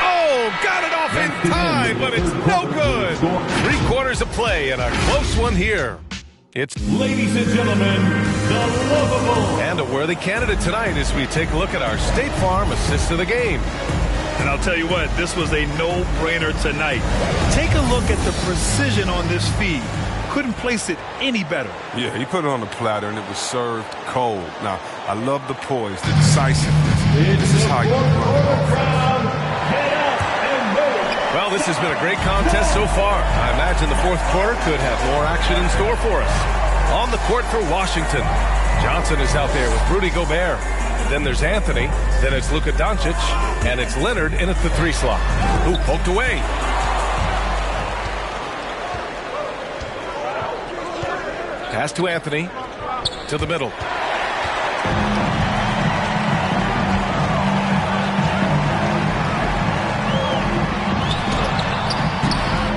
Oh, got it off in time, but it's no good. 3/4 of play and a close one here. It's, ladies and gentlemen, the lovable. And a worthy candidate tonight as we take a look at our State Farm assist of the game. And I'll tell you what, this was a no-brainer tonight. Take a look at the precision on this feed. Couldn't place it any better. Yeah, he put it on the platter, and it was served cold. Now, I love the poise, the decisiveness. This is how you run. Well, this has been a great contest so far. I imagine the fourth quarter could have more action in store for us. On the court for Washington, Johnson is out there with Rudy Gobert. Then there's Anthony. Then it's Luka Doncic. And it's Leonard in at the 3 slot. Who poked away. Pass to Anthony. To the middle.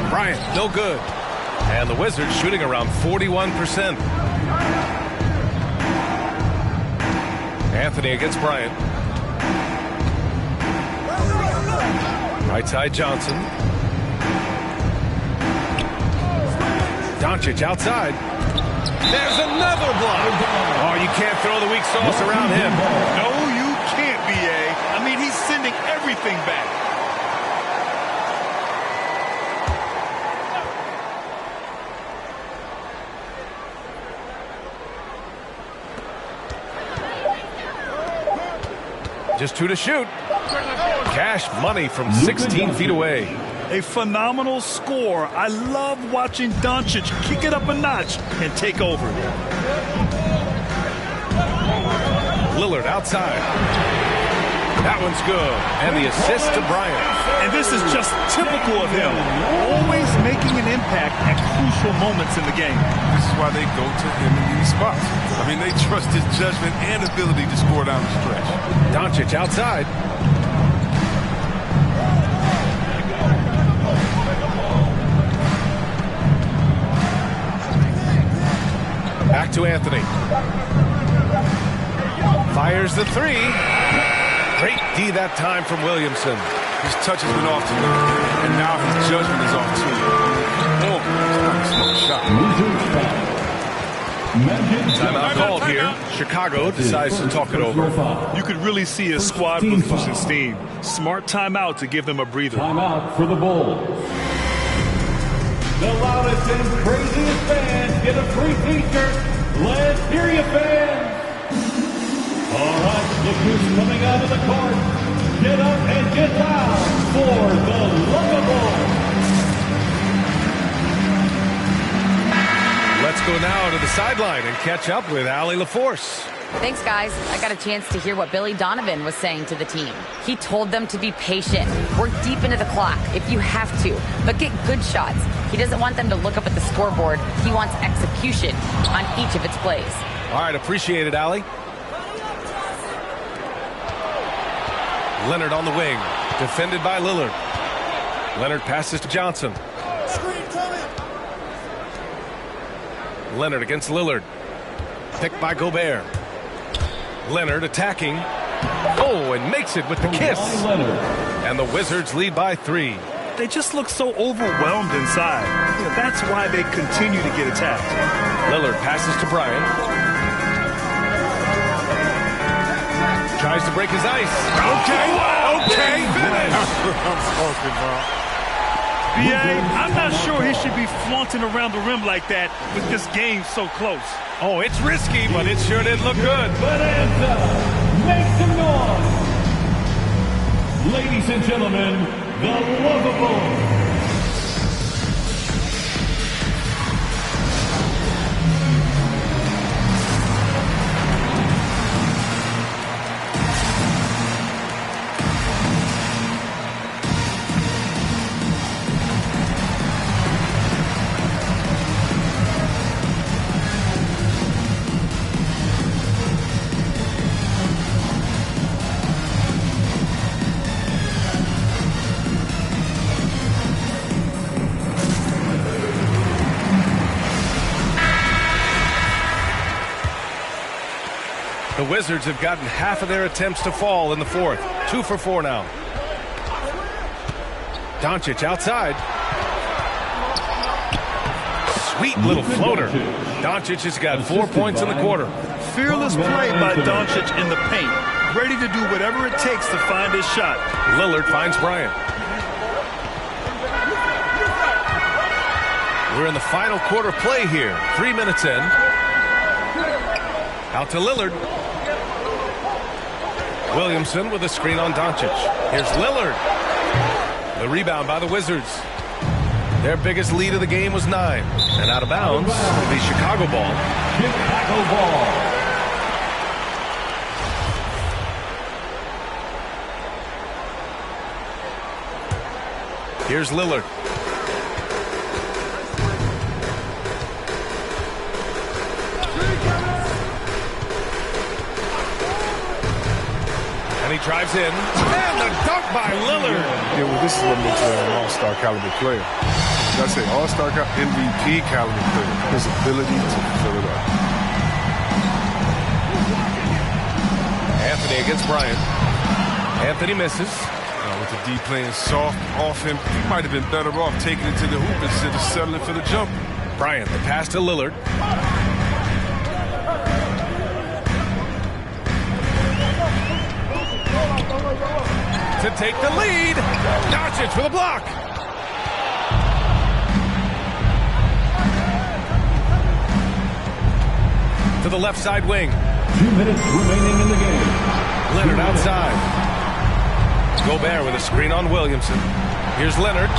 Bryant, no good. And the Wizards shooting around 41%. Anthony against Bryant. Right side Johnson. Doncic outside. There's another block. Oh, you can't throw the weak sauce around him. No, you can't, B.A. I mean, he's sending everything back. Just 2 to shoot. Cash money from 16 feet away. A phenomenal score. I love watching Doncic kick it up a notch and take over. Lillard outside. That one's good. And the assist to Bryant. And this is just typical of him. Always making an impact at crucial moments in the game. This is why they go to him in these spots. I mean, they trust his judgment and ability to score down the stretch. Doncic outside. Back to Anthony. Fires the 3. Great D that time from Williamson. His touch has been off too, and now his judgment is off too. Oh, it's not a smart shot. Timeout called here. Chicago decides to talk it over. You could really see his squad was losing steam. Smart timeout to give them a breather. Timeout for the Bulls. The loudest and craziest fans get a free t-shirt. Let's hear you, fans. All right, look who's coming out of the court. Get up and get down for the Lovables. Let's go now to the sideline and catch up with Allie LaForce. Thanks, guys. I got a chance to hear what Billy Donovan was saying to the team. He told them to be patient, work deep into the clock if you have to, but get good shots. He doesn't want them to look up at the scoreboard. He wants execution on each of its plays. All right, appreciate it, Allie. Leonard on the wing, defended by Lillard. Leonard passes to Johnson. Leonard against Lillard. Picked by Gobert. Leonard attacking. Oh, and makes it with the kiss. And the Wizards lead by 3. they just look so overwhelmed inside. You know, that's why they continue to get attacked. Lillard passes to Bryant. Tries to break his ice. Okay, finish. I'm talking about. B.A., I'm not sure he should be flaunting around the rim like that with this game so close. Oh, it's risky, but it sure did look good. Bonanza, make some noise. Ladies and gentlemen, the Lovables. The Wizards have gotten half of their attempts to fall in the fourth. 2 for 4 now. Doncic outside. Sweet little floater. Doncic has got 4 points in the quarter. Fearless play by Doncic in the paint. Ready to do whatever it takes to find his shot. Lillard finds Bryant. We're in the final quarter play here. 3 minutes in. Out to Lillard. Williamson with a screen on Doncic. Here's Lillard. The rebound by the Wizards. Their biggest lead of the game was 9. And out of bounds will be Chicago ball. Chicago ball. Here's Lillard. He drives in, and the dunk by Lillard. Yeah, well, this is what makes an all-star caliber player. I say all-star MVP caliber player. His ability to fill it up. Anthony against Bryant. Anthony misses. With the D playing soft off him, he might have been better off taking it to the hoop instead of settling for the jumper. Bryant, the pass to Lillard. To take the lead. Doncic for the block. To the left side wing. 2 minutes remaining in the game. Leonard outside. Gobert with a screen on Williamson. Here's Leonard.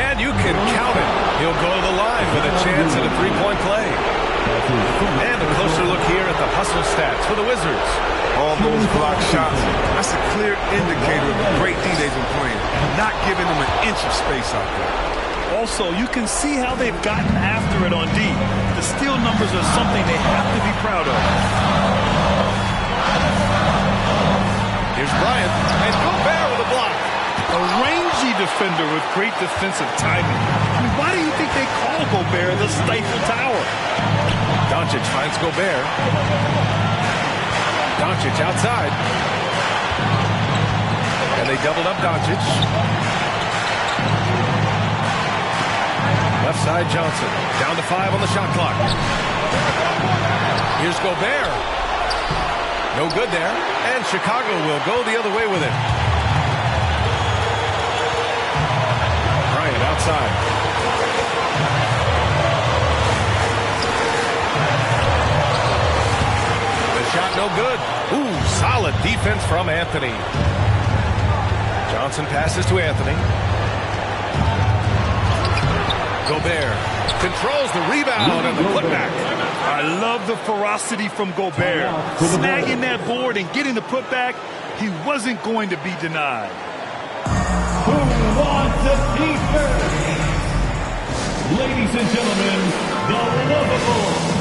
And you can count it. He'll go to the line with a chance at a three-point play. And a closer look here at the hustle stats for the Wizards. All those block shots, that's a clear indicator of the great D they've been playing. Not giving them an inch of space out there. Also, you can see how they've gotten after it on D. The steal numbers are something they have to be proud of. Here's Bryant, and Gobert with a block. A rangy defender with great defensive timing. I mean, why do you think they call Gobert the Stifle Tower? Doncic finds Gobert. Doncic outside. And they doubled up Doncic. Left side Johnson. Down to 5 on the shot clock. Here's Gobert. No good there. And Chicago will go the other way with it. Bryant outside. Shot no good. Ooh, solid defense from Anthony. Johnson passes to Anthony. Gobert controls the rebound and the putback. I love the ferocity from Gobert. Snagging that board and getting the putback, he wasn't going to be denied. Who wants a defense? Ladies and gentlemen, the Lovables.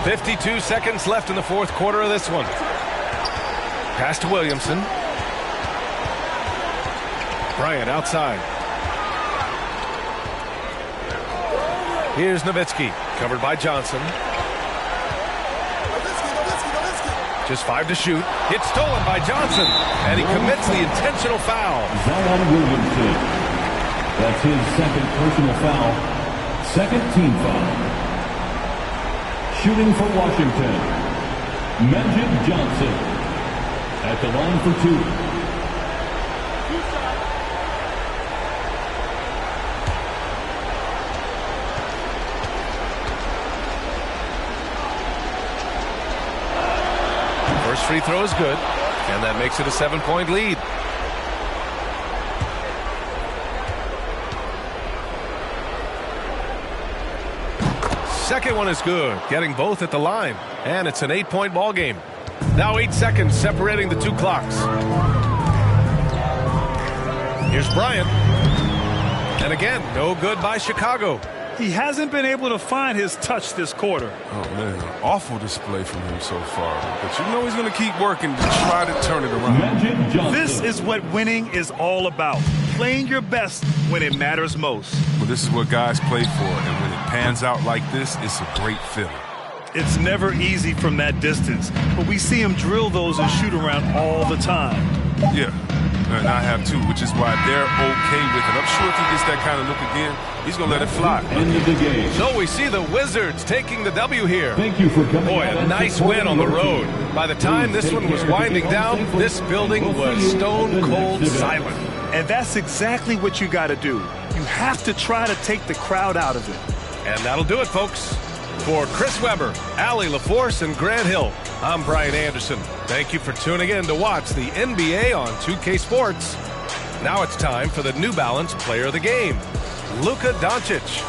52 seconds left in the fourth quarter of this one. Pass to Williamson. Bryant outside. Here's Nowitzki, covered by Johnson. Just 5 to shoot. It's stolen by Johnson, and he commits the intentional foul. Zion Williamson. That's his second personal foul. Second team foul. Shooting for Washington, Magic Johnson. At the line for 2. First free throw is good, and that makes it a 7-point lead. Second one is good, getting both at the line, and it's an 8-point ball game. Now 8 seconds separating the two clocks. Here's Bryant, and again, no good by Chicago. He hasn't been able to find his touch this quarter. Oh, man, awful display from him so far. But you know he's going to keep working to try to turn it around. This is what winning is all about. Playing your best when it matters most. Well, this is what guys play for, and when it pans out like this, it's a great feeling. It's never easy from that distance, but we see him drill those and shoot around all the time. Yeah, and I have too, which is why they're okay with it. I'm sure if he gets that kind of look again, he's going to let it fly. End of the game. So we see the Wizards taking the W here. Thank you for coming. Boy, a nice win on the road. By the time this one was winding down, this building was stone cold silent. And that's exactly what you got to do. You have to try to take the crowd out of it. And that'll do it, folks. For Chris Webber, Allie LaForce, and Grant Hill, I'm Brian Anderson. Thank you for tuning in to watch the NBA on 2K Sports. Now it's time for the New Balance Player of the Game, Luka Doncic.